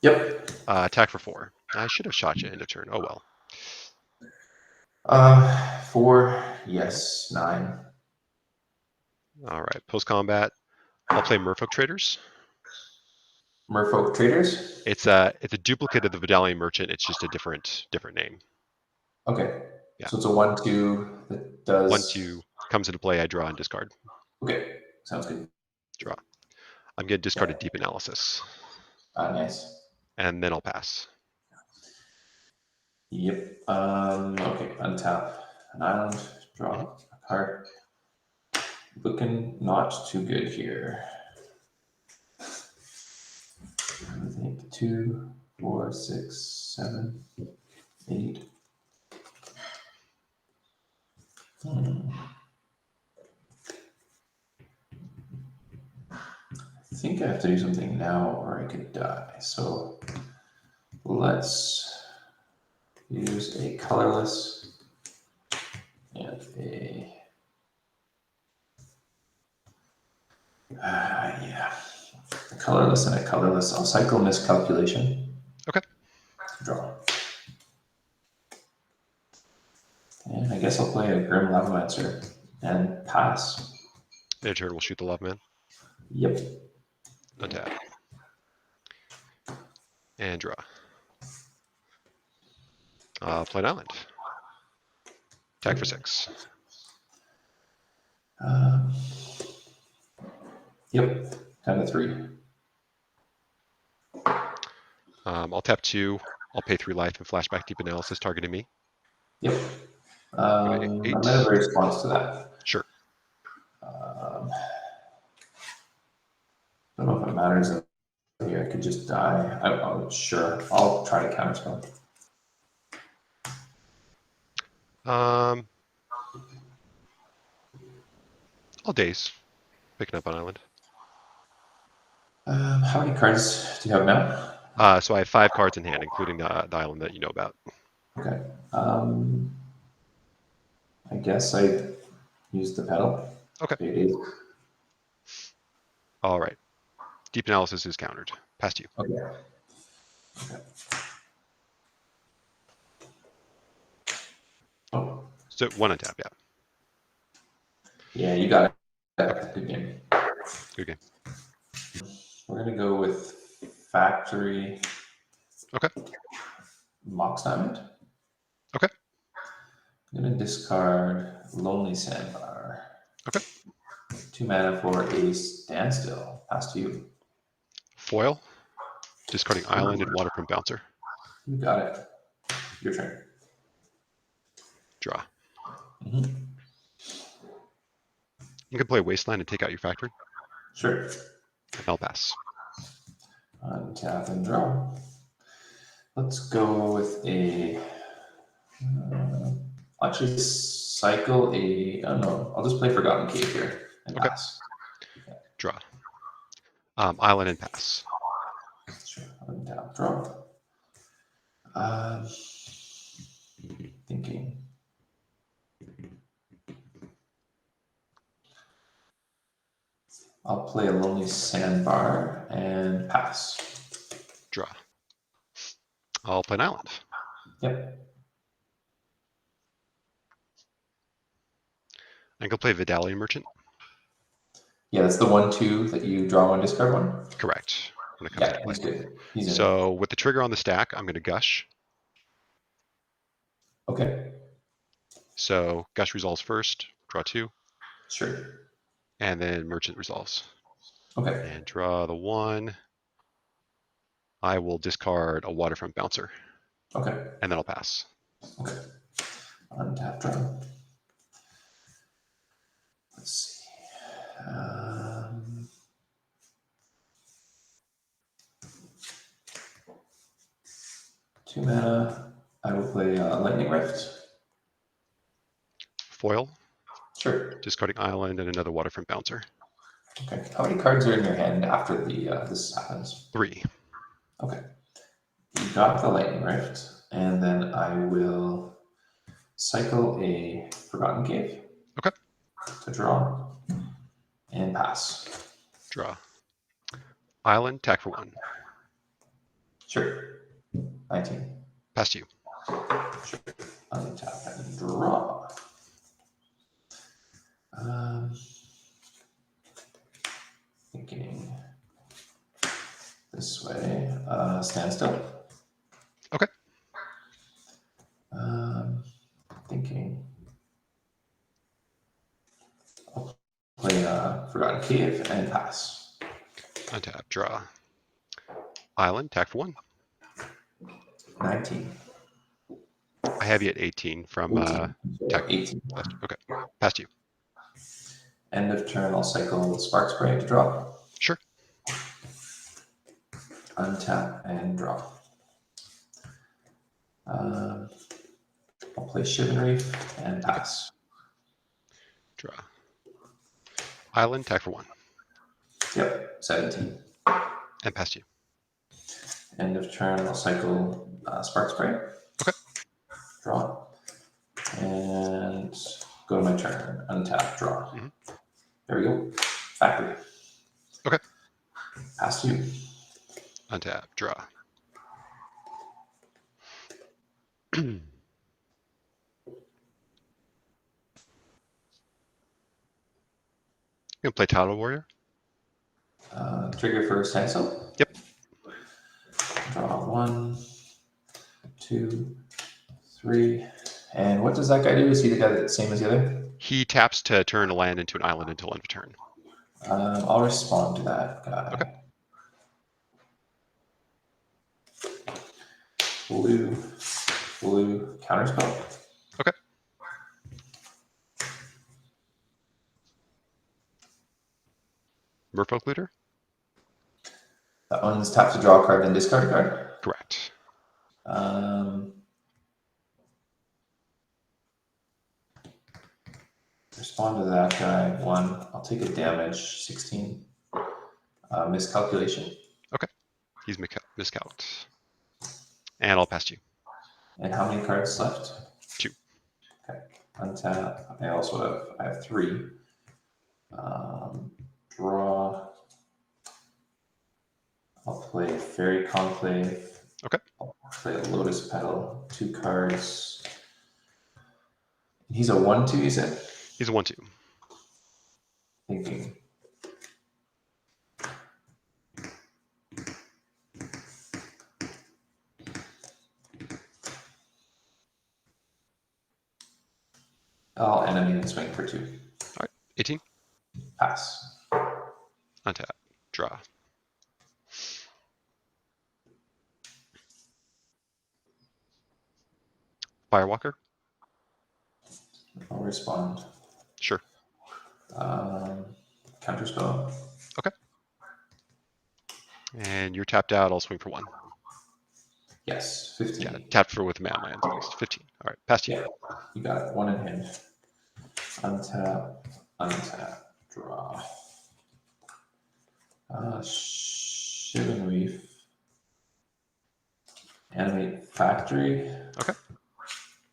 Yep. Attack for 4. I should have shot you into turn. Oh well. 4, yes, 9. All right. Post combat, I'll play Merfolk Traders. Merfolk Traders? It's a duplicate of the Vidalian Merchant. It's just a different name. Okay. Yeah. So it's a 1/2 that does. 1/2 comes into play. I draw and discard. Okay. Sounds good. Draw. I'm going to discard a Deep Analysis. Nice. And then I'll pass. Yep. Okay. Untap an island. Draw a card. Looking not too good here. I think 2, 4, 6, 7, 8. I think I have to do something now or I could die. So let's use a colorless and a yeah, a colorless and a colorless. I'll cycle Miscalculation. Okay. Draw. And I guess I'll play a Grim Lavamancer and pass. In turn, we'll shoot the Love Man. Yep. Untap. And draw. Play an island. Attack for 6. Yep. Down to 3. I'll tap 2. I'll pay 3 life and flashback Deep Analysis targeting me. Yep. I might 8. have a response to that. Sure. I don't know if it matters here. I could just die. Sure. I'll try to counterspell. I'll Daze. Picking up an island. How many cards do you have now? So I have 5 cards in hand, including the island that you know about. Okay. I guess I use the pedal. Okay. It is. All right. Deep Analysis is countered. Past you. Okay. Okay. Oh. So 1 untap, yeah. Yeah, you got it. Good game. Good game. We're gonna go with Factory. Okay. Mox Diamond. Okay. I'm gonna discard Lonely Sandbar. Okay. 2 mana for a Standstill. Pass to you. Foil. Discarding Island and Waterfront Bouncer. You got it. Your turn. Draw. Mm-hmm. You can play Wasteland and take out your factory. Sure. And I'll pass. Untap and draw. Let's go with a. I'll actually cycle a. Oh no, I'll just play Forgotten Cave here and pass. Okay. Draw. Island and pass. Sure. Untap, draw. Thinking. I'll play a Lonely Sandbar and pass. Draw. I'll play an island. Yep. I can play Vidalian Merchant. Yeah, that's the 1/2 that you draw one, discard one. Correct. When it comes Yeah, into play. he's good. He's in. So with the trigger on the stack, I'm going to Gush. Okay. So Gush resolves first, draw 2, Sure. and then Merchant resolves. Okay. And draw the 1. I will discard a Waterfront Bouncer, Okay. and then I'll pass. Okay. Untap draw. Let's see. 2 mana. I will play Lightning Rift. Foil, Sure. discarding Island, and another Waterfront Bouncer. Okay. How many cards are in your hand after the this happens? 3. Okay. You got the Lightning Rift, and then I will cycle a Forgotten Cave. Okay. To draw and pass. Draw. Island, attack for 1. Sure. 19. Pass to you. Sure. Untap and draw. Thinking this way. Stand still. Okay. Thinking. I'll play Forgotten Cave and pass. Untap, draw. Island, attack for 1. 19. I have you at 18 from 18. Okay. Pass to you. End of turn, I'll cycle Spark Spray to draw. Sure. Untap and draw. I'll play Chivalry and pass. Draw. Island, attack for 1. Yep, 17. And pass to you. End of turn, I'll cycle Spark Spray. Okay. Draw. And go to my turn. Untap, draw. Mhm. There we go. Factory. Okay. Pass to you. Untap, draw. You gonna play Tidal Warrior? Trigger for standstill. Yep. Draw 1, 2, 3. And what does that guy do? Is he the guy that's same as the other? He taps to turn a land into an island until end of turn. I'll respond to that guy. Okay. Blue counterspell. Okay. Merfolk Looter? That one's tap to draw a card, then discard a card. Correct. Respond to that guy. 1. I'll take a damage. 16. Miscalculation. Okay. He's miscalced. And I'll pass to you. And how many cards left? 2. Okay. Untap. I have 3. Draw. I'll play Fairy Conclave. Okay. I'll play a Lotus Petal. 2 cards. He's a 1/2, you said? He's a 1/2. Thinking. I'll enemy and swing for 2. All right. 18. Pass. Untap. Draw. Firewalker? I'll respond. Sure. Counterspell. Okay. And you're tapped out. I'll swing for 1. Yes, 15. Yeah, tapped for with mana lands at least. 15. All right. Pass to you. Yeah, you got it. 1 in hand. Untap, draw. Shivan Reef. Animate Factory. Okay.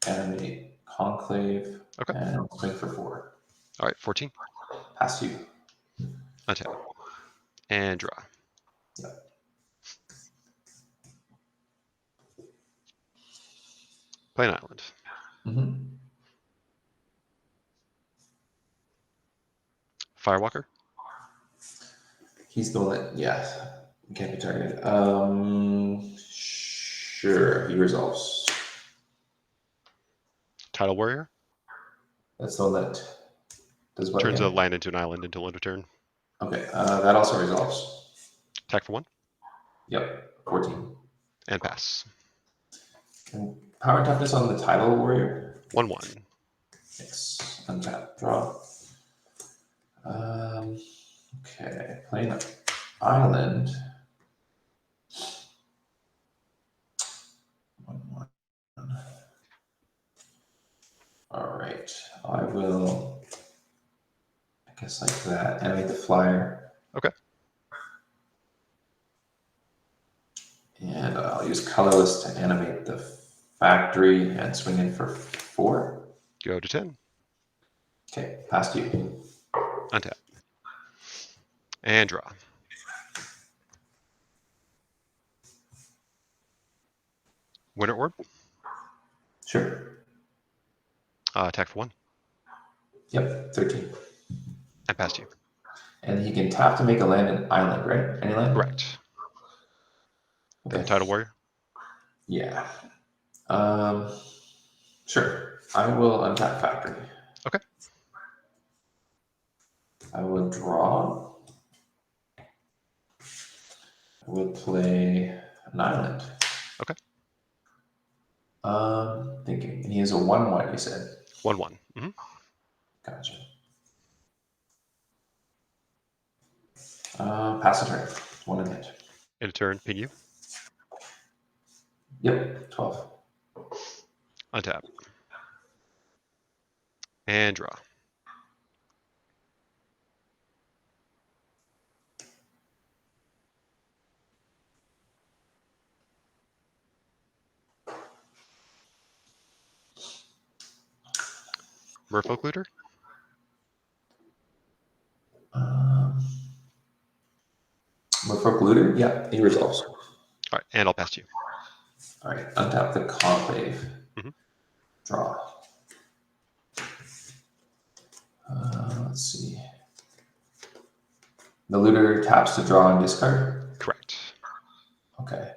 Animate Conclave. Okay. And swing for 4. All right. 14. Pass you. Untap. And draw. Yeah. Play an island. Mm-hmm. Firewalker. He's the one that, yeah, can't be targeted. Sure, he resolves. Tidal Warrior. That's the one that does what Turns a again? land into an island until end of turn. Okay, that also resolves. Attack for 1. Yep, 14. And pass. And power toughness on the Tidal Warrior. 1/1. Yes, untap, draw. Okay, playing an island. 1/1. All right, I will, I guess like that, animate the flyer. Okay. And I'll use colorless to animate the factory and swing in for 4. Go to 10. Okay, past you. Untap. And draw. Winter Orb. Sure. Attack for 1. Yep, 13. And past you. And he can tap to make a land an island, right? Any land? Correct. Okay. The Tidal Warrior. Yeah. Sure. I will untap factory. Okay. I will draw. I will play an island. Okay. Thinking. And he has a 1/1, you said. 1/1. Mm-hmm. Gotcha. Pass the turn. 1 in hit. In a turn, ping you. Yep, 12. Untap. And draw. Merfolk Looter. Merfolk Looter? Yeah, he resolves. All right, and I'll pass you. All right, untap the Conclave. Mm-hmm. Draw. Let's see. The Looter taps to draw and discard? Correct. Okay.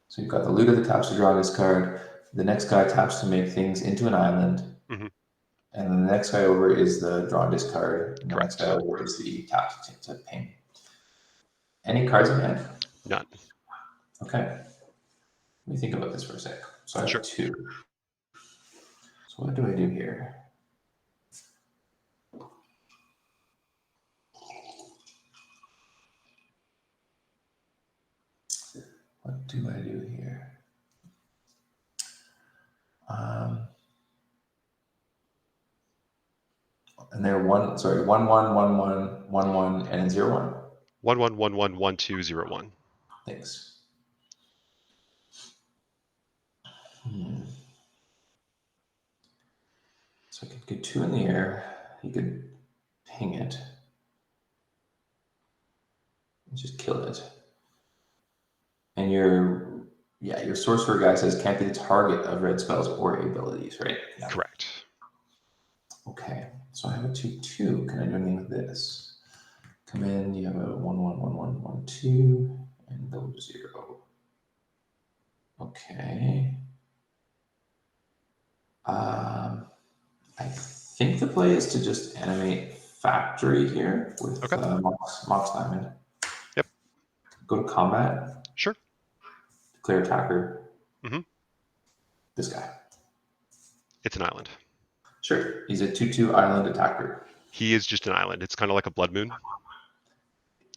So you've got the Looter that taps to draw and discard. The next guy taps to make things into an island. Mm-hmm. And then the next guy over is the draw and discard. And the Correct. next guy over is the tap to ping. Any cards in hand? None. Okay. Let me think about this for a sec. So I have Sure. 2. So what do I do here? What do I do here? And they're 1, sorry, 1/1, 1/1, 1/1, and 0/1. 1/1, 1/1, 1/2, 0/1. Thanks. So I could get 2 in the air. He could ping it. And just kill it. And your sorcerer guy says can't be the target of red spells or abilities, right? Yeah. Correct. Okay, so I have a 2/2. Can I do anything with this? Come in, you have a 1/1, 1/1, 1/2, and build 0. Okay. I think the play is to just animate factory here with Mox Diamond. Yep. Go to combat. Sure. Declare attacker. Mm-hmm. This guy. It's an island. Sure. He's a 2/2 island attacker. He is just an island. It's kind of like a Blood Moon.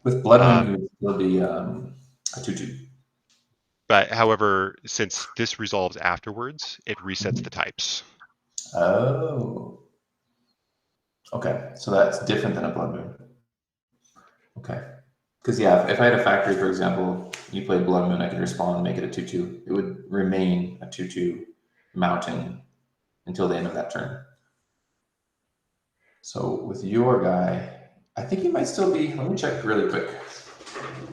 With Blood Moon, he would still be a 2/2. But however, since this resolves afterwards, it resets the types. Oh. Okay, so that's different than a Blood Moon. Okay. Because, yeah, if I had a factory, for example, you played Blood Moon, I could respond and make it a 2/2. It would remain a 2/2 mountain until the end of that turn. So with your guy, I think he might still be, let me check really quick.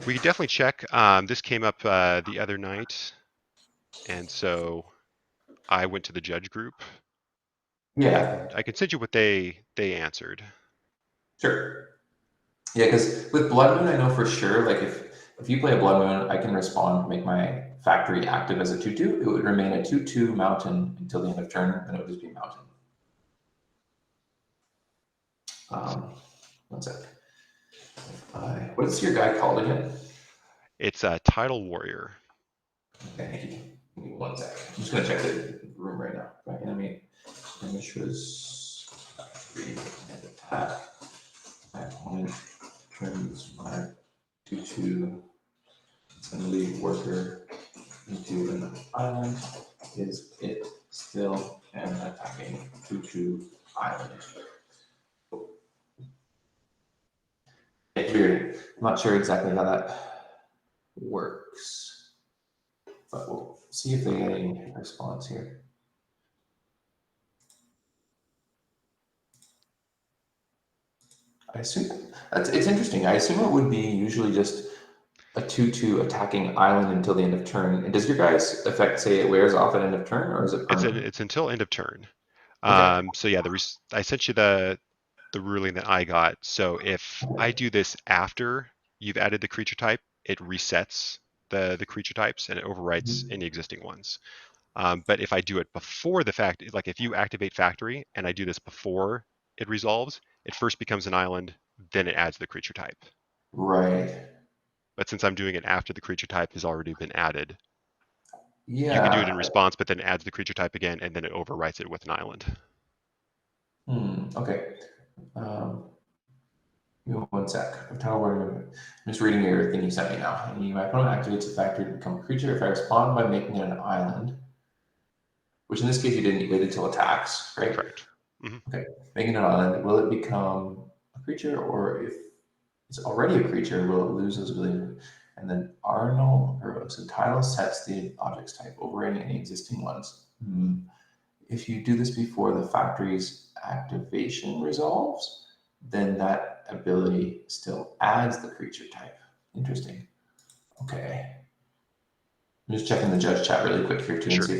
We could definitely check. This came up the other night. And so I went to the judge group. Yeah. I can send you what they answered. Sure. Yeah, because with Blood Moon, I know for sure, like if you play a Blood Moon, I can respond, make my factory active as a 2/2. It would remain a 2/2 mountain until the end of turn, and it would just be mountain. One sec. What is your guy called again? It's a Tidal Warrior. Okay, give me 1 sec. I'm just gonna check the room right now. Right, enemy was 3 and attack. My opponent turns my 2/2 assembly worker into an island. Is it still an attacking 2/2 island? It's weird. I'm not sure exactly how that works, but we'll see if they get any response here. I assume it's interesting. I assume it would be usually just a 2/2 attacking island until the end of turn. And does your guys' effect say it wears off at end of turn, or is it permanent? It's until end of turn. Okay. So yeah, I sent you the ruling that I got. So if I do this after you've added the creature type, it resets the creature types and it overwrites any existing ones. But if I do it before the fact, like if you activate factory and I do this before it resolves, it first becomes an island, then it adds the creature type. Right. But since I'm doing it after the creature type has already been added, Yeah. you can do it in response, but then adds the creature type again, and then it overwrites it with an island. Okay. Give me 1 sec. I'm just reading your thing you sent me now. My opponent activates a factory to become a creature. If I respond by making it an island, which in this case you didn't wait until attacks, right? Correct. Okay. Making an island, will it become a creature, or if it's already a creature, will it lose those abilities? And then Annul, so Tidal sets the object's type, overriding any existing ones. If you do this before the factory's activation resolves, then that ability still adds the creature type. Interesting. Okay. I'm just checking the judge chat really quick here too, and see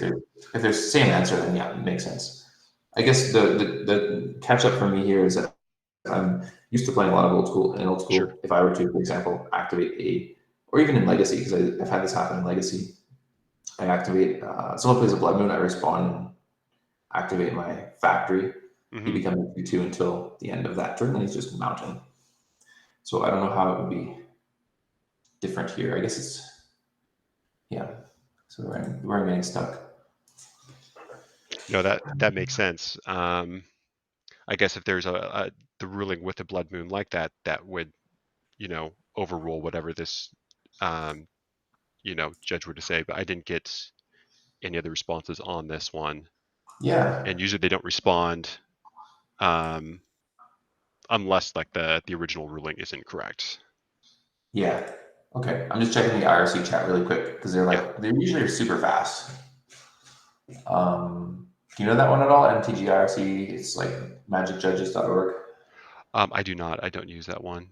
if there's the same answer, then yeah, it makes sense. I guess the catch up for me here is that I'm used to playing a lot of old school. In old school, Sure. if I were to, for example, activate or even in Legacy, because I've had this happen in Legacy, I activate, someone plays a Blood Moon, I respond and activate my factory. He becomes a 2/2 until the end of that turn, and he's just a mountain. So I don't know how it would be different here. I guess it's, yeah. So where I'm getting stuck. No, that makes sense. I guess if there's the ruling with a Blood Moon like that, that would, overrule whatever this, judge were to say. But I didn't get any other responses on this one. Yeah. And usually they don't respond unless like the original ruling is incorrect. Yeah. Okay. I'm just checking the IRC chat really quick because they're usually super fast. Do you know that one at all? MTGIRC. It's like magicjudges.org. I do not. I don't use that one.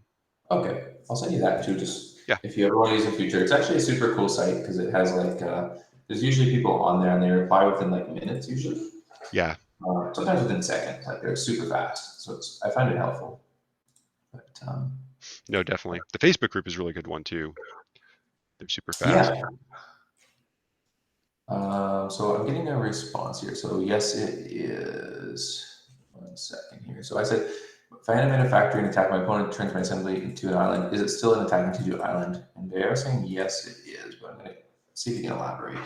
Okay, I'll send you that too. Just if you ever want to use it in the future, it's actually a super cool site because it has like there's usually people on there and they reply within like minutes usually. Yeah. Sometimes within seconds. Like they're super fast, so I find it helpful. But no, definitely. The Facebook group is a really good one too. They're super fast. Yeah. So I'm getting a response here. So yes, it is. 1 second here. So I said, if I animate a factory and attack my opponent, turns my assembly into an island, is it still an attacking 2/2 island? And they are saying yes, it is, but I'm going to see if you can elaborate.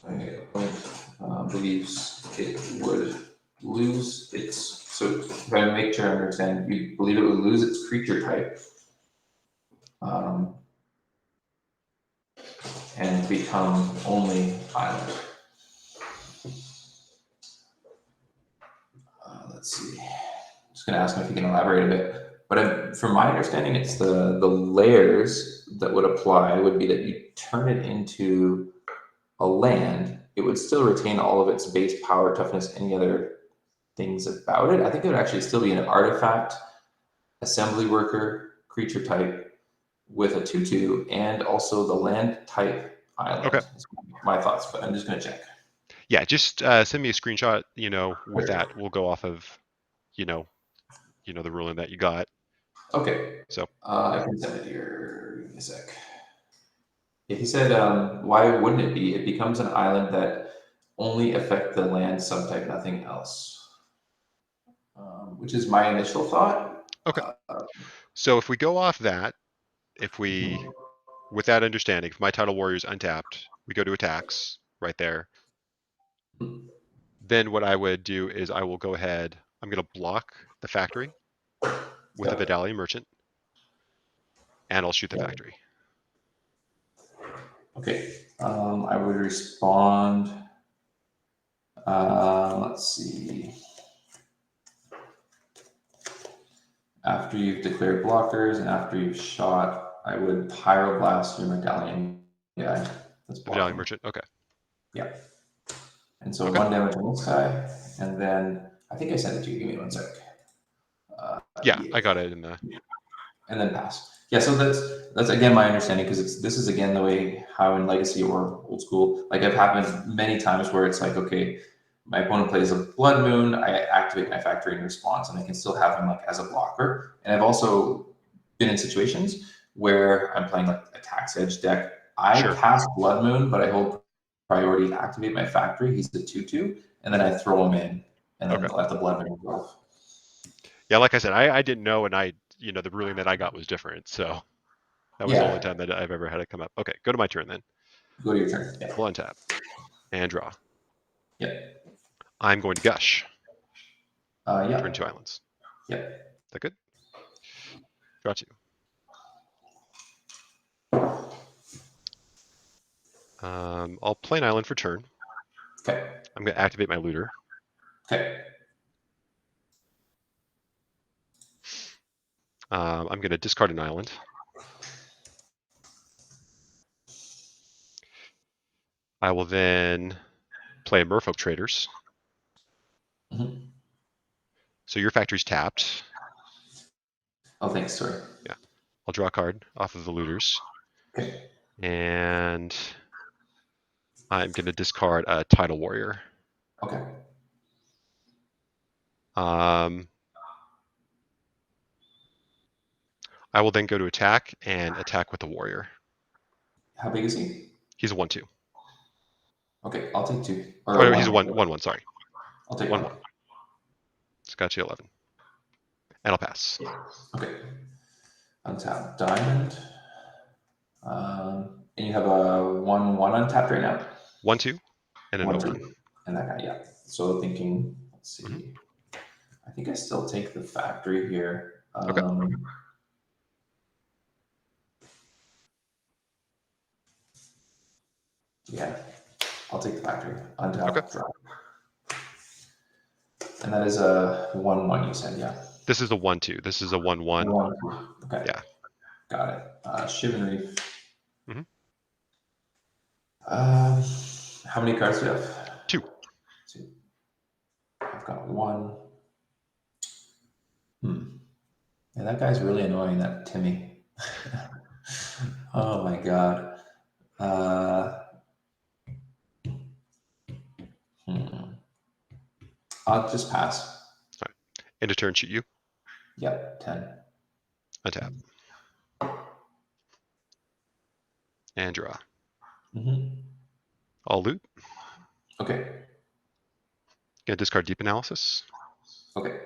My opponent believes it would lose its. So if I make sure I understand, you believe it would lose its creature type. And become only island. Let's see. I'm just going to ask him if he can elaborate a bit. But from my understanding, it's the layers that would apply would be that you turn it into a land. It would still retain all of its base power, toughness, any other things about it. I think it would actually still be an artifact, assembly worker, creature type, with a 2/2 and also the land type island. Okay. Is my thoughts, but I'm just going to check. Yeah, just send me a screenshot, with that. We'll go off of, the ruling that you got. Okay. So I can send it here. Give me a sec. Yeah, he said, why wouldn't it be? It becomes an island that only affect the land subtype, nothing else. Which is my initial thought. Okay. So if we go off that, with that understanding, if my Tidal Warrior is untapped, we go to attacks right there. Then what I would do is I will go ahead, I'm going to block the factory with a Vidalian Merchant, and I'll shoot the factory. Okay, I would respond. Let's see. After you've declared blockers and after you've shot, I would Pyroblast your Medallion guy. That's The Vidalian Merchant, okay. Yeah. And so 1 damage on this guy, and then I think I sent it to you. Give me 1 sec. Yeah, I got it in the. And then pass. Yeah, so that's again my understanding, because this is again the way how in Legacy or Old School, like I've happened many times where it's like, okay, my opponent plays a Blood Moon, I activate my factory in response, and I can still have him like as a blocker. And I've also been in situations where I'm playing like a Tax Edge deck. I cast Blood Moon, but I hold priority to activate my factory. He's the 2/2, and then I throw him in, and then let the Blood Moon go. Yeah, like I said, I didn't know, and the ruling that I got was different, so that was the only time that I've ever had it come up. Okay, go to my turn then. Go to your turn. Yeah. We'll untap and draw. Yep. I'm going to Gush. Yeah. Turn 2 islands. Yep. Is that good? Draw 2. I'll play an island for turn. Okay. I'm going to activate my Looter. Okay. I'm going to discard an island. I will then play Merfolk Traders. Mm-hmm. So your factory's tapped. Oh, thanks. Sorry. Yeah. I'll draw a card off of the Looters. Okay. And I'm going to discard a Tidal Warrior. Okay. I will then go to attack and attack with the Warrior. How big is he? He's a 1/2. Okay, I'll take 2. Or no, he's a 1/1, sorry. I'll take 1/1. It's got you 11. And I'll pass. Okay. Untap Diamond. And you have a 1/1 untapped right now? 1/2 and an 1/2. 0/1. And that guy, yeah. So thinking, let's see. Mm-hmm. I think I still take the factory here. Okay. Yeah, I'll take the factory. Untap, okay. Drop. And that is a 1/1, you said, yeah. This is a 1/2. This is a 1/1. Okay. Yeah. Got it. Shiv and Reef. Mm-hmm. How many cards do you have? 2. 2. I've got 1. And that guy's really annoying, that Timmy. Oh my god. I'll just pass. All right. End of turn, shoot you. Yep, 10. Untap. And draw. Mm-hmm. I'll loot. Okay. Gonna discard Deep Analysis. Okay.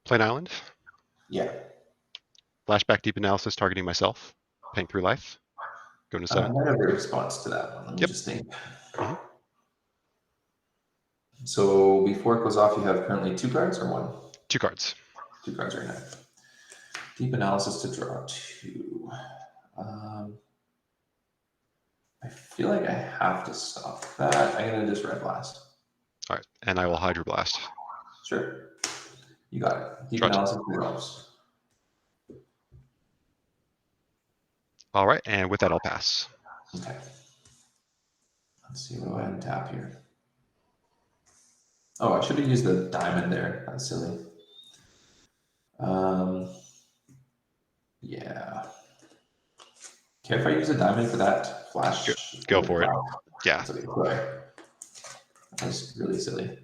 Play an island. Yeah. Flashback Deep Analysis targeting myself. Paying 3 life. Going to 7. I have a response to that one. Let me just think. Mm-hmm. So before it goes off, you have currently 2 cards or 1? 2 cards. 2 cards right now. Deep Analysis to draw 2. I feel like I have to stop that. I'm going to just Red Blast. All right. And I will Hydroblast. Sure. You got it. Deep Draw Analysis to Elves. All right. And with that, I'll pass. Okay. Let's see. What do I untap here? Oh, I should have used the diamond there. That's silly. Yeah. Care if I use a diamond for that flash? Go for it. Wow. Yeah. That's okay. Right. That's really silly.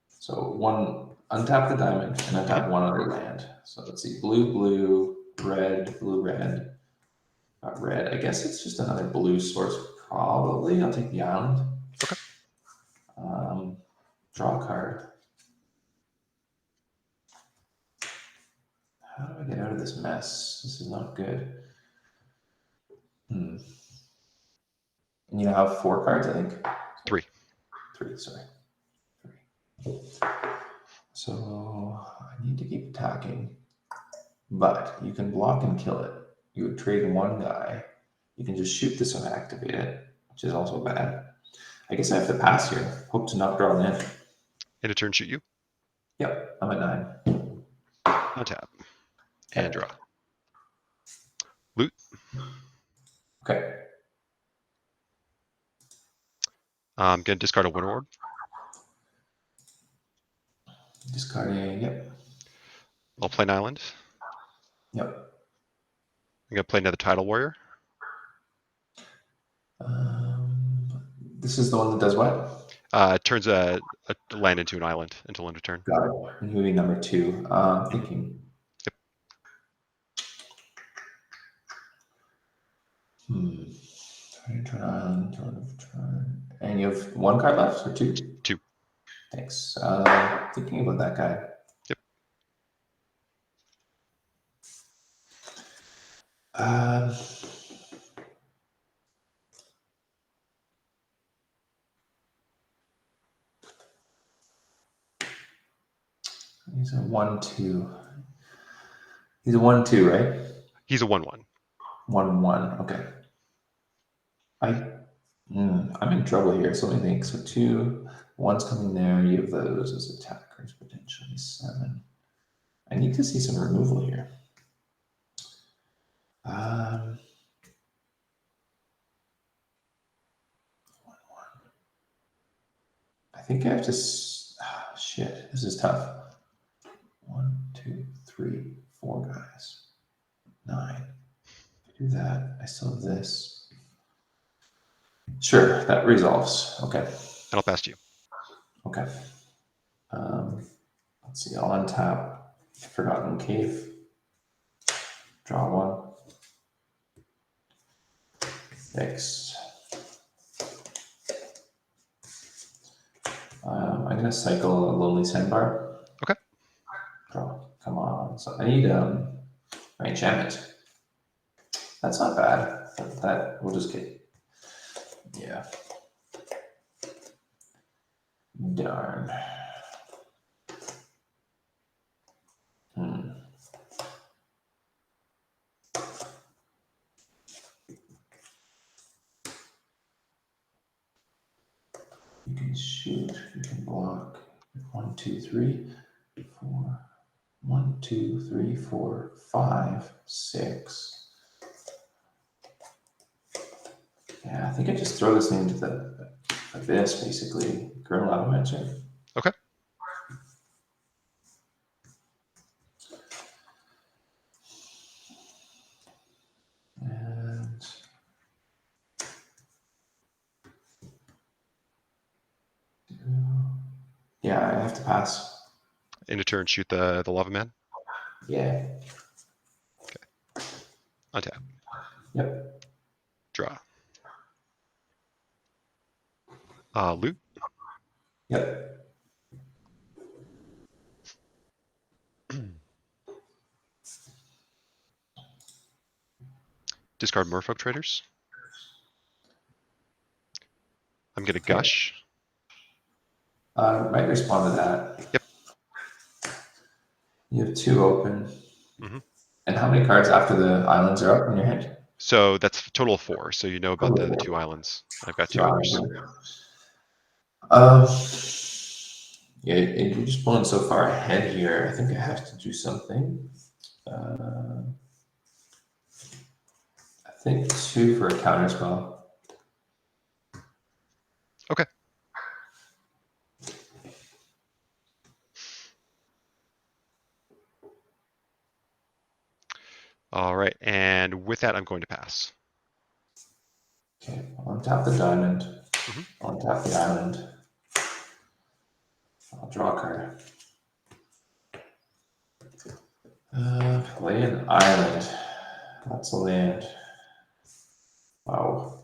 So one, untap the diamond and untap one other land. So let's see, blue, blue, red, blue, red. Not red. I guess it's just another blue source. Probably. I'll take the island. Okay. Draw a card. How do I get out of this mess? This is not good. And you now have 4 cards, I think? 3. 3, sorry. 3. So I need to keep attacking. But you can block and kill it. You would trade one guy. You can just shoot this one and activate it, which is also bad. I guess I have to pass here. Hope to not draw land. End of turn, shoot you. Yep, I'm at 9. Untap. And draw. Loot. Okay. I'm going to discard a Winter Orb. Discarding, yep. I'll play an island. Yep. I'm going to play another Tidal Warrior. This is the one that does what? It turns a land into an island until end of turn. Got it. Movie number 2. Thinking. Yep. Turn island, turn of turn. And you have 1 card left or 2? 2. Thanks. Thinking about that guy. Yep. He's a 1/2. He's a 1/2, right? He's a 1/1. 1/1. Okay. I'm in trouble here. So let me think. So 2, 1's coming there. You have those as attackers potentially. 7. I need to see some removal here. I think I have to. Shit, this is tough. 1, 2, 3, 4 guys. 9. If I do that, I still have this. Sure, that resolves. Okay. And I'll pass to you. Okay. Let's see. I'll untap Forgotten Cave. Draw 1. Thanks. I'm gonna cycle a Lonely Sandbar. Okay. Draw. Come on. So I need my enchantment. That's not bad. That we'll just get. Yeah. Darn. You can shoot, you can block. 1, 2, 3, 4. 1, 2, 3, 4, 5, 6. Yeah, I think I just throw this thing into the abyss, basically. Girl Lavamancer. Okay. And yeah, I have to pass. End of turn, shoot the Lava Man. Yeah. Okay. Untap. Yep. Draw. Loot. Yep. Discard Merfolk Traders. I'm going to Gush. Might respond to that. Yep. You have 2 open. Mm-hmm. And how many cards after the islands are up in your hand? So that's a total of 4. So you know about the 2 islands. I've got 2 others. Yeah, you're just pulling so far ahead here. I think I have to do something. I think 2 for a counter spell. Okay. All right, and with that, I'm going to pass. Okay, I'll untap the diamond. Mhm. I'll untap the island. I'll draw a card. Play an island. That's a land. Wow.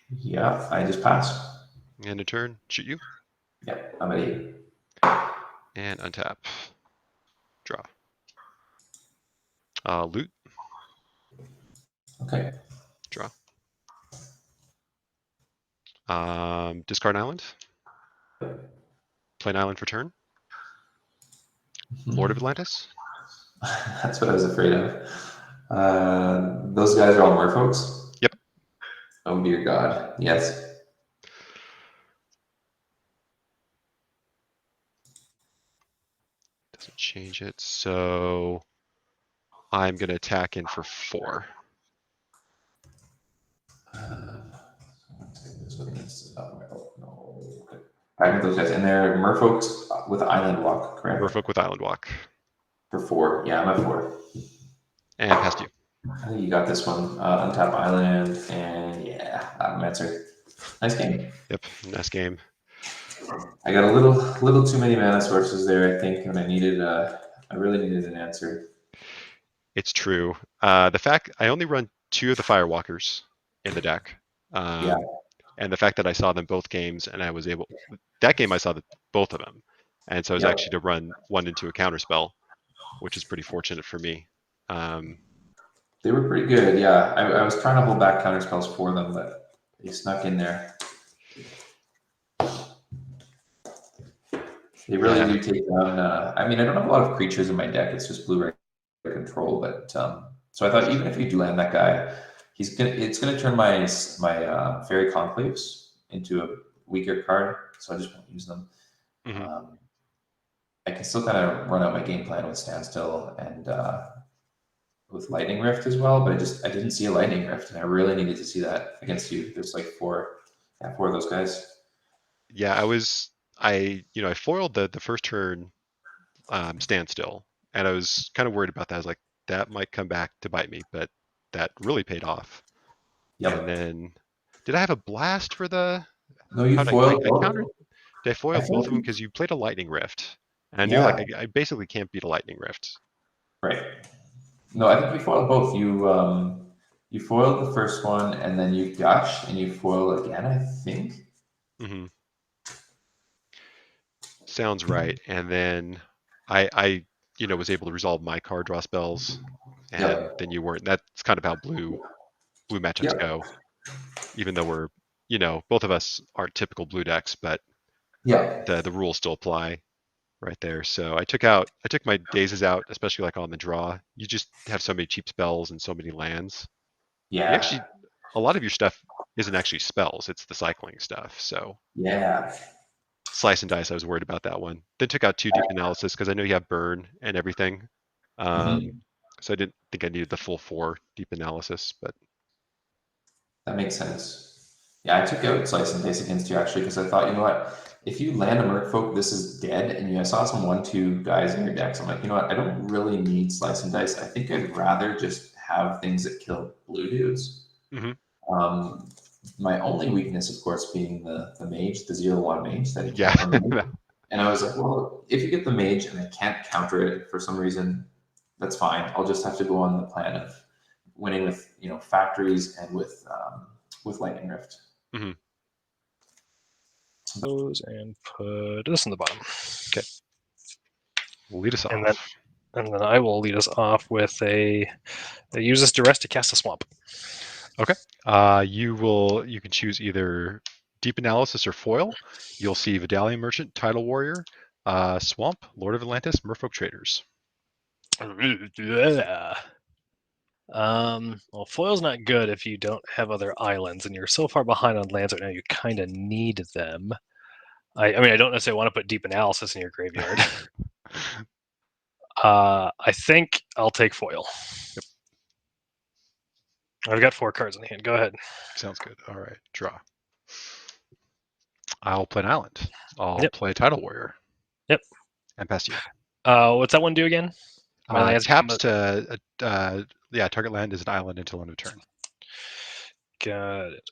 Yeah, I just pass. And a turn, shoot you, Yeah, I'm at 8. and untap. Draw. Loot, Okay. draw. Discard an island. Play an island for turn. Lord of Atlantis. That's what I was afraid of. Those guys are all merfolks? Yep. Oh dear God. Yes. Doesn't change it, so I'm going to attack in for 4. I got those guys, and they're merfolks with island walk, correct? Merfolk with Island Walk. For 4. Yeah, I'm at 4. And past you. I think you got this one. Untap island, and yeah, I'm answered. Nice game. Yep, nice game. I got a little too many mana sources there, I think, and I really needed an answer. It's true. The fact I only run 2 of the Firewalkers in the deck. Yeah. And the fact that I saw them both games, and I was able, that game I saw both of them, and so I was Yep. actually to run one into a counterspell, which is pretty fortunate for me. They were pretty good, yeah. I was trying to hold back counterspells for them, but they snuck in there. They really do take down. I mean, I don't have a lot of creatures in my deck. It's just blue-red control. But so I thought even if you do land that guy, it's gonna turn my fairy conclaves into a weaker card. So I just won't use them. Mm-hmm. I can still kind of run out my game plan with standstill and with lightning rift as well. But I didn't see a lightning rift, and I really needed to see that against you. There's like 4 of those guys. Yeah, I foiled the first turn standstill, and I was kind of worried about that. I was like, that might come back to bite me, but that really paid off. Yep. And then, did I have a blast for the? No, you How'd foiled I both. countered? Did I foil both of them because you played a lightning rift, and I knew like I basically can't beat a lightning rift. Right. No, I think you foiled both. You foiled the first one, and then you gush, and you foil again, I think. Mm-hmm. Sounds right. And then I was able to resolve my card draw spells, and then you weren't. That's kind of how blue matchups go. Even though we're, both of us aren't typical blue decks, but the rules still apply right there. So I took my Dazes out, especially like on the draw. You just have so many cheap spells and so many lands. Yeah. You actually, a lot of your stuff isn't actually spells; it's the cycling stuff. So yeah. Slice and dice, I was worried about that one. Then took out 2 deep analysis because I know you have burn and everything. So I didn't think I needed the full 4 deep analysis, but that makes sense. Yeah, I took out slice and dice against you actually because I thought, you know what, if you land a merfolk, this is dead, and I saw some 1/2 guys in your decks. I'm like, you know what, I don't really need slice and dice. I think I'd rather just have things that kill blue dudes. My only weakness, of course, being the mage, the 0/1 mage that he can't remove. And I was like, well, if you get the mage and I can't counter it for some reason, that's fine. I'll just have to go on the plan of winning with factories and with lightning rift. Those and put this in the bottom. Okay. We'll lead us off. And then I will lead us off with a use this duress to cast a swamp. Okay. You can choose either deep analysis or foil. You'll see Vidalian Merchant, Tidal Warrior, Swamp, Lord of Atlantis, Merfolk Traders. Well, foil's not good if you don't have other islands, and you're so far behind on lands right now. You kind of need them. I mean, I don't necessarily want to put deep analysis in your graveyard. I think I'll take foil. Yep. I've got 4 cards in hand. Go ahead. Sounds good. All right, draw. I'll play an island. I'll play Tidal Warrior. Yep. And pass you. What's that one do again? My lands become Taps to target land is an island until end of turn. Got it.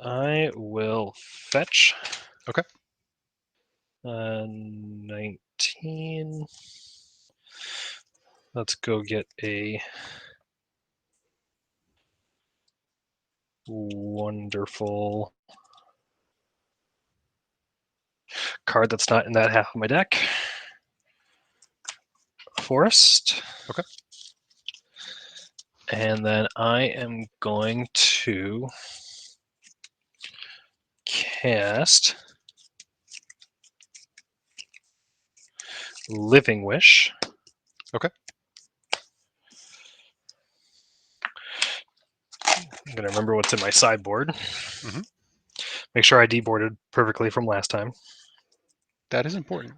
I will fetch. Okay. 19. Let's go get a wonderful card that's not in that half of my deck. Forest. Okay. And then I am going to cast Living Wish. Okay. I'm going to remember what's in my sideboard. Mm-hmm. Make sure I deboarded perfectly from last time. That is important.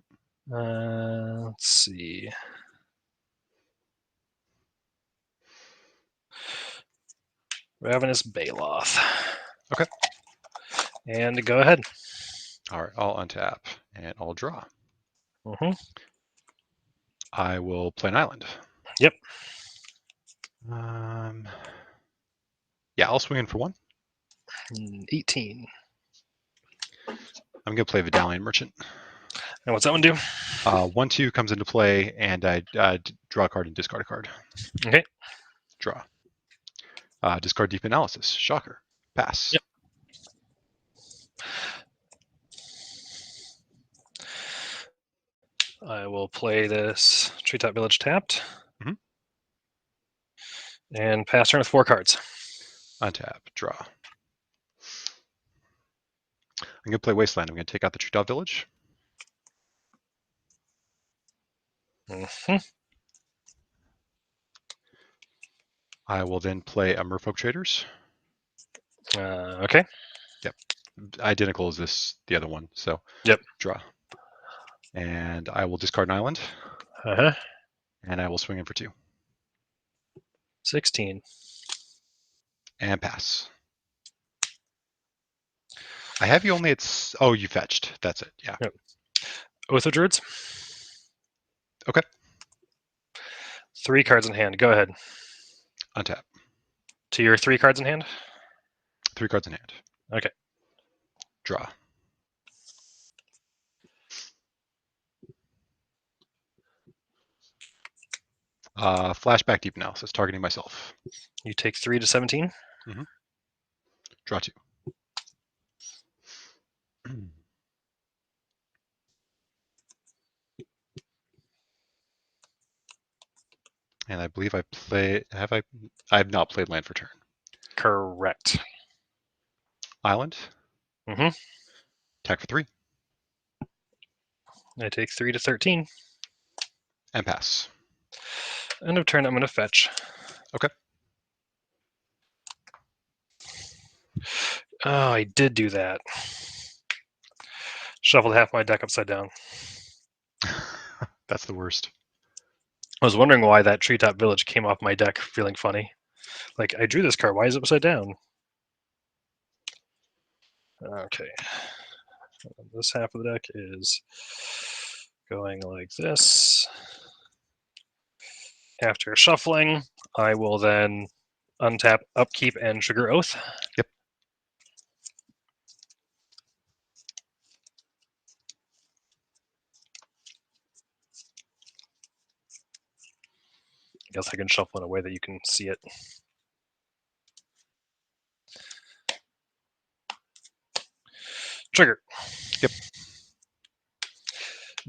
Let's see. Ravenous Baloth. Okay. And go ahead. All right, I'll untap and I'll draw. Mm-hmm. I will play an island. Yep. Yeah, I'll swing in for 1. 18. I'm going to play Vidalian Merchant. And what's that one do? 1/2 comes into play, and I draw a card and discard a card. Okay. Draw. Discard Deep Analysis. Shocker. Pass. Yep. I will play this Treetop Village tapped. Mm-hmm. And pass turn with 4 cards. Untap. Draw. I'm going to play Wasteland. I'm going to take out the Treetop Village. Mm-hmm. I will then play a Merfolk Traders. Okay. Yep. Identical as the other one. So Yep. Draw. And I will discard an island. Uh-huh. And I will swing in for 2. 16. And pass. I have you only at... Oh, you fetched. That's it. Yeah. Yep. Oath of Druids. Okay. 3 cards in hand. Go ahead. Untap. To your 3 cards in hand? 3 cards in hand. Okay. Draw. Flashback Deep Analysis, targeting myself. You take 3 to 17. Mm-hmm. Draw 2. And I believe I play. I have not played land for turn. Correct. Island. Mm-hmm. Attack for 3. I take 3 to 13. And pass. End of turn, I'm going to fetch. Okay. Oh, I did do that. Shuffled half my deck upside down. That's the worst. I was wondering why that Treetop Village came off my deck feeling funny. Like, I drew this card. Why is it upside down? Okay. This half of the deck is going like this. After shuffling, I will then untap, upkeep, and trigger Oath. Yep. I guess I can shuffle in a way that you can see it. Trigger. Yep.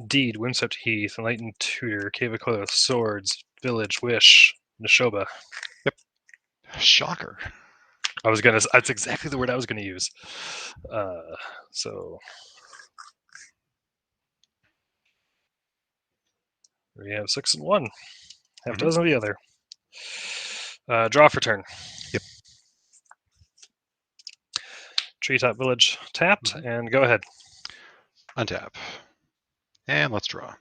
Deed, Windswept Heath, Enlightened Tutor, Cave of Coil of Swords, Village, Wish, Neshoba. Yep. Shocker. That's exactly the word I was gonna use. So we have 6 and 1. Half a dozen of the other. Draw for turn. Yep. Treetop Village tapped, and go ahead. Untap. And let's draw.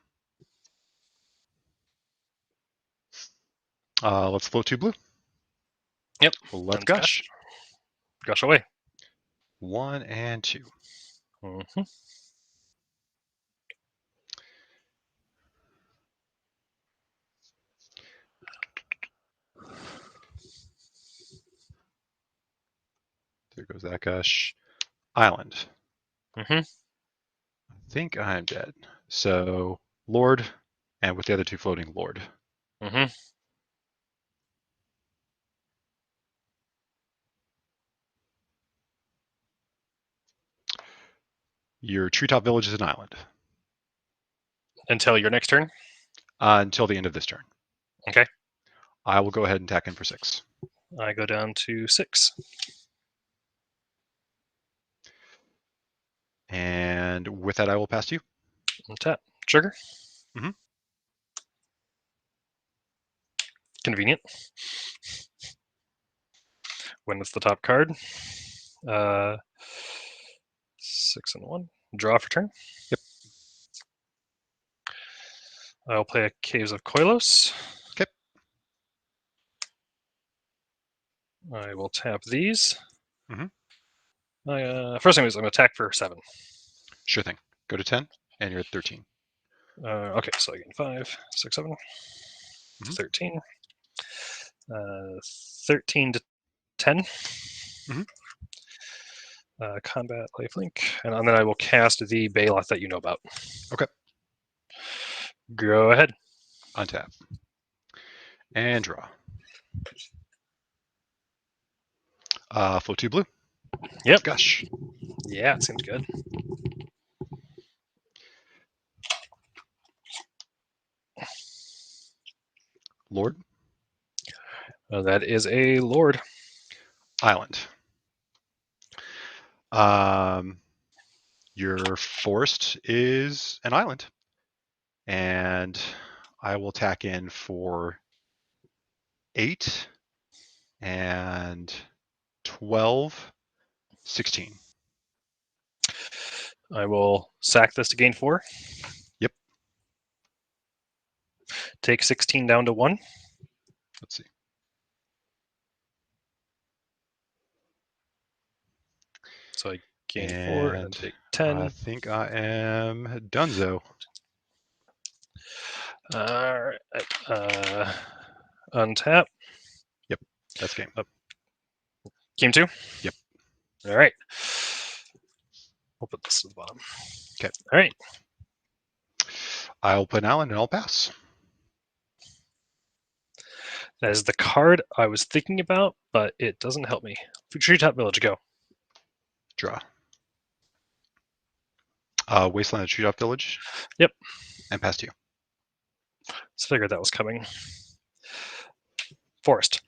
Let's float 2 blue. Yep. Let's And gush. Gush away. 1 and 2. Mhm. There goes that Gush. Island. Mhm. I think I'm dead. So Lord, and with the other two floating, Lord. Mhm. Your treetop village is an island Until your next turn. until the end of this turn. Okay. I will go ahead and tack in for 6. I go down to 6. And with that, I will pass to you. Tap. Trigger. Mhm. Convenient. When it's the top card. 6 and 1. Draw for turn. Yep. I'll play a Caves of Koilos. Okay. I will tap these. Mhm. First thing is I'm going to attack for 7. Sure thing. Go to 10, and you're at 13. Okay, so I gain 5, 6, 7, Mhm. 13. 13 to 10. Mhm. Combat lifelink. And then I will cast the Baloth that you know about. Okay. Go ahead. Untap. And draw. Float 2 blue. Yep. Gush. Yeah, it seems good. Lord. That is a Lord. Island. Your forest is an island. And I will tack in for 8 and 12, 16. I will sack this to gain 4. Yep. Take 16 down to 1. Let's see. So I gain 4 and then take 10. I think I am donezo. Alright. Untap. That's game. Game 2? Yep. Alright. We'll put this to the bottom. Okay. Alright. I'll put an island and I'll pass. That is the card I was thinking about, but it doesn't help me. Treetop Village, go. Draw. Wasteland and Treetop Village. Yep. And pass to you. Just figured that was coming. Forest.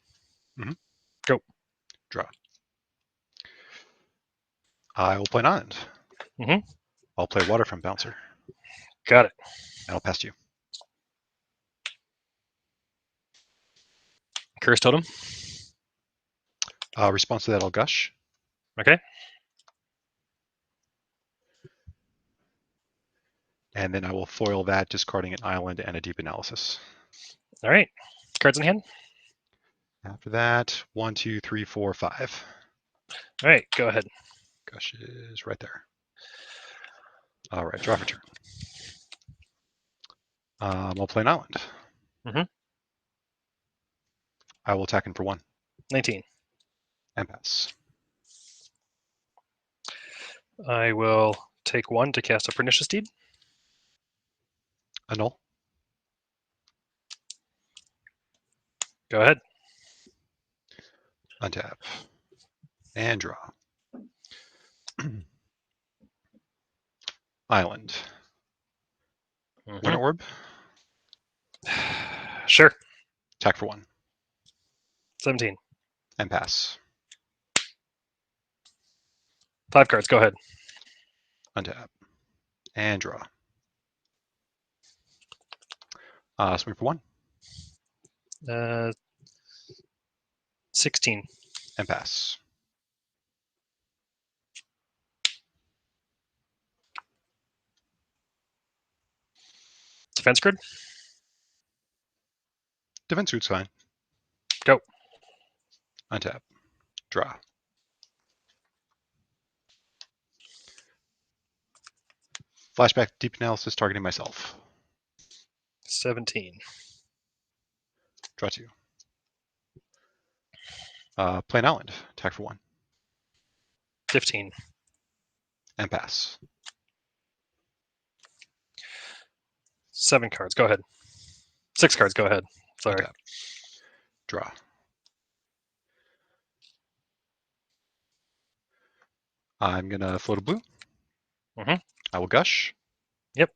Mhm. Go. Draw. I will play an island. Mhm. I'll play Waterfront Bouncer. Got it. And I'll pass to you. Curse Totem. Response to that, I'll Gush. Okay. And then I will foil that, discarding an island and a deep analysis. All right. Cards in hand. After that, 1, 2, 3, 4, 5. All right. Go ahead. Gush is right there. All right, draw for turn. I'll play an island. Mhm. I will attack in for 1 19. and pass. I will take 1 to cast a Pernicious Deed. Annul. Go ahead. Untap. And draw. Island. Mhm. Winter Orb. Sure. Attack for 1 17. and pass. 5 cards. Go ahead. Untap. And draw. Swing for 1 16. and pass. Defense grid. Defense root's fine. Go. Untap. Draw. Flashback deep analysis targeting myself. 17. Draw 2. Play an island. Attack for 1. 15. And pass. 7 cards. Go ahead. 6 cards. Go ahead. Sorry. Untap. Draw. I'm going to float a blue. Mhm. I will gush. Yep.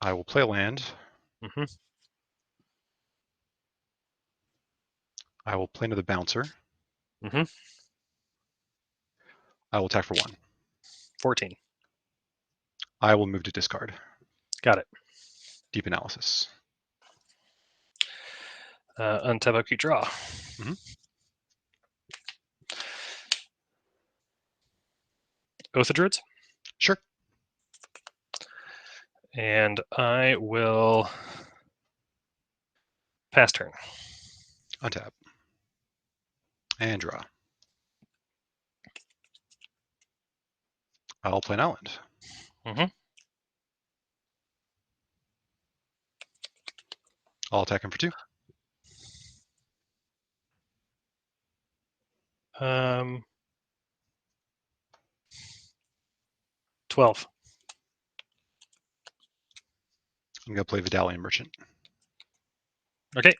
I will play a land. Mhm. I will play another bouncer. Mhm. I will attack for 1. 14. I will move to discard. Got it. Deep analysis. Untap, upkeep, draw. Mhm. Oath of Druids. Sure. And I will pass turn. Untap. And draw. I'll play an island. Mhm. I'll attack him for 2. 12. I'm going to play Vidalian Merchant. Okay.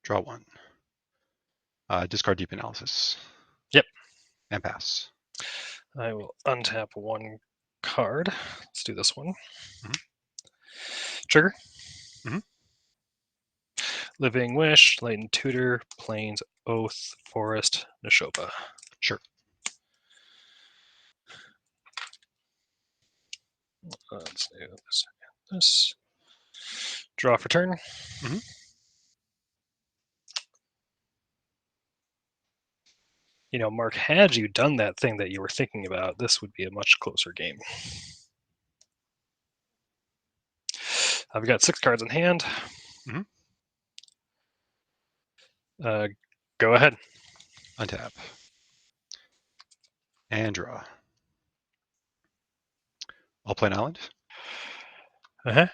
Draw 1. Discard deep analysis. Yep. And pass. I will untap 1 card. Let's do this one. Mhm. Trigger. Mhm. Living Wish, Latent Tutor, Plains, Oath, Forest, Neshoba. Sure. Let's do this and this. Draw for turn. Mhm. You know, Mark, had you done that thing that you were thinking about, this would be a much closer game. I've got 6 cards in hand. Mhm. Go ahead. Untap. And draw. I'll play an island. Uh-huh.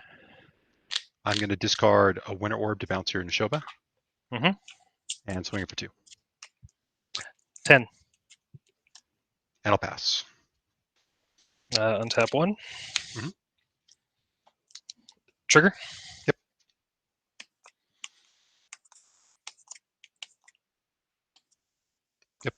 I'm going to discard a Winter Orb to Bouncer and Neshoba. Mhm. And swing it for 2. 10. And I'll pass. Untap 1. Mhm. Trigger. Yep. Yep.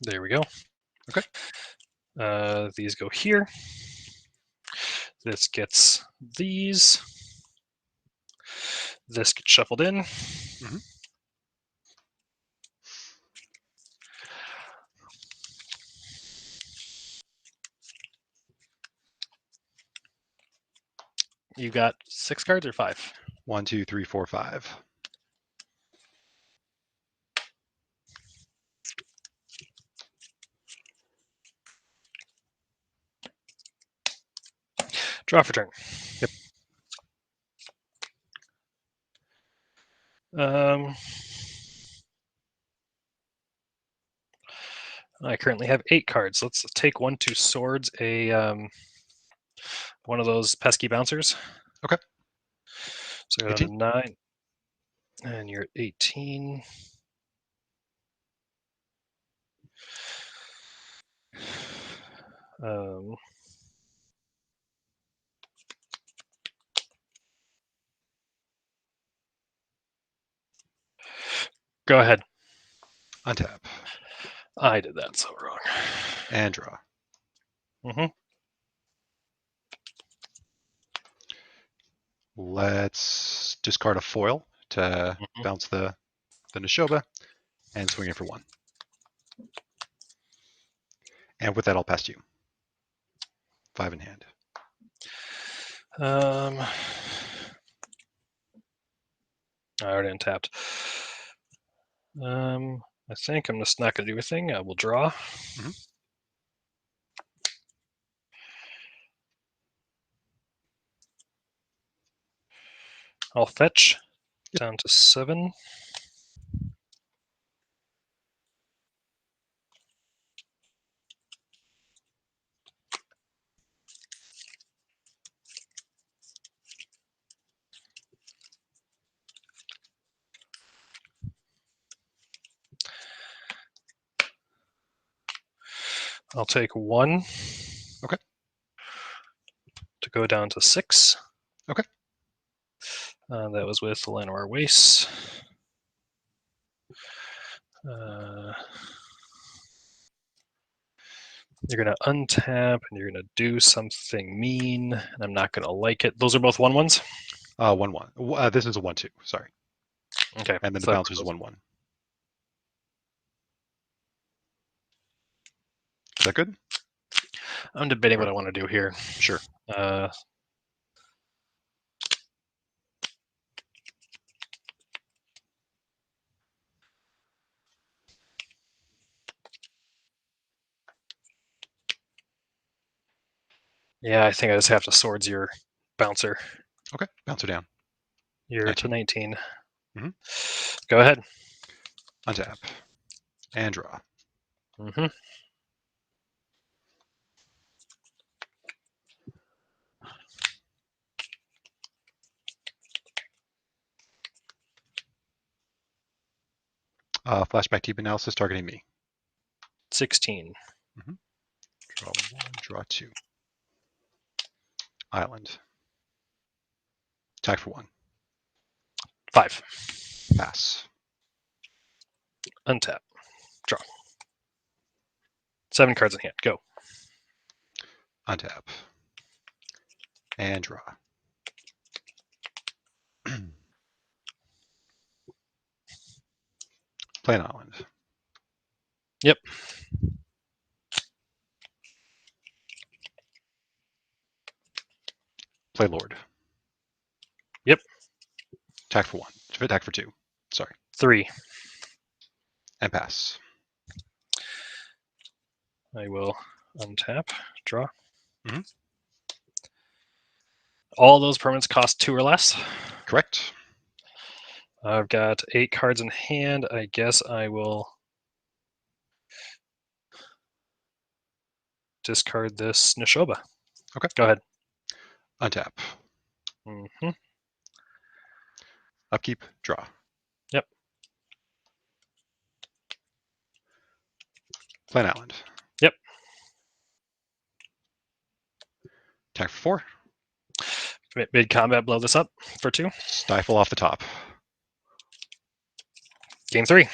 There we go. Okay. These go here. This gets these. This gets shuffled in. Mhm. You got 6 cards or 5? 1, 2, 3, 4, 5. Draw for turn. Yep. I currently have 8 cards. Let's take 1, 2 swords, one of those pesky bouncers. Okay. So I got 18. a 9, and you're at 18. Go ahead. Untap. I did that so wrong. And draw. Mm-hmm. Let's discard a foil to bounce the Neshoba and swing it for 1. And with that, I'll pass to you. 5 in hand. I already untapped. I think I'm just not going to do a thing. I will draw. Mhm. I'll fetch Yep. down to 7. I'll take 1. Okay. To go down to 6. Okay. That was with the Llanowar Waste. You're going to untap and you're going to do something mean, and I'm not going to like it. Those are both 1/1s? 1/1. This is a 1/2. Sorry. Okay. And then the so bouncer's 1/1. Is that good? I'm debating what I want to do here. Sure. Yeah, I think I just have to swords your bouncer. Okay. Bouncer down. You're 19. to 19. Mhm. Go ahead. Untap. And draw. Mm-hmm. Flashback deep analysis targeting me. 16. Draw 1, draw 2. Island. Attack for 1. 5. Pass. Untap. Draw. 7 cards in hand. Go. Untap. And draw. Play an island. Yep. Play Lord. Yep. Attack for 1. Attack for 2. Sorry. 3. And pass. I will untap. Draw. Mhm. All those permanents cost 2 or less. Correct. I've got 8 cards in hand. I guess I will discard this Neshoba. Okay. Go ahead. Untap. Mm-hmm. Upkeep. Draw. Yep. Play an island. Yep. Attack for 4. Mid combat, blow this up for 2. Stifle off the top. Game 3.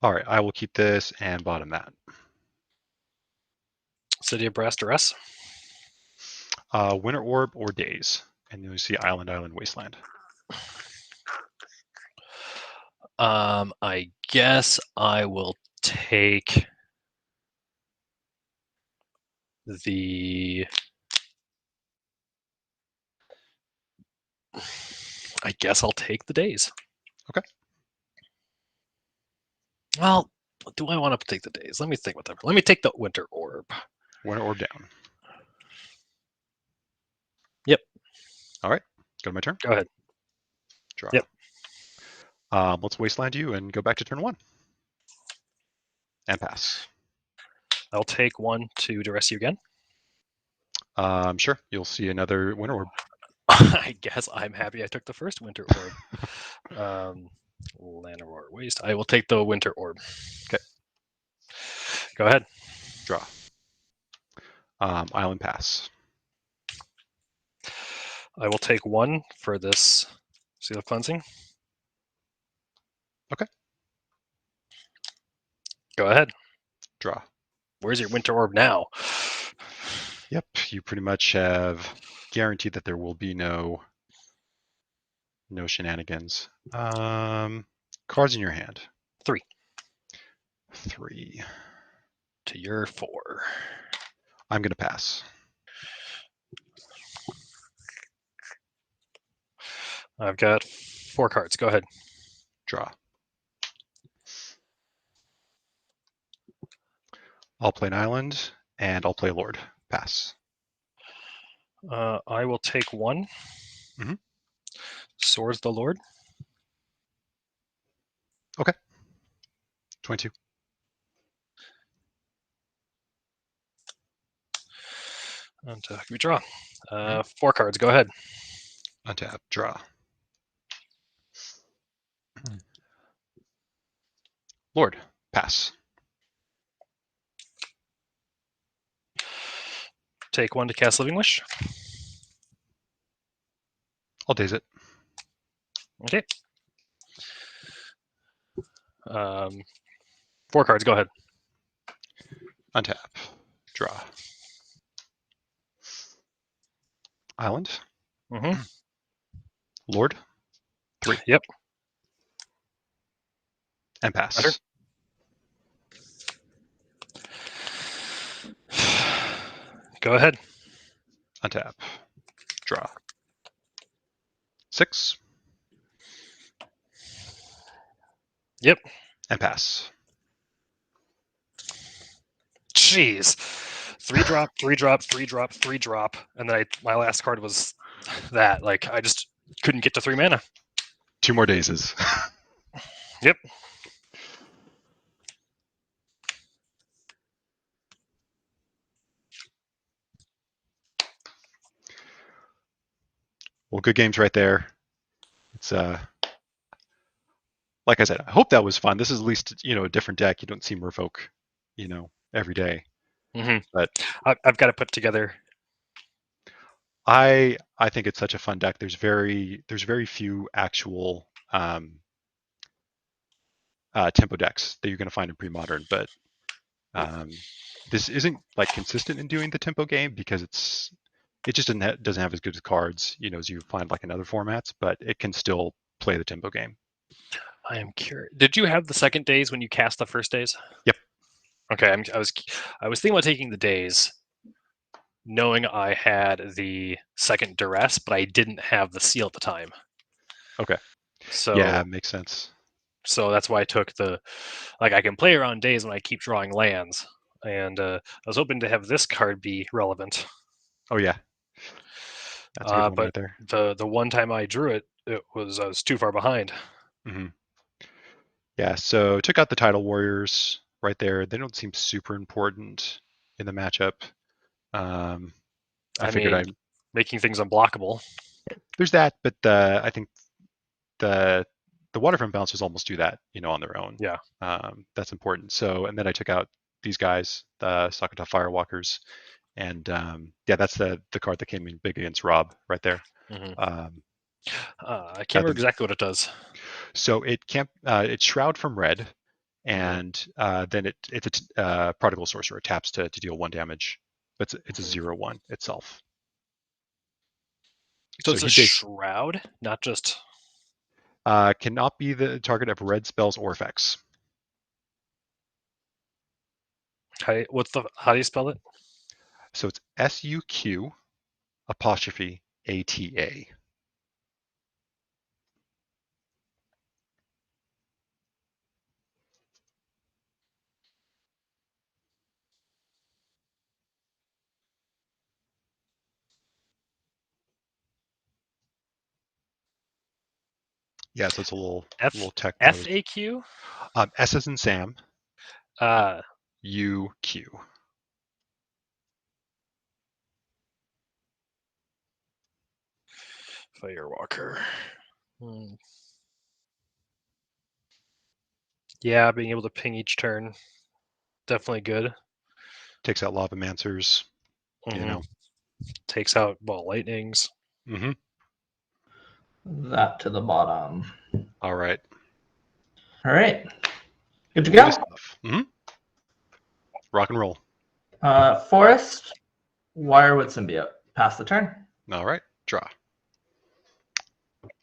All right. I will keep this and bottom that. City of Brass Duress. Winter Orb or Daze. And you'll see Island, Island, Wasteland. I guess I will take the. I guess I'll take the Daze. Okay. Well, do I want to take the Daze? Let me think about that. Let me take the Winter Orb. Winter Orb down. Yep. All right. Go to my turn. Go ahead. Draw. Yep. Let's Wasteland you and go back to turn 1. And pass. I'll take 1 to duress you again. Sure. You'll see another Winter Orb. I guess I'm happy I took the first Winter Orb. Llanowar Waste. I will take the Winter Orb. Okay. Go ahead. Draw. Island pass. I will take 1 for this Seal of Cleansing. Okay. Go ahead. Draw. Where's your Winter Orb now? Yep. You pretty much have guaranteed that there will be no shenanigans. Cards in your hand. 3. 3. to your 4. I'm going to pass. I've got 4 cards. Go ahead. Draw. I'll play an island, and I'll play Lord. Pass. I will take 1. Mhm. Swords the Lord. 22. And we draw. 4 cards. Go ahead. Untap. Draw. Lord. Pass. Take 1 to cast Living Wish. I'll Daze it. Okay. 4 cards. Go ahead. Untap. Draw. Island. Mm-hmm. Lord. 3. Yep. And pass. Better. Go ahead. Untap. Draw. 6. Yep. And pass. Jeez. 3 drop, 3 drop, 3 drop, 3 drop, and then my last card was that. Like, I just couldn't get to 3 mana. 2 more Dazes. Yep. Well, good games right there. It's like I said, I hope that was fun. This is at least, a different deck. You don't see Merfolk, every day. Mm-hmm. But I've got to put together. I think it's such a fun deck. There's very few actual tempo decks that you're going to find in pre-modern, but this isn't like consistent in doing the tempo game because it just doesn't have as good as cards, as you find like in other formats, but it can still play the tempo game. I am curious. Did you have the second Daze when you cast the first Daze? Yep. Okay, I was thinking about taking the Daze, knowing I had the second Duress, but I didn't have the seal at the time. Okay. So yeah, it makes sense. So that's why I took I can play around Daze when I keep drawing lands, and I was hoping to have this card be relevant. Oh yeah, that's a good one but right there. The one time I drew it, I was too far behind. Mm-hmm. Yeah, so took out the Tidal Warriors right there. They don't seem super important in the matchup. I figured making things unblockable. there's that, but I think the Waterfront Bouncers almost do that, on their own. Yeah. That's important. So, and then I took out these guys, the Suq'Ata Firewalkers, and that's the card that came in big against Rob right there. Mm-hmm. I can't remember exactly what it does. So it's Shroud from red, and then it's a Prodigal Sorcerer. It taps to deal 1 damage, but it's a 0/1 itself. So it's a Shroud, not just. Cannot be the target of red spells or effects. How do you spell it? So it's SUQ 'ATA. Yeah, so it's a little tech. FAQ? S as in Sam. UQ. Firewalker. Yeah, being able to ping each turn, definitely good. Takes out Lavamancers. Mm-hmm. Takes out Ball Lightnings. Mm-hmm. That to the bottom. All right. All right. Good to go. Mm-hmm. Rock and roll. Forest, Wirewood Symbiote. Pass the turn. All right. Draw.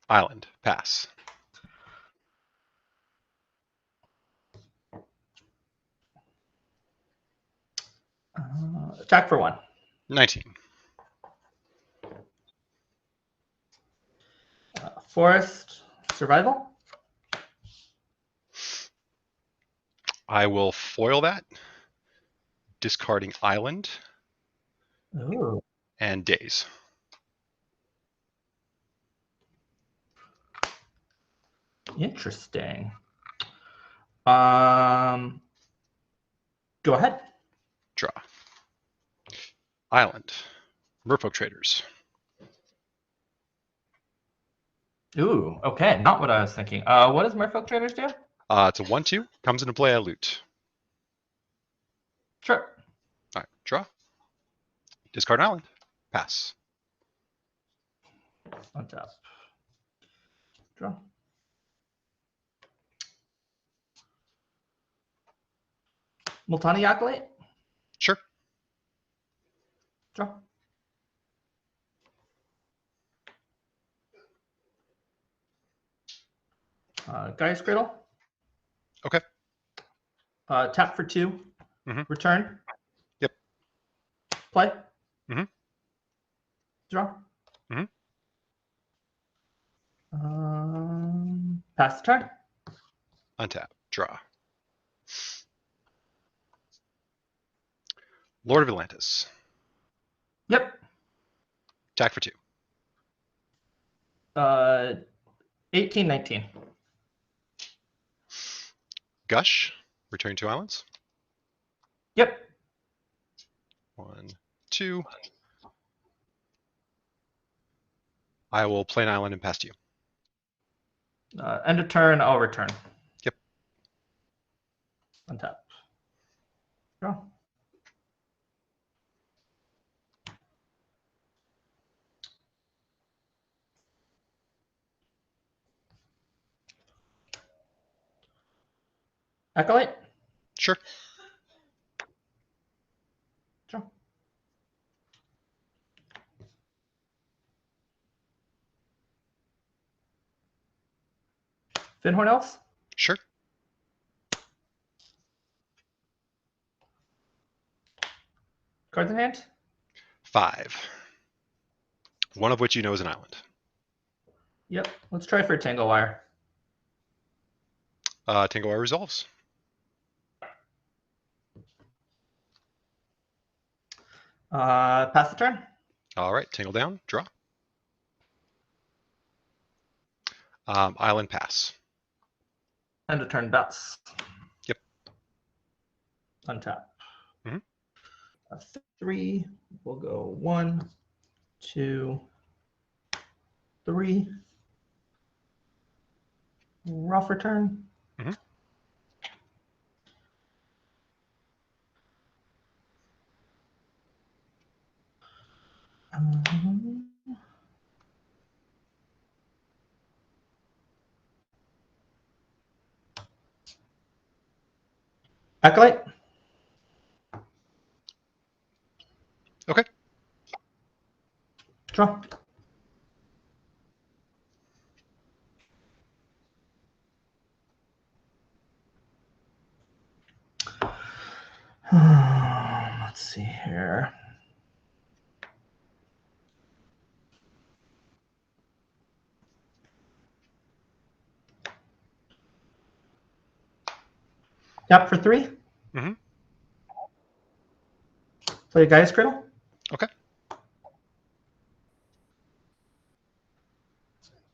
Island. Pass. Attack for 1. 19. Forest survival. I will foil that, discarding Island Ooh. and Daze. Interesting. Go ahead. Draw. Island. Merfolk Traders. Ooh, okay. Not what I was thinking. What does Merfolk Traders do? It's a 1/2. Comes into play, I loot. Sure. All right, draw. Discard an island. Pass. Untap. Draw. Multani Acolyte. Sure. Draw. Guy's Cradle. Okay. Tap for 2. Mhm. Return. Yep. Play. Mhm. Draw. Mhm. Pass the turn. Untap. Draw. Lord of Atlantis. Yep. Attack for 2. 18, 19. Gush. Return 2 islands. Yep. 1, 2. I will play an island and pass to you. End of turn, I'll return. Yep. Untap. Draw. Acolyte. Sure. Draw. Finhorn Elves. Sure. Cards in hand. 5. One of which you know is an island. Yep. Let's try for a Tangle Wire. Tangle Wire resolves. Pass the turn. All right, Tangle down, draw. Island pass. End of turn, bounce. Yep. Untap. Mhm. 3. We'll go 1, 2, 3. Rough return. Mhm. Acolyte. Okay. Draw. Let's see here. Tap for 3. Mm-hmm. Play a Guy's Cradle. Okay.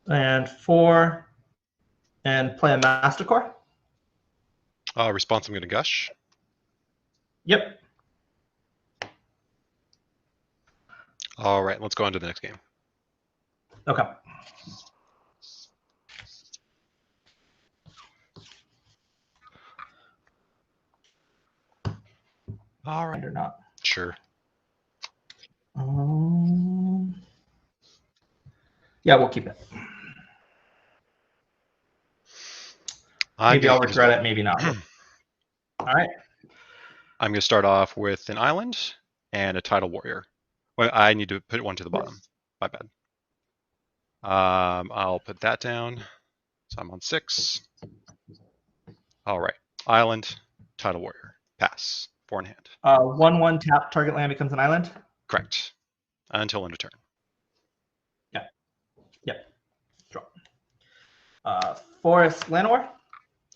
And 4. And play a Masticore. Response, I'm going to Gush. Yep. All right, let's go on to the next game. Okay. All right. Or not. Sure. Yeah, we'll keep it. Maybe I'll regret it, maybe not. All right. I'm going to start off with an island and a Tidal Warrior. Well, I need to put one to the bottom. My bad. I'll put that down. So I'm on 6. All right. Island, Tidal Warrior. Pass. 4 in hand. 1/1 tap, target land becomes an island. Correct. Until end of turn. Yep. Draw. Forest Llanowar.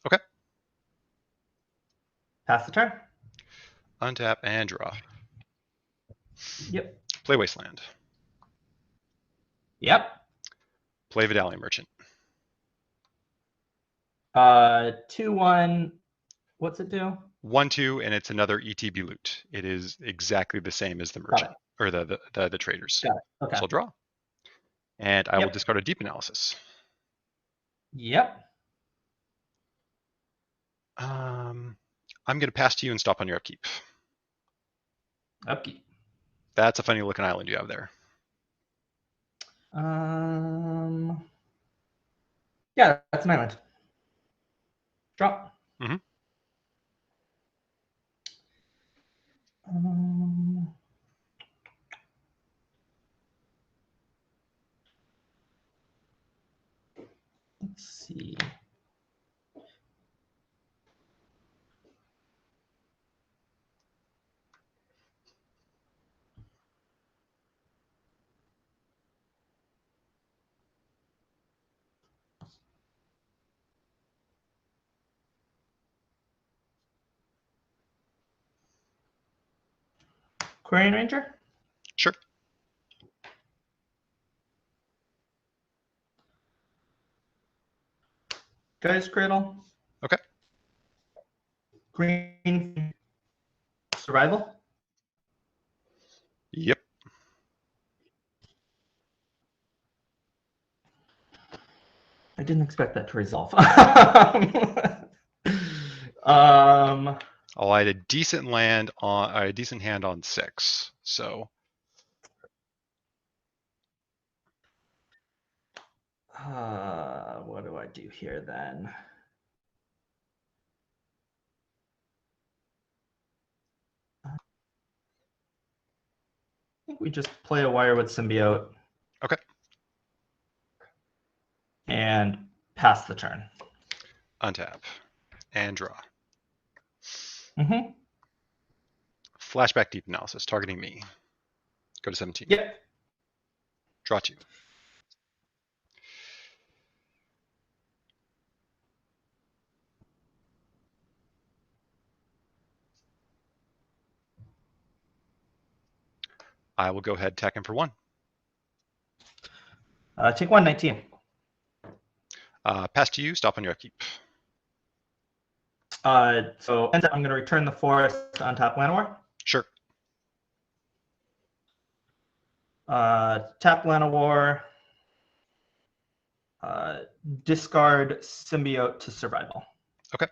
Okay. Pass the turn. Untap and draw. Yep. Play Wasteland. Yep. Play Vidalian Merchant. 2/1. What's it do? 1/2, and it's another ETB loot. It is exactly the same as the merchant or the traders. Got it. Okay. So I'll draw. And I will Yep. discard a deep analysis. Yep. I'm going to pass to you and stop on your upkeep. Upkeep. That's a funny looking island you have there. Yeah, that's an island. Drop. Mhm. Let's see. Quarian Ranger? Sure. Guy's Cradle. Okay. Green Survival. Yep. I didn't expect that to resolve. Oh, I had a decent hand on 6. So What do I do here then? I think we just play a Wirewood Symbiote. Okay. And pass the turn. Untap and draw. Mm-hmm. Flashback deep analysis targeting me. Go to 17. Yep. Draw 2. I will go ahead attack him for 1. Take 1/19. Pass to you. Stop on your upkeep. So I'm going to return the forest on top Llanowar. Sure. Tap Llanowar. Discard Symbiote to Survival. Okay.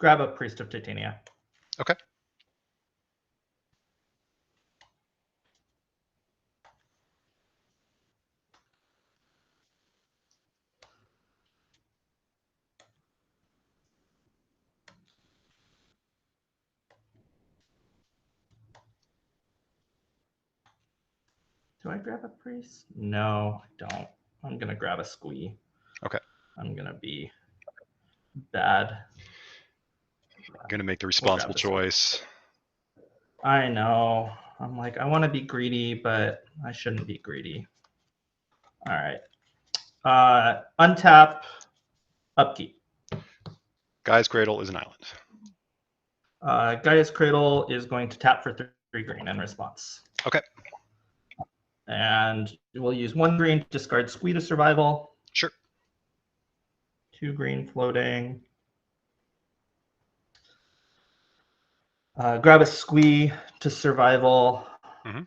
Grab a Priest of Titania. Okay. Do I grab a Priest? No, I don't. I'm going to grab a Squee. Okay. I'm going to be bad. I'm going to make the responsible choice. I know. I'm like, I want to be greedy, but I shouldn't be greedy. All right. Untap, upkeep. Guy's Cradle is an island. Gaia's Cradle is going to tap for 3 green in response. Okay. And we'll use 1 green to discard Squee to Survival. Sure. 2 green floating. Grab a Squee to Survival. Mm-hmm.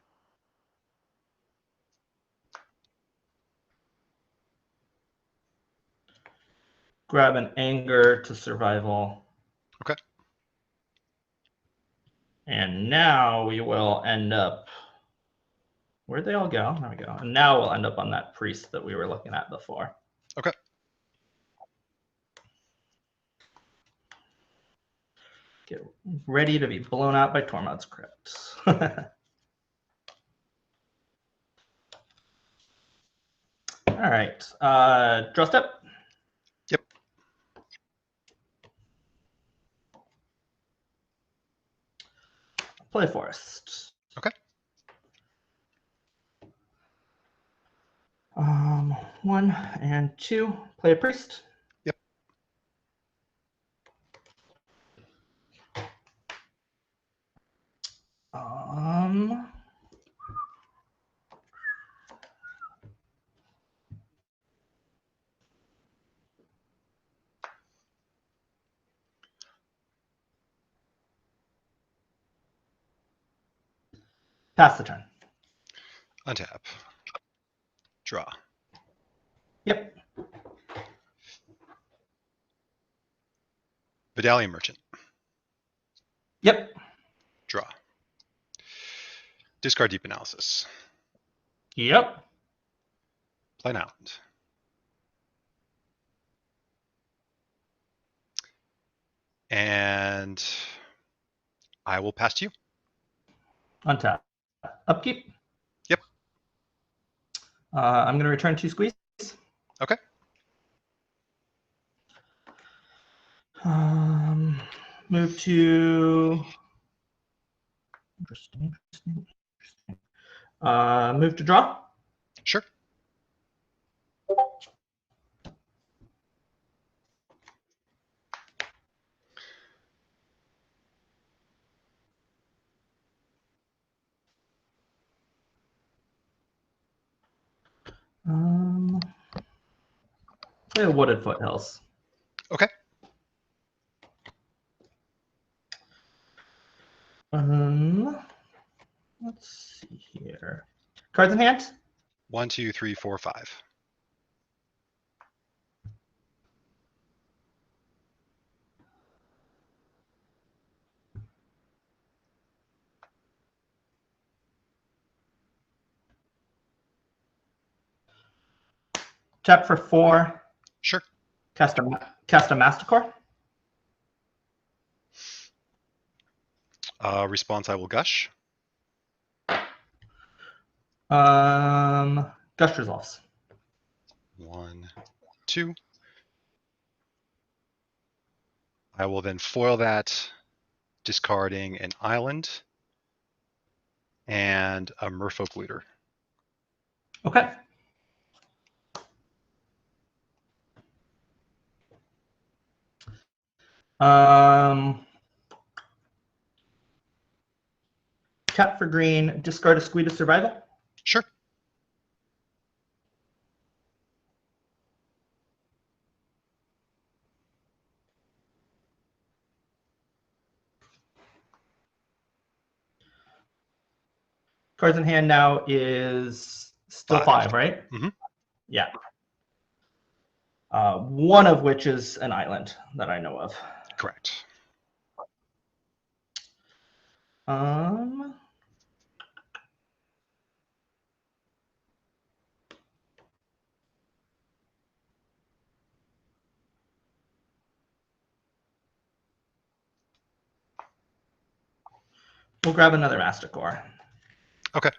grab an Anger to survival. Okay. And now we will end up. Where'd they all go? There we go. And now we'll end up on that priest that we were looking at before. Okay. Get ready to be blown out by Tormod's Crypt. All right. Draw step. Yep. Play Forest. Okay. 1 and 2. Play a Priest. Yep. Pass the turn. Untap. Draw. Yep. Medallion Merchant. Yep. Draw. Discard Deep Analysis. Yep. Play an island. And I will pass to you. Untap. Upkeep. Yep. I'm going to return 2 squeeze. Okay. Move to. Interesting. Move to draw. Sure. Play a Wooded Foothills. Okay. Let's see here. Cards in hand. 1, 2, 3, 4, 5. Tap for 4. Sure. Cast a Masticore. Response, I will Gush. Gush resolves. 1, 2. I will then foil that, discarding an island and a Merfolk Looter. Okay. Tap for green, discard a Suq'Ata Survival. Sure. Cards in hand now is still 5, right? Mm-hmm. Yeah. One of which is an island that I know of. Correct. We'll grab another Masticore. Okay.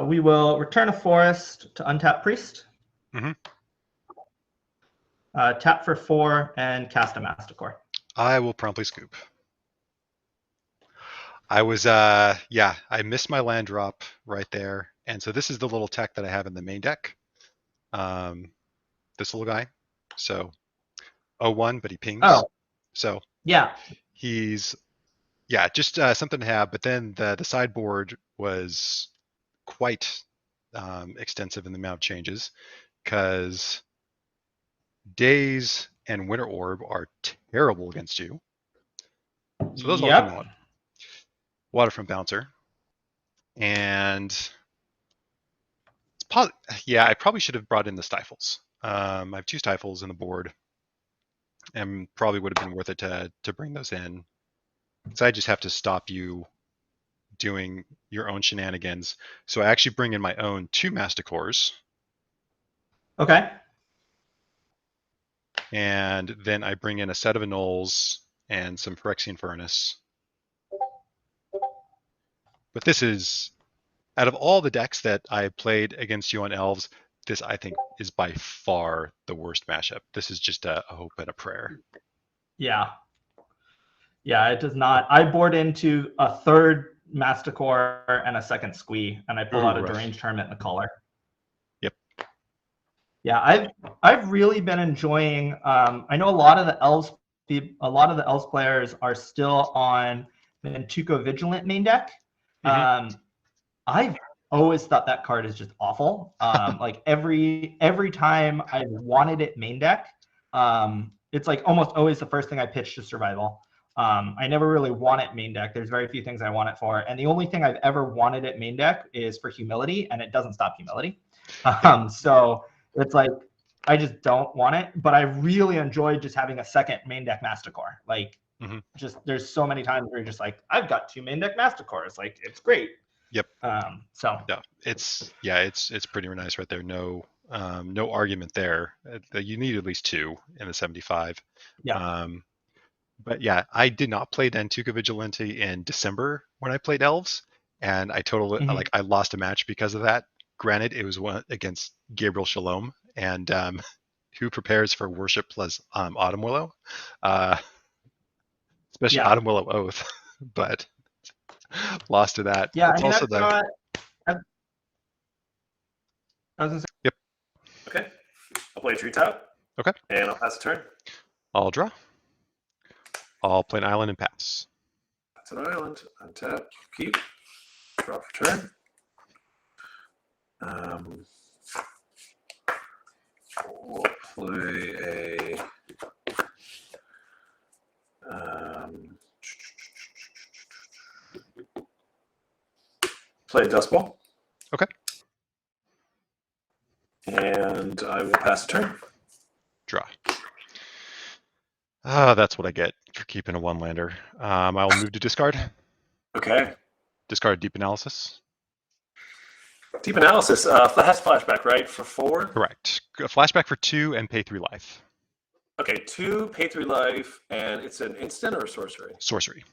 We will return a forest to untap priest. Mm-hmm. Tap for 4 and cast a Masticore. I will promptly scoop. I was, I missed my land drop right there. And so this is the little tech that I have in the main deck. This little guy. So 0-1, but he pings. Oh. So yeah, he's, just something to have. But then the sideboard was quite extensive in the amount of changes because Daze and Winter Orb are terrible against you. So those all come out. Waterfront Bouncer. And Yeah, I probably should have brought in the Stifles. I have 2 Stifles in the board, and probably would have been worth it to bring those in. So I just have to stop you doing your own shenanigans. So I actually bring in my own 2 Masticores, Okay. and then I bring in a set of Annuls and some Phyrexian Furnace. But this is, out of all the decks that I played against you on Elves, this I think is by far the worst mashup. This is just a hope and a prayer. Yeah. Yeah, it does not. I board into a third Masticore and a second Squee, and I pull Ooh, out a rough. Deranged Hermit in the color. Yep. Yeah, I've really been enjoying. I know a lot of the Elves players are still on Mantuko Vigilant main deck. I've always thought that card is just awful. Like every time I wanted it main deck, it's like almost always the first thing I pitch to survival. I never really want it main deck. There's very few things I want it for, and the only thing I've ever wanted it main deck is for humility, and it doesn't stop humility. So it's like I just don't want it. But I really enjoyed just having a second main deck Masticore. Like just there's so many times where you're just like, I've got 2 main deck Masticores. Like it's great. Yep. So yeah, it's pretty nice right there. No argument there. You need at least 2 in the 75. Yeah. But yeah, I did not play Nantuko Vigilante in December when I played Elves, and I totally like I lost a match because of that. Granted, it was one against Gabriel Shalom, and who prepares for Worship plus Autumn Willow, especially Autumn Willow Oath, but lost to that. Yeah, it's also I was gonna say. Yep. Okay, I'll play a treetop. Okay. And I'll pass a turn. I'll draw. I'll play an island and pass. That's an island. Untap. Keep. Draw for turn. We'll play a. Play a Dust Bowl. Okay. And I will pass a turn. Draw. That's what I get for keeping a 1-lander. I will move to discard. Okay. Discard Deep Analysis. Deep Analysis. That has flashback, right? For 4? Correct. A flashback for 2 and pay 3 life. Okay, 2, pay 3 life, and it's an instant or a sorcery? Sorcery.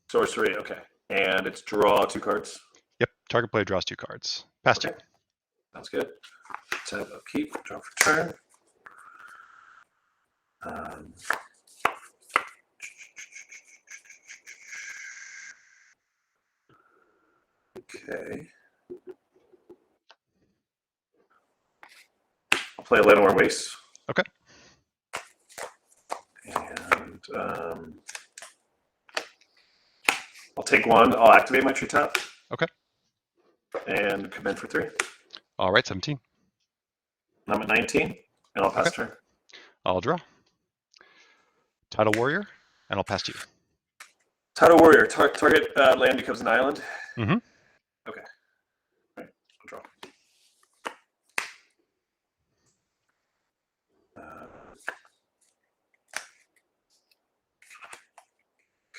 Sorcery, okay. And it's draw 2 cards? Yep. Target player draws 2 cards. Pass 2. Sounds good. Tap upkeep, draw for turn. Okay. I'll play a Lenore Waste. Okay. And I'll take 1. I'll activate my treetop. Okay. And come in for 3. All right, 17. I'm at 19, and I'll pass turn. I'll draw. Tidal Warrior, and I'll pass to you. Tidal Warrior. Target land becomes an island. Mm-hmm. Okay. All right. I'll draw.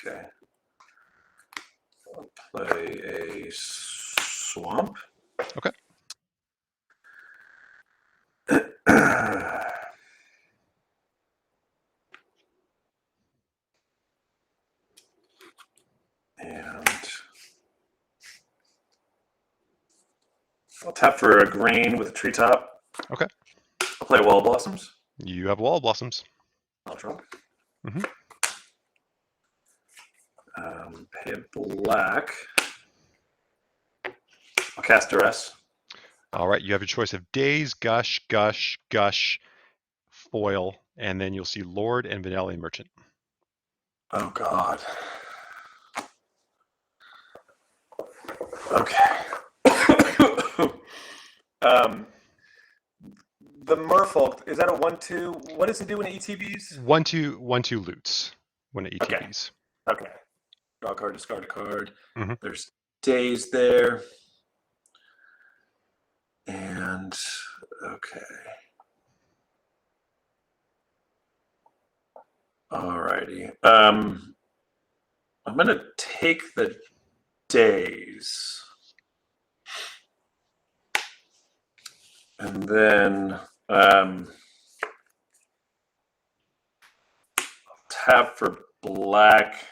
Okay. I'll play a swamp. Okay. And I'll tap for a grain with a treetop. Okay. I'll play Wall of Blossoms. You have Wall of Blossoms. I'll draw. Mm-hmm. Pay black. I'll cast Duress. All right, you have a choice of Daze, Gush, Gush, Gush, Foil, and then you'll see Lord and Vanilla Merchant. Oh, God. Okay. The Merfolk, is that a 1/2? What does it do when it ETBs? 1/2 loots when it ETBs. Okay. Draw a card, discard a card. Mm-hmm. There's Daze there. And okay. Alrighty. I'm gonna take the Daze. And then tap for black.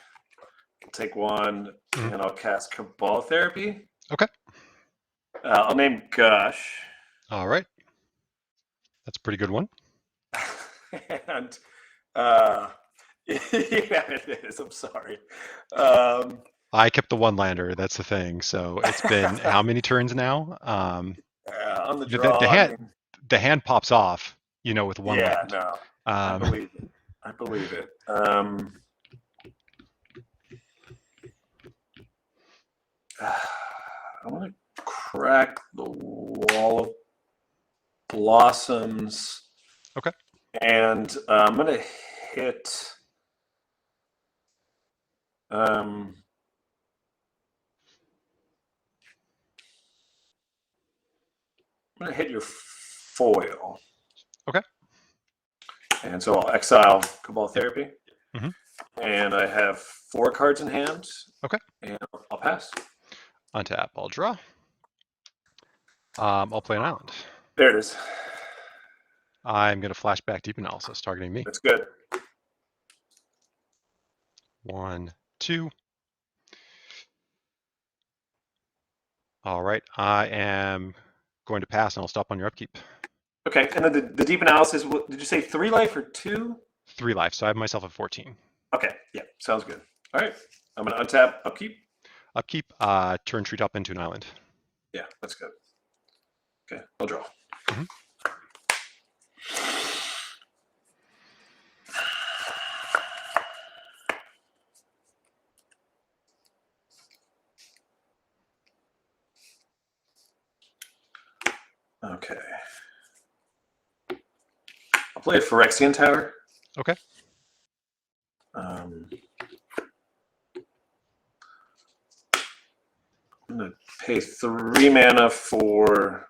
I'll take one, and I'll cast Cabal Therapy. Okay. I'll name Gush. All right. That's a pretty good one. And yeah, it is. I'm sorry. I kept the one lander. That's the thing. So it's been how many turns now? On the draw, the hand pops off, with one land. No, I believe it. I believe it. I'm gonna crack the Wall of Blossoms. Okay. And I'm gonna hit. I'm gonna hit your foil. Okay. And so I'll exile Cabal Therapy. Mhm. And I have 4 cards in hand. Okay. And I'll pass. Untap, I'll draw. I'll play an island. There it is. I'm going to flashback Deep Analysis, targeting me. That's good. 1, 2. All right. I am going to pass, and I'll stop on your upkeep. Okay. And then the Deep Analysis, did you say 3 life or 2? 3 life. So I have myself at 14. Okay. Yeah. Sounds good. All right. I'm going to untap upkeep. Upkeep, turn Treetop into an island. Yeah, that's good. Okay. I'll draw. Mhm. Okay. I'll play a Phyrexian Tower. Okay. I'm going to pay 3 mana for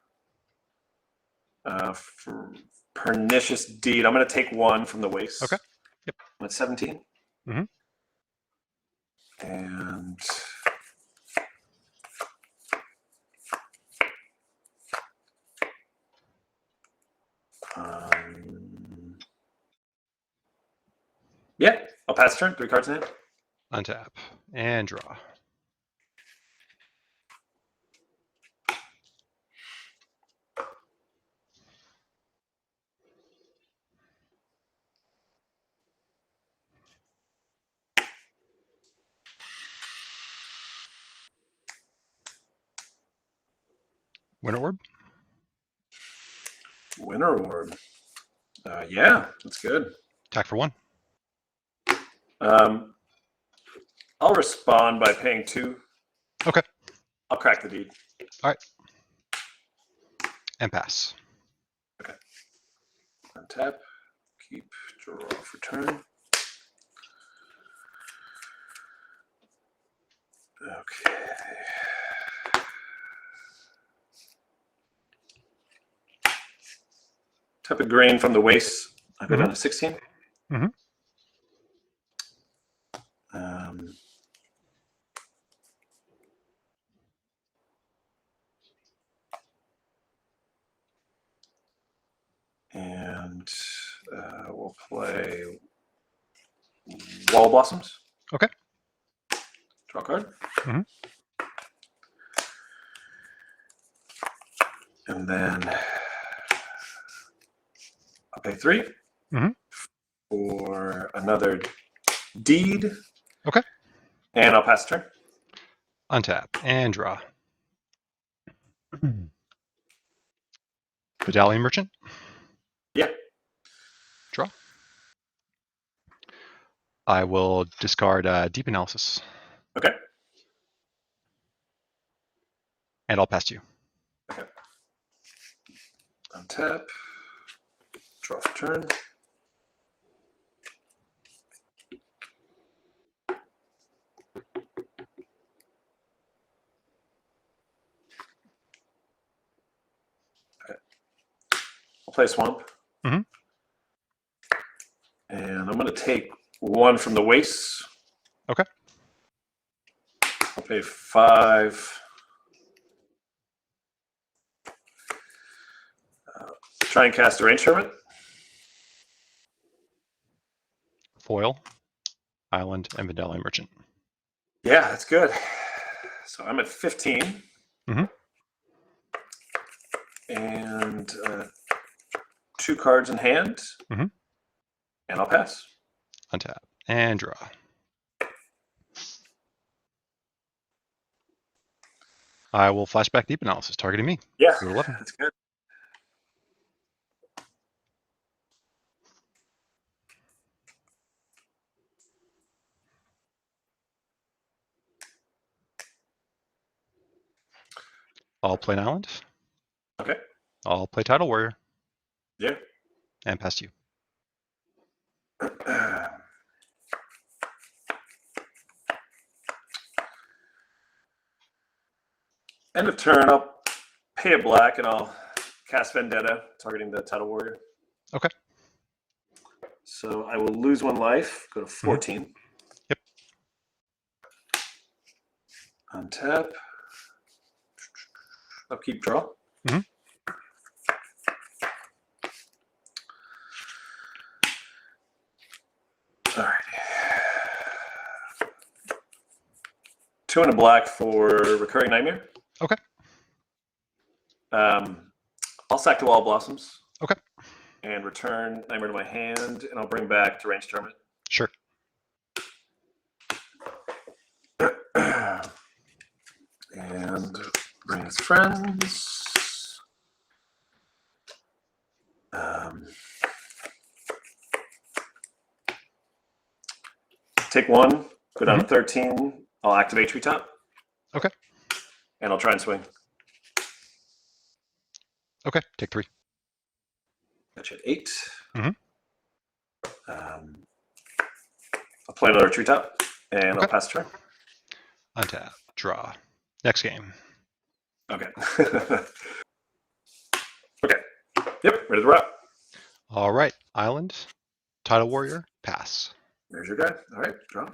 Pernicious Deed. I'm going to take 1 from the waste. Okay. Yep. I'm at 17. Mhm. And yeah, I'll pass turn. 3 cards in hand. Untap and draw. Winter Orb. Winter Orb. Yeah, that's good. Attack for 1. I'll respond by paying 2. Okay. I'll crack the deed. All right. And pass. Okay. Untap. Keep. Draw for turn. Okay. Tap a grain from the waste. I go down to 16. Mhm. And we'll play Wall of Blossoms. Okay. Draw a card. Mhm. And then I'll pay 3 Mhm. for another deed. Okay. And I'll pass turn. Untap and draw. Medallion Merchant. Yeah. Draw. I will discard Deep Analysis. Okay. And I'll pass to you. Okay. Untap. Draw for turn. I'll play Swamp. Mhm. And I'm going to take 1 from the Waste. Okay. I'll pay 5. Try and cast a range tournament. Foil, Island, and Vanilla Merchant. Yeah, that's good. So I'm at 15. Mhm. And 2 cards in hand. Mhm. And I'll pass. Untap and draw. I will flashback Deep Analysis, targeting me. Yeah, You're 11. that's good. I'll play an Island. Okay. I'll play Tidal Warrior. Yeah. And pass to you. End of turn, I'll pay a black and I'll cast Vendetta, targeting the Tidal Warrior. Okay. So I will lose 1 life, go to 14. Yep. Untap. Upkeep, draw. Mhm. All right. 2 and a black for Recurring Nightmare. Okay. I'll sack the Wall of Blossoms. Okay. And return Nightmare to my hand, and I'll bring back to range tournament. Sure. And bring his friends. Take 1, go down to 13. I'll activate Treetop. Okay. And I'll try and swing. Okay. Take 3. Got you at 8. Mhm. I'll play another Treetop, and I'll pass turn. Untap. Draw. Next game. Okay. Okay. Yep, ready to rock. All right. Island. Tidal Warrior. Pass. There's your guy. All right, draw.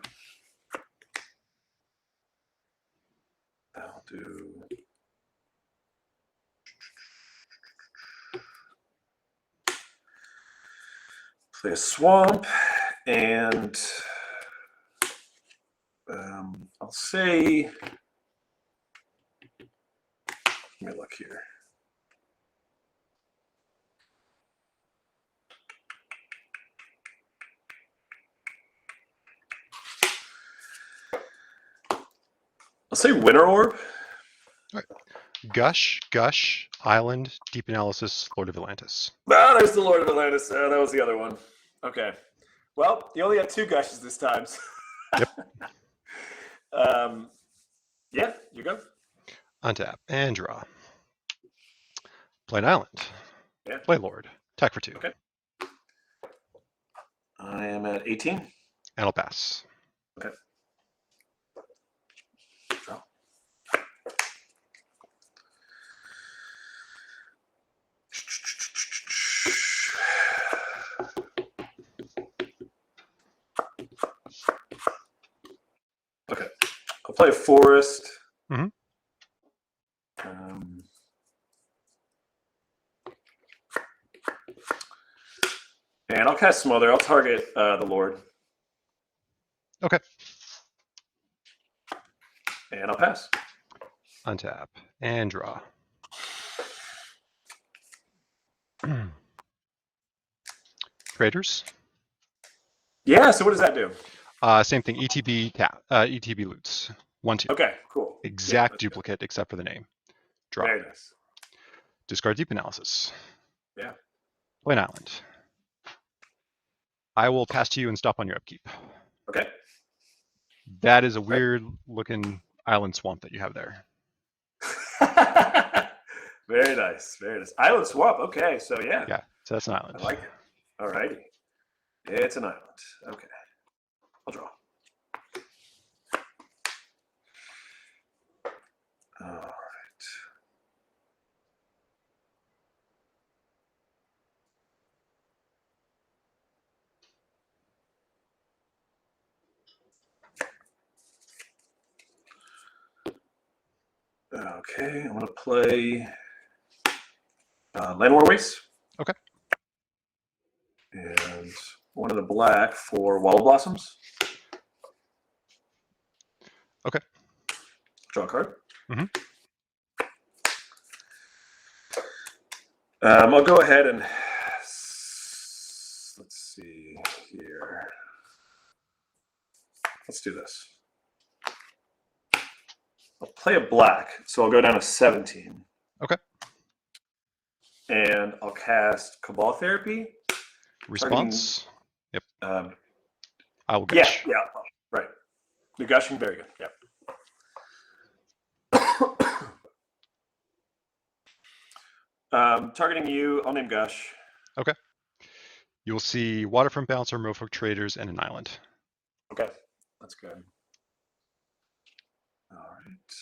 I'll do. Play a swamp, and I'll say. Let me look here. I'll say Winter Orb. All right. Gush, Island, Deep Analysis, Lord of Atlantis. Ah, there's the Lord of Atlantis. That was the other one. Okay. Well, you only had 2 gushes this time. So. Yep. Yeah, you go. Untap and draw. Play an Island. Yeah. Play Lord. Attack for 2. Okay. I am at 18. And I'll pass. Okay. Draw. Okay. I'll play a forest. Mhm. And I'll cast Smother. I'll target the Lord. Okay. And I'll pass. Untap and draw. Traders. Yeah, so what does that do? Same thing. ETB tap. ETB loots. 1/2. Okay, cool. Exact Yeah, duplicate except for the name. Draw. very nice. Discard Deep Analysis. Yeah. Play an Island. I will pass to you and stop on your upkeep. Okay. That is a weird looking island swamp that you have there. Very nice. Very nice. Island swamp. Okay, so yeah. Yeah, so that's an island. I like it. All righty. It's an island. Okay. I'll draw. All right. Okay, I'm gonna play Land War Waste. Okay. And one of the black for Wall of Blossoms. Okay. Draw a card. Mhm. I'll go ahead and let's see here. Let's do this. I'll play a black, so I'll go down to 17. Okay. And I'll cast Cabal Therapy. Response. Yep. I will Yeah, gush. yeah, right. The gushing, very good. Yep. Targeting you, I'll name Gush. Okay. You'll see Waterfront Bouncer, Merfolk Traders, and an island. Okay, that's good. All right.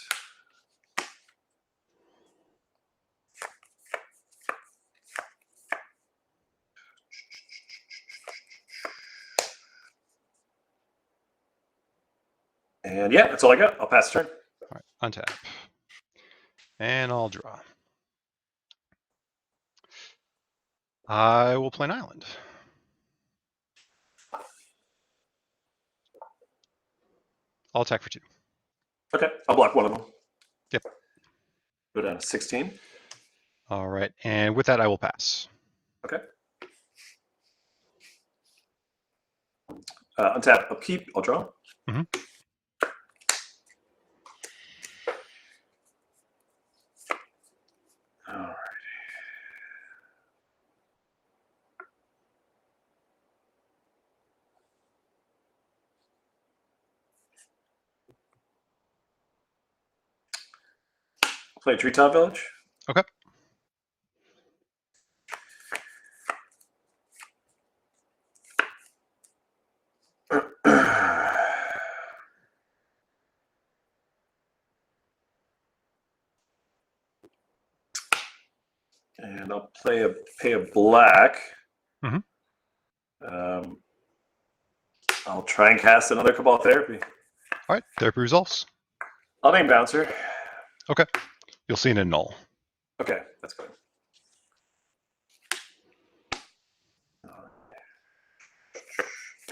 And yeah, that's all I got. I'll pass the turn. All right, untap. And I'll draw. I will play an island. I'll attack for 2. Okay, I'll block one of them. Yep. Go down to 16. All right, and with that, I will pass. Okay. Untap, upkeep, I'll draw. Mm-hmm. All right. Play Treetop Village. Okay. And I'll pay a black. Mhm. I'll try and cast another Cabal Therapy. All right, therapy resolves. I'll name Bouncer. Okay. You'll see an Annul. Okay, that's good.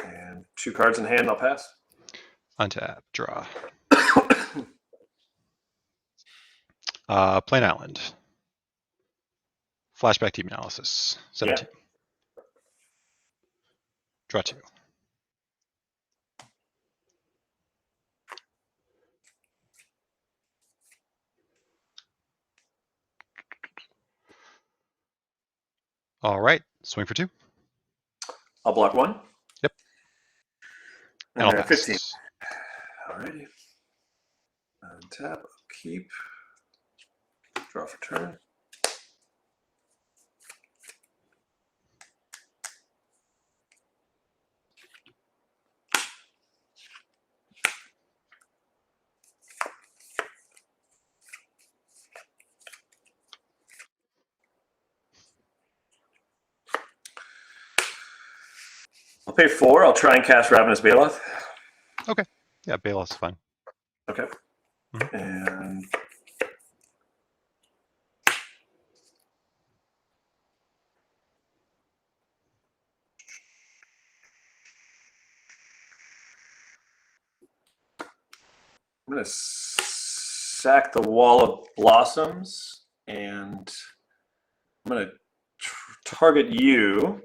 And 2 cards in hand, I'll pass. Untap, draw. Play an island. Flashback team analysis. 17. Yeah. Draw 2. All right, swing for 2. I'll block 1. Yep. And I'll then pass. 15. Alrighty. Untap, keep. Draw for turn. I'll pay 4. I'll try and cast Ravenous Baloth. Okay. Yeah, Baloth's fine. Okay. Mhm. And I'm going to sack the Wall of Blossoms, and I'm going to target you.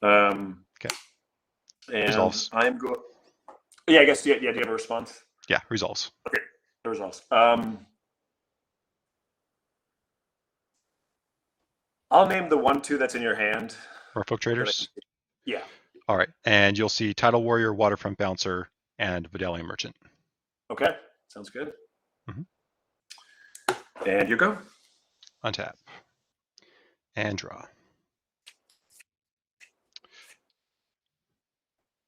Okay. And Resolves. I'm going. Yeah, I guess. Yeah. Do you have a response? Yeah, resolves. Okay. The resolves. I'll name the 1/2 that's in your hand. Merfolk Traders. Yeah. All right, and you'll see Tidal Warrior, Waterfront Bouncer, and Vidalian Merchant. Okay. Sounds good. Mhm. And you go. Untap. And draw.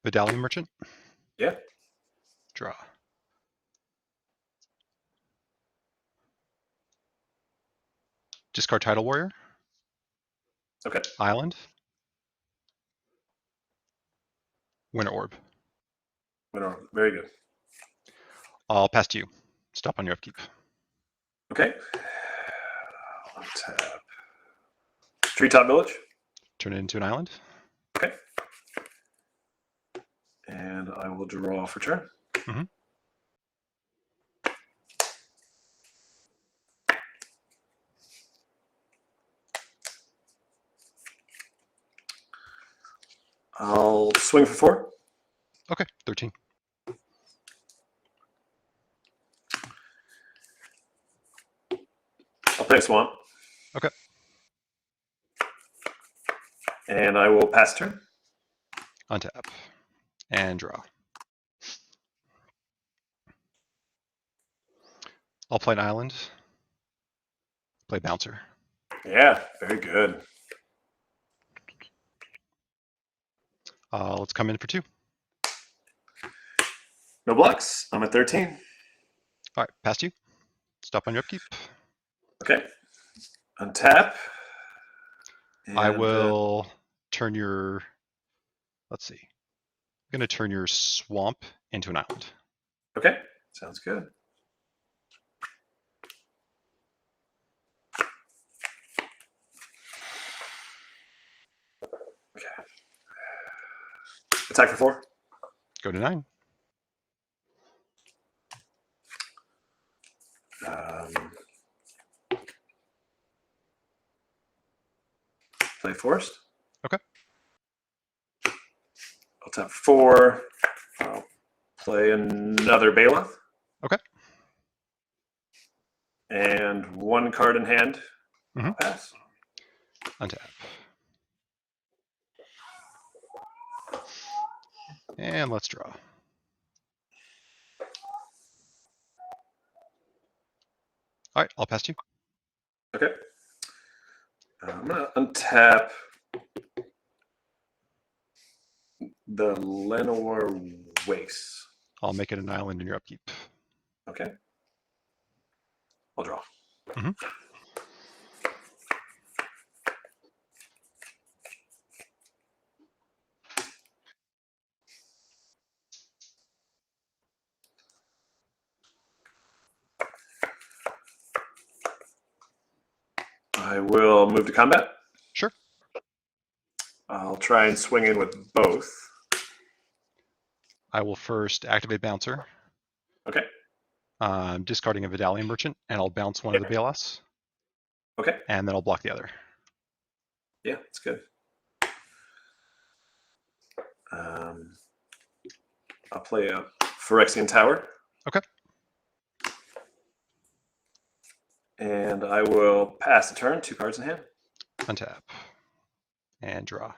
Vidalian Merchant. Yeah. Draw. Discard Tidal Warrior. Okay. Island. Winter Orb. Very good. I'll pass to you. Stop on your upkeep. Okay. Untap. Treetop Village. Turn it into an island. Okay. And I will draw for turn. Mhm. I'll swing for 4. Okay, 13. I'll play a Swamp. Okay. And I will pass turn. Untap. And draw. I'll play an island. Play Bouncer. Yeah, very good. Let's come in for 2. No blocks. I'm at 13. All right, past you. Stop on your upkeep. Okay. Untap. I And, will turn your, let's see. I'm going to turn your swamp into an island. okay. Sounds good. Okay. Attack for 4. Go to 9. Play Forest. Okay. I'll tap 4. I'll play another Baloth. Okay. And 1 card in hand. Mhm. I'll pass. Untap. And let's draw. All right, I'll pass you. Okay. I'm going to untap the Llanowar Waste. I'll make it an island in your upkeep. Okay. I'll draw. Mhm. I will move to combat. Sure. I'll try and swing in with both. I will first activate Bouncer. Okay. Discarding a Vidalian Merchant, and I'll bounce one of the Baloths, Okay. and then I'll block the other. Yeah, it's good. I'll play a Phyrexian Tower. Okay. And I will pass the turn, 2 cards in hand. Untap. And draw.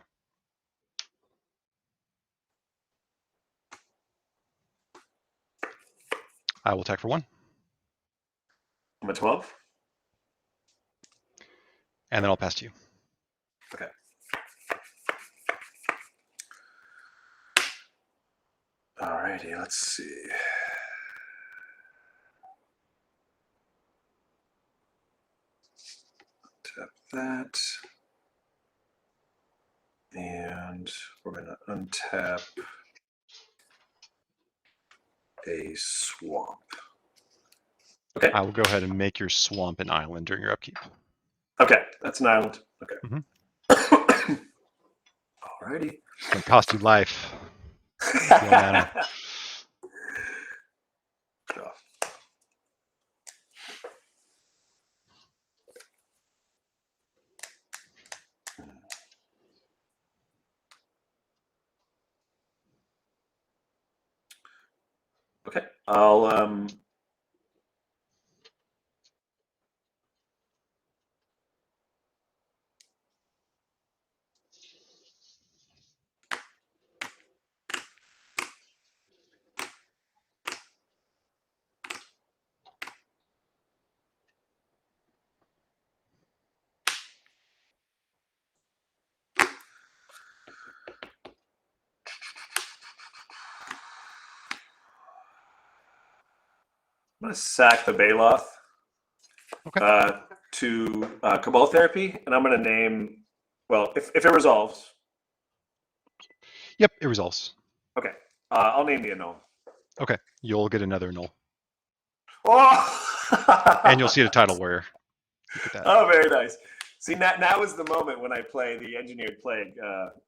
I will attack for 1. I'm at 12. And then I'll pass to you. Okay. Alrighty, let's see. Tap that. And we're going to untap a swamp. Okay. I will go ahead and make your swamp an island during your upkeep. Okay, that's an island. Okay. Mhm. Alrighty. It's going to cost you life. Yeah. Draw. Okay, I'll I'm going to sack the Baloth to Cabal Therapy, and I'm going to name, well, if it resolves. Yep, it resolves. Okay, I'll name the Annul. Okay, you'll get another null. Oh! And you'll see the Tidal Warrior. Look at that. Oh, very nice. See, now is the moment when I play the Engineered Plague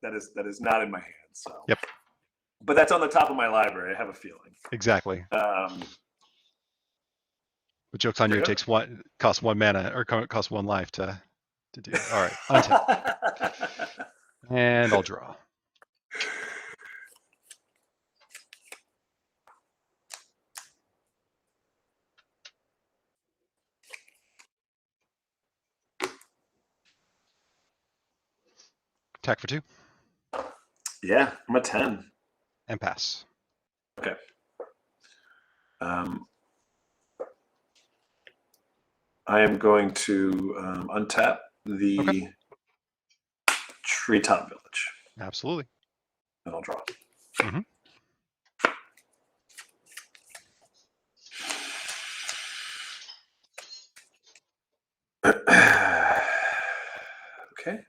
that is not in my hands. So. Yep. But that's on the top of my library. I have a feeling. Exactly. Um, But joke's on you. It takes costs 1 mana or costs 1 life to do. All right. Untap. And I'll draw. Attack for 2. Yeah, I'm a 10. And pass. Okay. I am going to untap the Treetop Village. Absolutely. And I'll draw. Mm-hmm. Okay.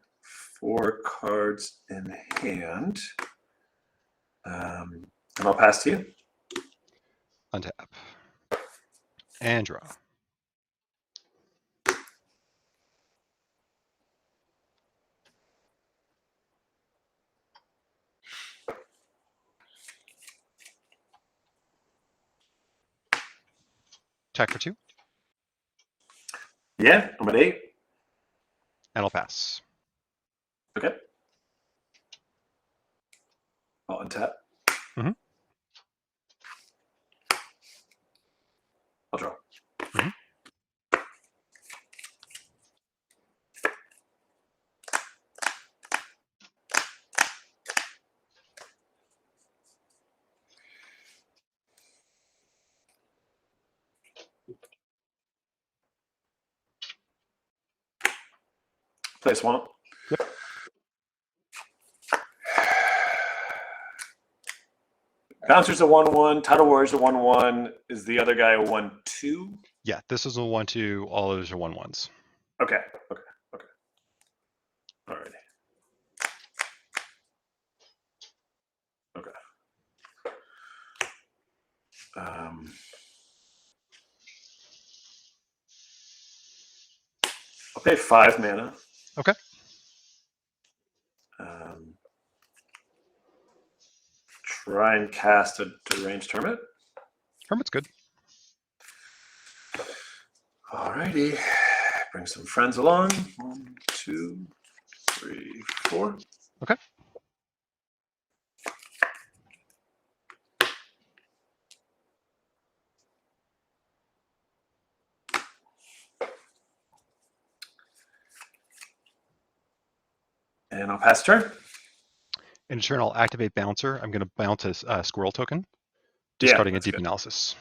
4 cards in hand. And I'll pass to you. Untap. And draw. Attack for 2. Yeah, I'm at 8. And I'll pass. Okay. I'll untap. Mm-hmm. I'll draw. Mm-hmm. Play Swamp. Yep. Bouncer's a 1/1. Tidal Warrior's a 1/1. Is the other guy a 1/2? Yeah, this is a 1/2. All others are 1/1s. Okay. Alrighty. Okay. I'll pay 5 mana. Okay. Try and cast a deranged hermit. Hermit's good. Alrighty. Bring some friends along. 1, 2, 3, 4. Okay. And I'll pass turn. In turn, I'll activate Bouncer. I'm going to bounce a squirrel token, discarding a deep analysis.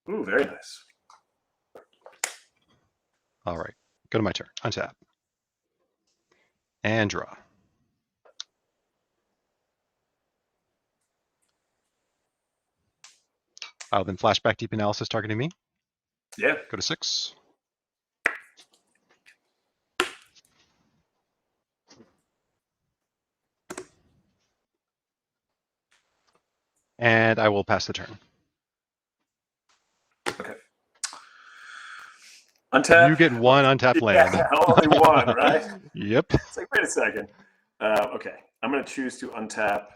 Ooh, very nice. All right. Go to my turn. Untap. And draw. I'll then flashback deep analysis targeting me. Yeah. Go to 6. And I will pass the turn. Okay. Untap. You get 1 untapped land. Yeah, only 1, right? Yep. It's like, wait a second. Okay. I'm going to choose to untap.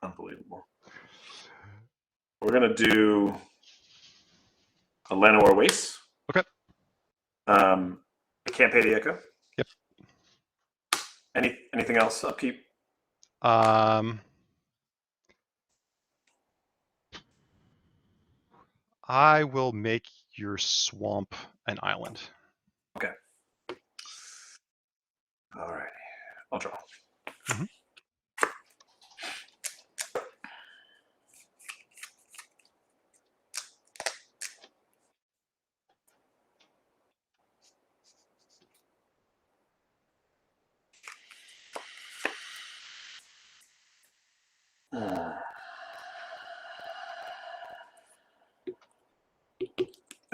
Unbelievable. We're going to do a Llanowar Waste. Okay. I can't pay the Echo. Yep. Anything else upkeep? I will make your swamp an island. Okay. All right. I'll draw. Mm-hmm.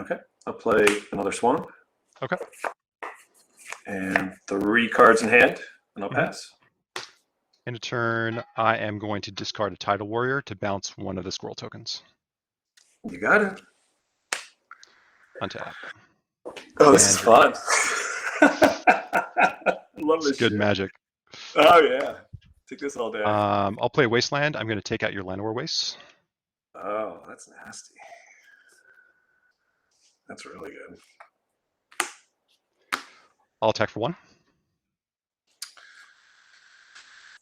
Okay. I'll play another Swamp. Okay. And 3 cards in hand, and I'll pass. In a turn, I am going to discard a Tidal Warrior to bounce one of the squirrel tokens. You got it. Untap. Oh, this is And fun. Love it's this good shit. magic. Oh yeah, take this all day. I'll play Wasteland. I'm going to take out your Llanowar Wastes. Oh, that's nasty. That's really good. I'll attack for 1.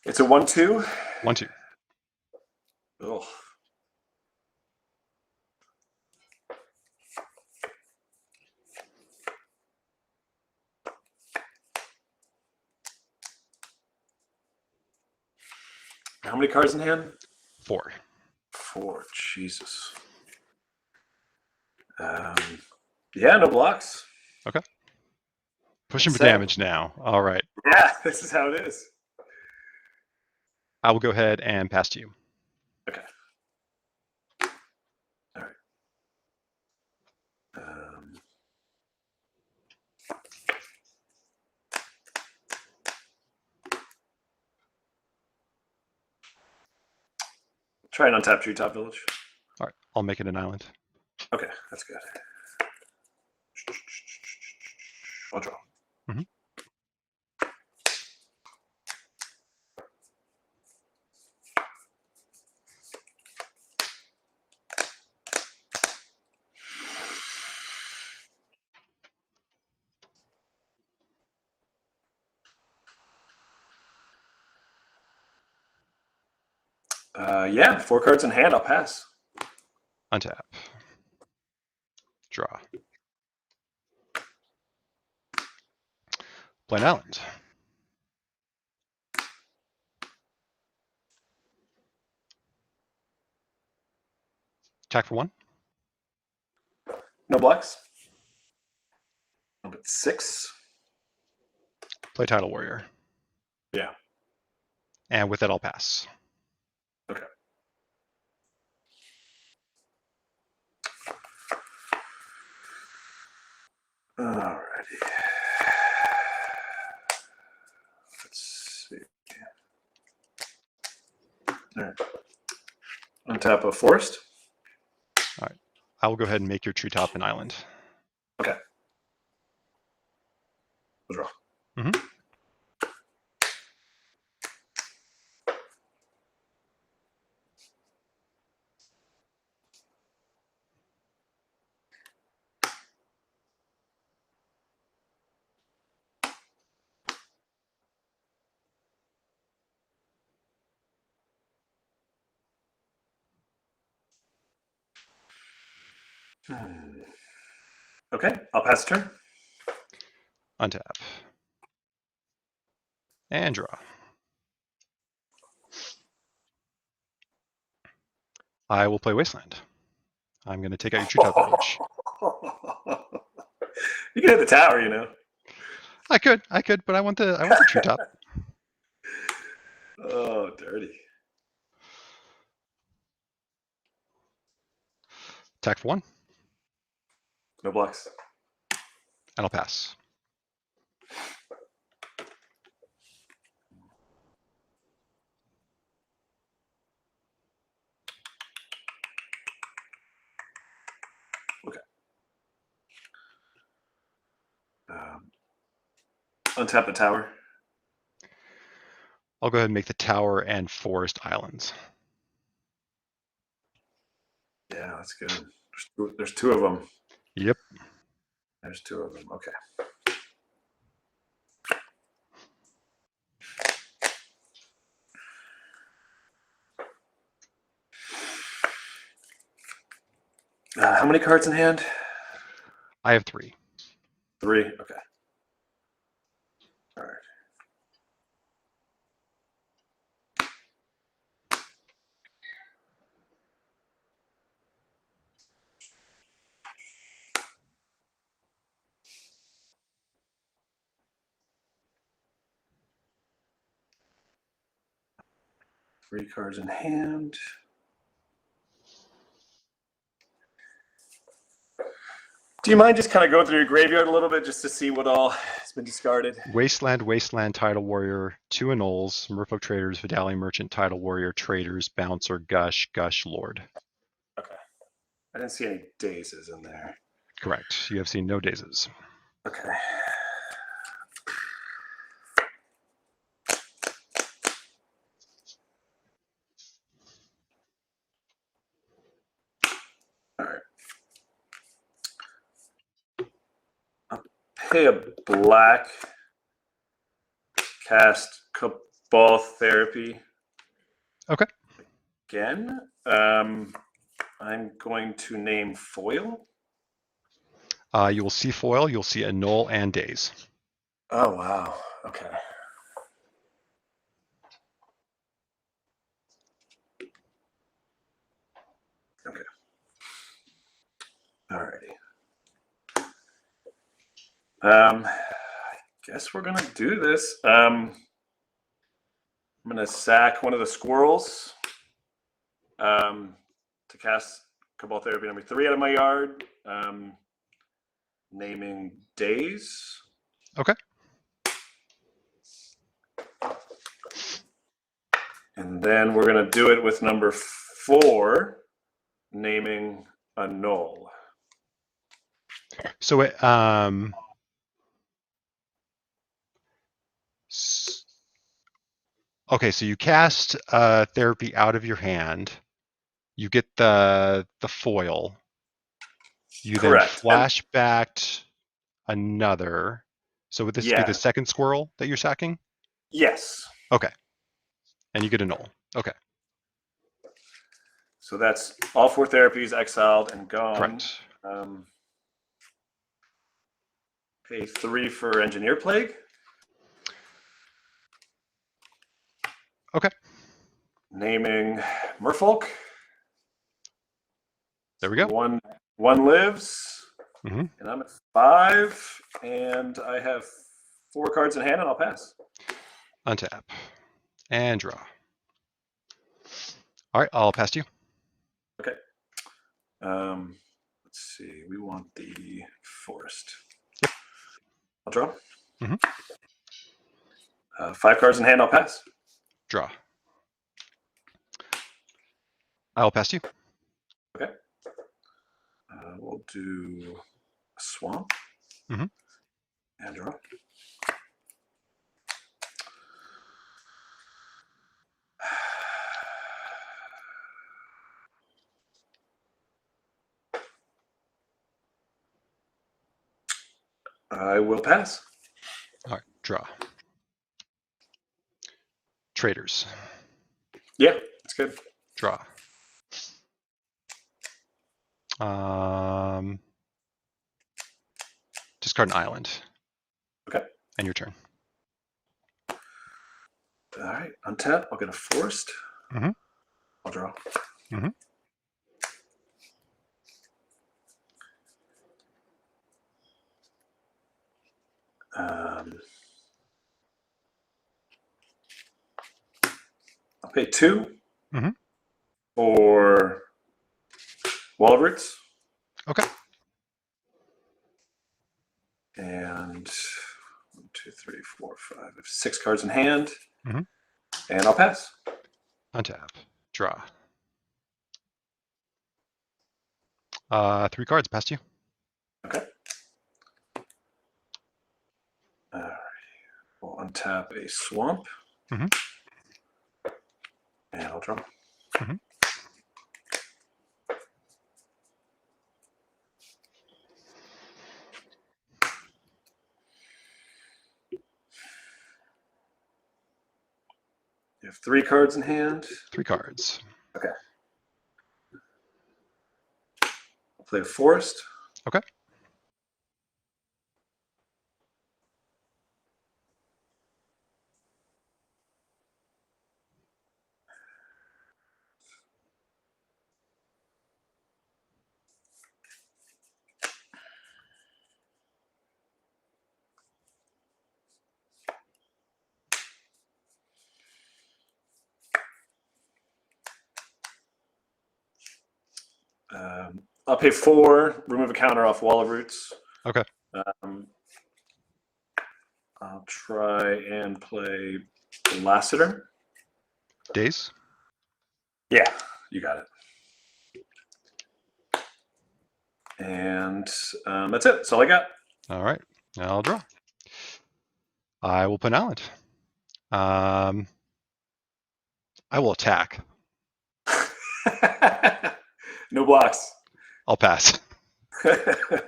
It's a 1/2. 1/2. Oh. How many cards in hand? 4. 4. Jesus. Yeah, no blocks. Okay. Pushing for That's it. damage now. All right. Yeah, this is how it is. I will go ahead and pass to you. Okay. All right. Try and untap Treetop Village. All right. I'll make it an island. Okay, that's good. I'll draw. Mhm. Yeah, 4 cards in hand. I'll pass. Untap. Draw. Play an island. Attack for 1. No blocks. But 6. Play Tidal Warrior. Yeah. And with that, I'll pass. Okay. Alrighty. Let's see. All right. Untap a forest. All right. I will go ahead and make your treetop an island. Okay. We'll draw. Mm-hmm. Okay, I'll pass the turn. Untap. And draw. I will play Wasteland. I'm going to take out your treetop village. You can hit the tower, you know. I could, but I want the treetop. Oh, dirty. Attack for 1. No blocks. And I'll pass. Okay. Untap the tower. I'll go ahead and make the tower and forest islands. Yeah, that's good. There's 2 of them. Yep. There's 2 of them. Okay. How many cards in hand? I have 3. 3. Okay. All right. Three cards in hand. Do you mind just kind of going through your graveyard a little bit just to see what all has been discarded? Wasteland, Tidal Warrior, 2 Annuls, Merfolk Traders, Vidalian Merchant, Tidal Warrior, Traders, Bouncer, Gush, Lord. Okay. I didn't see any Dazes in there. Correct. You have seen no Dazes. Okay. All right. I'll pay a black, cast Cabal Therapy. Okay. Again, I'm going to name foil. You will see foil. You'll see Annul and Daze. Oh, wow. Okay. Okay. Alrighty. I guess we're gonna do this. I'm gonna sack one of the squirrels to cast Cabal Therapy number 3 out of my yard. Naming Daze. Okay. And then we're gonna do it with number 4, naming Annul. So it, okay, so you cast therapy out of your hand. You get the foil. You Correct. then flashbacked another. So would this be Yeah. the second squirrel that you're sacking? Yes. Okay. And you get a null. Okay. So that's all 4 therapies exiled and gone. Correct. Pay 3 for Engineer Plague. Okay. Naming Merfolk. There we go. One lives. Mhm. And I'm at 5. And I have 4 cards in hand, and I'll pass. Untap. And draw. All right, I'll pass to you. Okay. Let's see. We want the forest. Yep. I'll draw. Mhm. 5 cards in hand, I'll pass. Draw. I'll pass to you. Okay. We'll do a swamp. Mhm. And draw. I will pass. All right, draw. Traders. Yeah, that's good. Draw. Discard an island. Okay. And your turn. All right, untap. I'll get a forest. Mhm. I'll draw. Mhm. I'll pay 2 Mhm. for Wall of Roots. Okay. And 1, 2, 3, 4, 5. I have 6 cards in hand. Mhm. And I'll pass. Untap. Draw. 3 cards. Pass to you. Okay. All right. We'll untap a swamp. Mhm. And I'll draw. Mhm. You have 3 cards in hand. 3 cards. Okay. I'll play a forest. Okay. I'll pay 4, remove a counter off Wall of Roots. Okay. I'll try and play Lassiter. Daze. Yeah, you got it. And that's it. That's all I got. All right, I'll draw. I will put an island. I will attack. No blocks. I'll pass. Okay.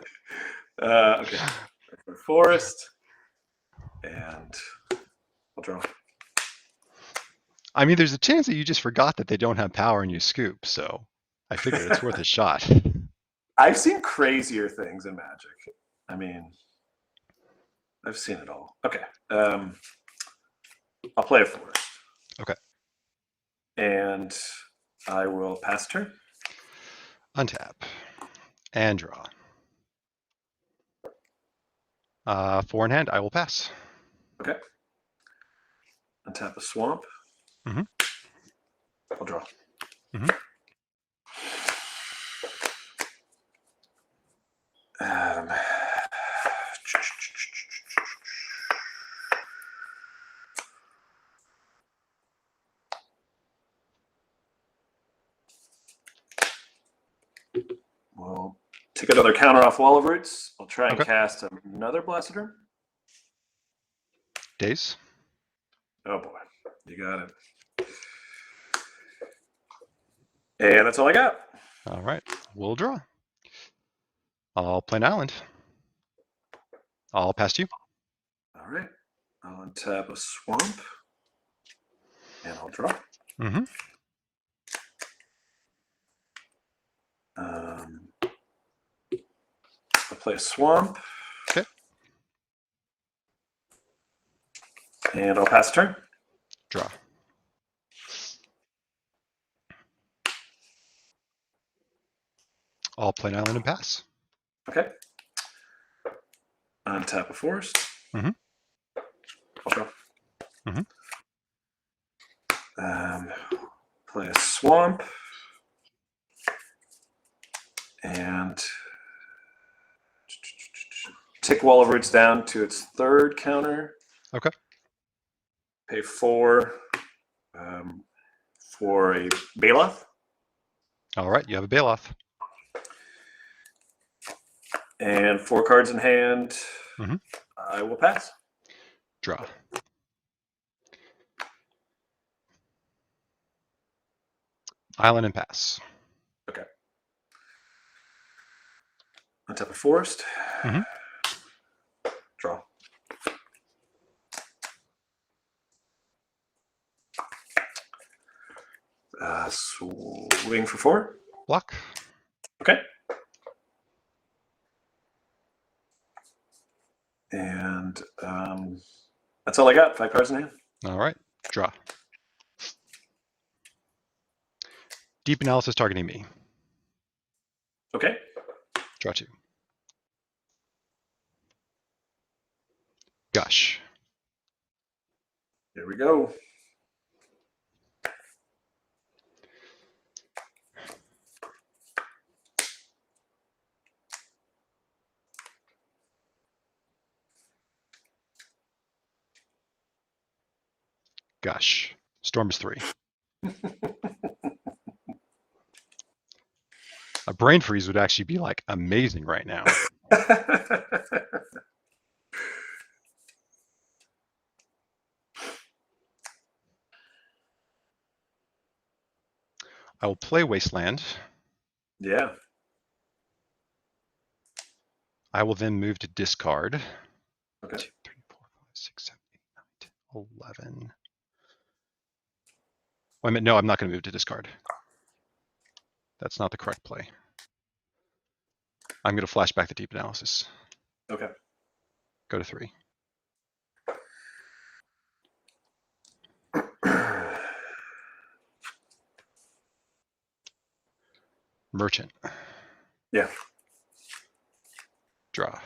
Forest. And I'll draw. I mean, there's a chance that you just forgot that they don't have power and you scoop, so I figured it's worth a shot. I've seen crazier things in Magic. I mean, I've seen it all. Okay. I'll play a forest. Okay. And I will pass turn. Untap and draw. 4 in hand, I will pass. Okay. Untap a swamp. Mhm. I'll draw. Mhm. We'll take another counter off Wall of Roots. I'll try and Okay. cast another Blaster. Daze. Oh boy, you got it. And that's all I got. All right, we'll draw. I'll play an island. I'll pass to you. All right. I'll untap a swamp. And I'll draw. Mm-hmm. I'll play a swamp. Okay. And I'll pass turn. Draw. I'll play an island and pass. Okay. Untap a forest. Mhm. I'll draw. Mhm. Play a swamp. And tick Wall of Roots down to its 3rd counter. Okay. Pay 4 for a Baloth. All right, you have a Baloth. And 4 cards in hand. Mhm. I will pass. Draw. Island and pass. Okay. Untap a forest. Mhm. Draw. Swing for 4. Block. Okay. And that's all I got. 5 cards in hand. All right, draw. Deep analysis targeting me. Okay. Draw 2. Gush. Here we go. Gush. Storms 3. A brain freeze would actually be like amazing right now. I will play Wasteland. Yeah. I will then move to discard. Okay. 2, 3, 4, 5, 6, 7, 8, 9, 10, 11. Wait a minute, no, I'm not going to move to discard. That's not the correct play. I'm going to flash back the deep analysis. Okay. Go to 3. Merchant. Yeah. Draw.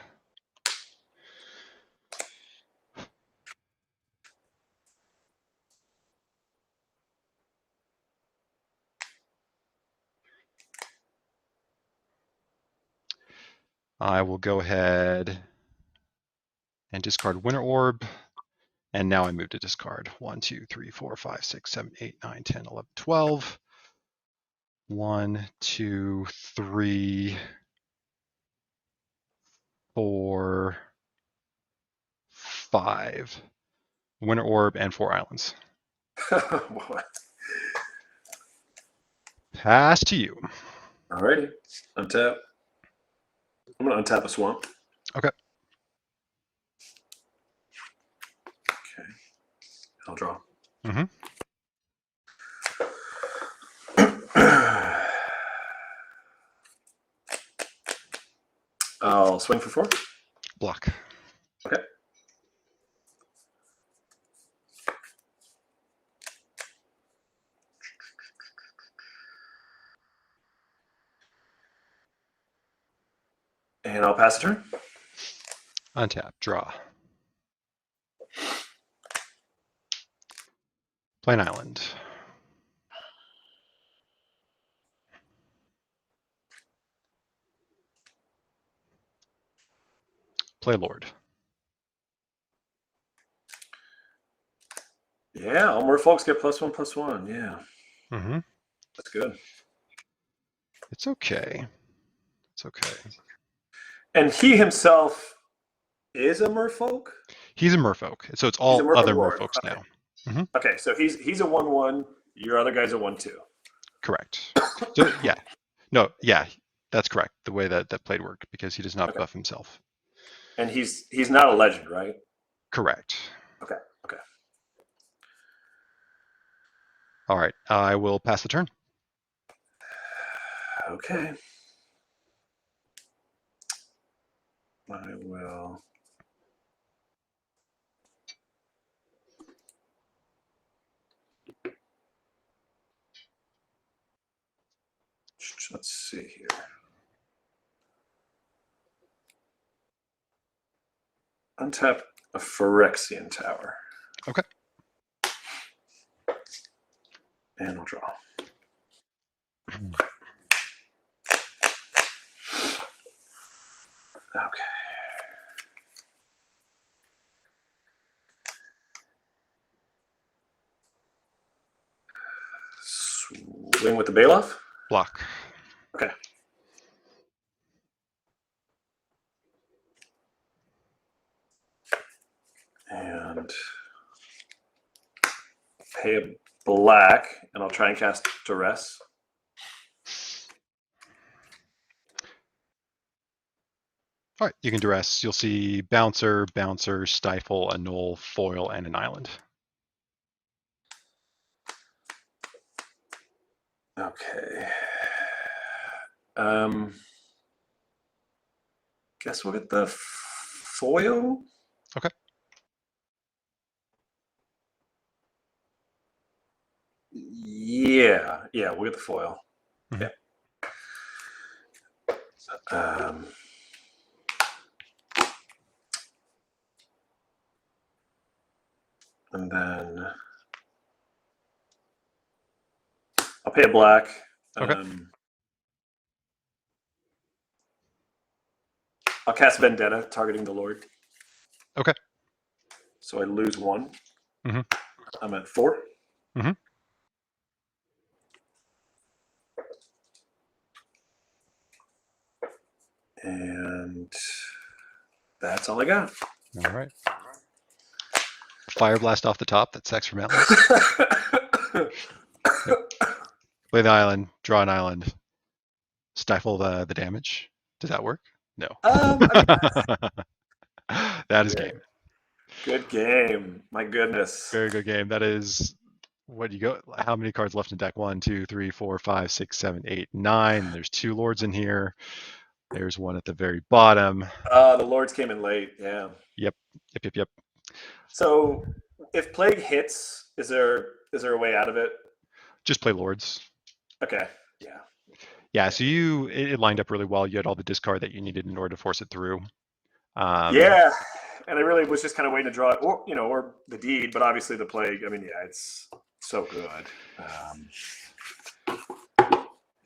I will go ahead and discard Winter Orb. And now I move to discard. 1, 2, 3, 4, 5, 6, 7, 8, 9, 10, 11, 12. 1, 2, 3, 4, 5. Winter Orb and 4 islands. Boy. Pass to you. Alrighty. Untap. I'm going to untap a swamp. Okay. Okay. I'll draw. Mm-hmm. I'll swing for 4. Block. Okay. And I'll pass a turn. Untap. Draw. Play an island. Play Lord. Yeah, all Merfolks get +1/+1. Yeah, Mm-hmm. that's good. It's okay. It's okay. And he himself is a Merfolk? He's a Merfolk, so it's He's a all Merfolk other Lord. Merfolks Okay. now. Okay, so he's a 1/1. Your other guy's a 1/2. Correct. So yeah, no, yeah, that's correct. The way that played worked because he does not Okay. buff himself. And he's not a legend, right? Correct. Okay. Okay. All right, I will pass the turn. Okay. I will. Let's see here. Untap a Phyrexian Tower. Okay. And I'll draw. Okay. Swing with the Bailoff? Block. Okay. And pay a black, and I'll try and cast Duress. All right, you can duress. You'll see Bouncer, Bouncer, Stifle, Annul, Foil, and an island. Okay. Guess we'll get the foil. Okay. Yeah, we'll get the foil. Mm-hmm. Yeah. And then I'll pay a black. Okay. I'll cast Vendetta, targeting the Lord. Okay. So I lose 1. Mm-hmm. I'm at 4. Mm-hmm. And that's all I got. All right. Fire blast off the top. That sacks from Atlas. Play the island. Draw an island. Stifle the damage. Does that work? No. That is game. Good game. My goodness. Very good game. That is what you go. How many cards left in deck? 1, 2, 3, 4, 5, 6, 7, 8, 9. There's 2 lords in here. There's one at the very bottom. The Lords came in late. Yeah. Yep. So if Plague hits, is there a way out of it? Just play lords. Okay. Yeah. Yeah. So it lined up really well. You had all the discard that you needed in order to force it through. Yeah. And I really was just kind of waiting to draw it, or the deed, but obviously the Plague. I mean, yeah, it's so good.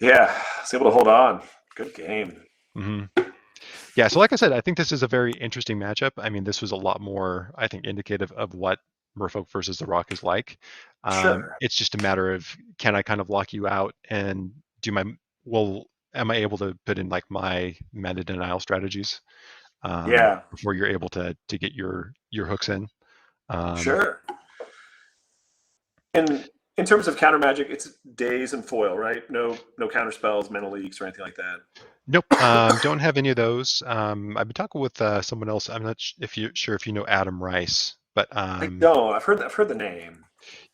Yeah, I was able to hold on. Good game. Mm-hmm. Yeah, so like I said, I think this is a very interesting matchup. I mean, this was a lot more, I think, indicative of what Merfolk versus the Rock is like. Sure. It's just a matter of, can I kind of lock you out and am I able to put in like my mana denial strategies? Yeah, before you're able to get your hooks in. sure. And in terms of counter magic, it's Daze and foil, right? No counter spells, mental leaks, or anything like that. Nope, don't have any of those. I've been talking with someone else. I'm not sure if you know Adam Rice, but I don't. I've heard the name.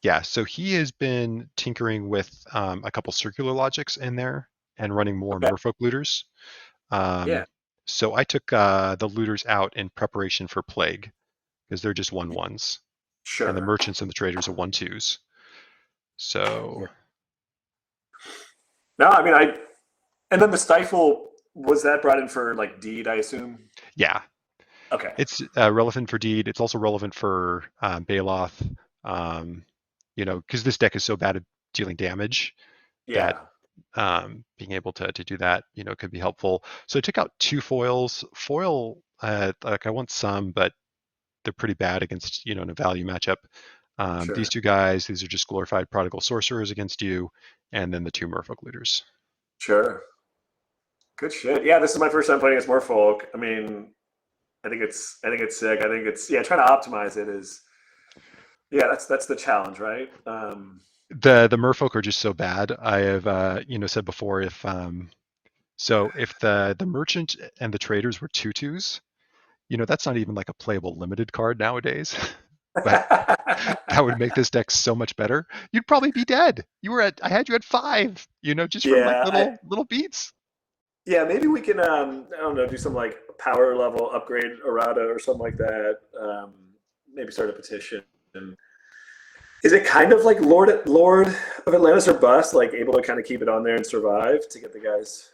yeah. So he has been tinkering with a couple circular logics in there and running more Okay. Merfolk Looters. Yeah, So I took the Looters out in preparation for Plague because they're just 1/1s, and the sure. Merchants and the Traders are 1/2s. So Yeah. No, I mean and then the Stifle, was that brought in for like deed, I assume? yeah, Okay. it's relevant for Deed. It's also relevant for Baloth. Because this deck is so bad at dealing damage that Yeah. being able to do that, could be helpful. So I took out 2 foils. Foil, like I want some, but they're pretty bad against, in a value matchup. These Sure. 2 guys, these are just glorified prodigal sorcerers against you, and then the 2 Merfolk Looters. Sure. Good shit. Yeah, this is my first time playing as Merfolk. I mean, I think it's sick. I think it's trying to optimize it is that's the challenge, right? The Merfolk are just so bad. I have said before, if if the merchant and the traders were 2/2s, that's not even like a playable limited card nowadays. But that would make this deck so much better. You'd probably be dead. I had you at 5, just from like yeah, little beats. maybe we can I don't know, do some like power level upgrade errata or something like that. Maybe start a petition. And is it kind of like Lord of Atlantis or bust, like able to kind of keep it on there and survive to get the guys?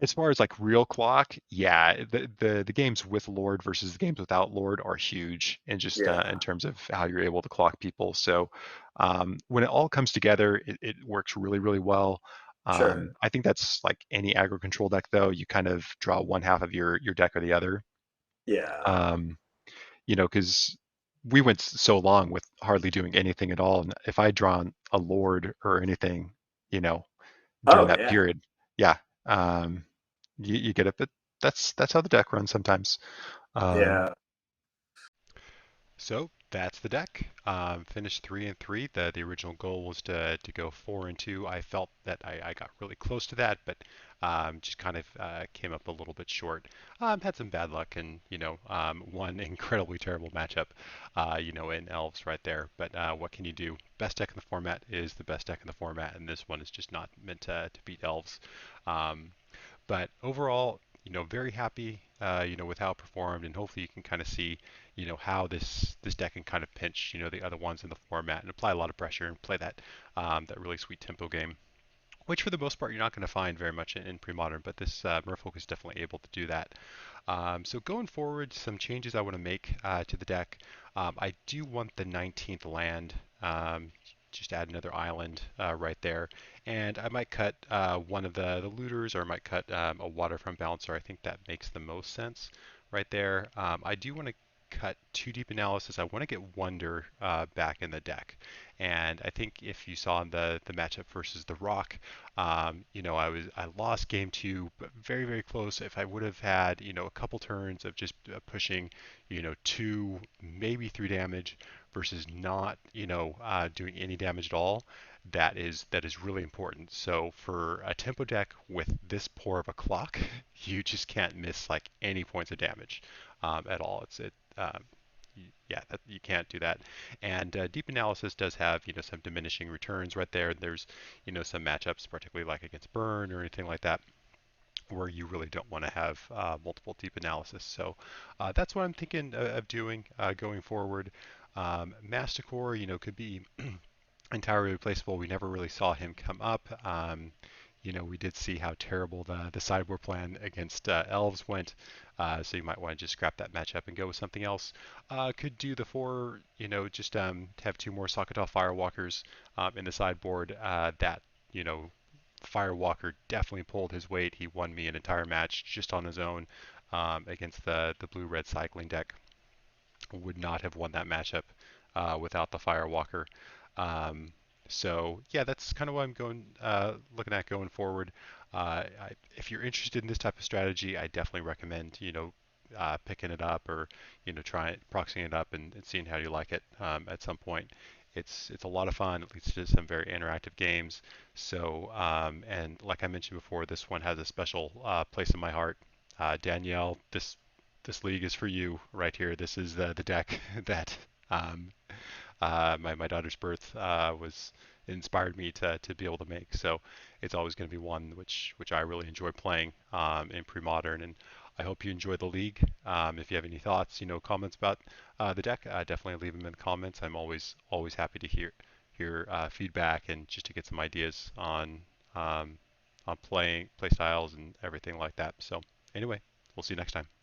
As far as like real clock, yeah, the games with Lord versus the games without Lord are huge, and just Yeah, in terms of how you're able to clock people. So when it all comes together, it works really, really well. sure. I think that's like any aggro control deck, though. You kind of draw one half of your deck or the other. Yeah. Um, because we went so long with hardly doing anything at all. And if I draw a Lord or anything, you know, during Oh that yeah. period, yeah, um, you get it. But that's how the deck runs sometimes. Um, Yeah. so that's the deck. Finished 3-3. The original goal was to go 4-2. I felt that I got really close to that, but just kind of came up a little bit short. Had some bad luck, and one incredibly terrible matchup, in Elves right there. But what can you do? Best deck in the format is the best deck in the format, and this one is just not meant to beat Elves. Um, but overall, very happy, with how it performed, and hopefully you can kind of see, how this deck can kind of pinch, the other ones in the format and apply a lot of pressure and play that really sweet tempo game, which for the most part you're not going to find very much in pre-modern, but this Merfolk is definitely able to do that. So going forward, some changes I want to make to the deck. I do want the 19th land. Just add another island right there. And I might cut one of the looters, or I might cut a Waterfront Bouncer. I think that makes the most sense right there. I do want to cut 2 deep analysis. I want to get Wonder back in the deck. And I think if you saw in the matchup versus the Rock, I lost game 2, but very, very close. If I would have had, a couple turns of just pushing, 2, maybe 3 damage versus not, doing any damage at all, that is really important. So for a tempo deck with this poor of a clock, you just can't miss like any points of damage at all. You can't do that. And deep analysis does have some diminishing returns right there. There's some matchups, particularly like against burn or anything like that, where you really don't want to have multiple deep analysis. So that's what I'm thinking of doing going forward. Masticore, could be entirely replaceable. We never really saw him come up. We did see how terrible the sideboard plan against Elves went, so you might want to just scrap that matchup and go with something else. Could do the 4, just to have 2 more Suq'Ata Firewalkers in the sideboard. That, Firewalker definitely pulled his weight. He won me an entire match just on his own against the blue-red cycling deck. Would not have won that matchup without the Firewalker. So yeah, that's kind of what I'm looking at going forward. If you're interested in this type of strategy, I definitely recommend picking it up or trying proxying it up and seeing how you like it at some point. It's a lot of fun. It leads to some very interactive games. So and like I mentioned before, this one has a special place in my heart. Danielle, this league is for you right here. This is the deck that my daughter's birth was inspired me to be able to make. So it's always going to be one which I really enjoy playing in pre-modern, and I hope you enjoy the league. If you have any thoughts, comments about the deck, definitely leave them in the comments. I'm always happy to hear feedback and just to get some ideas on play styles and everything like that. So anyway, we'll see you next time.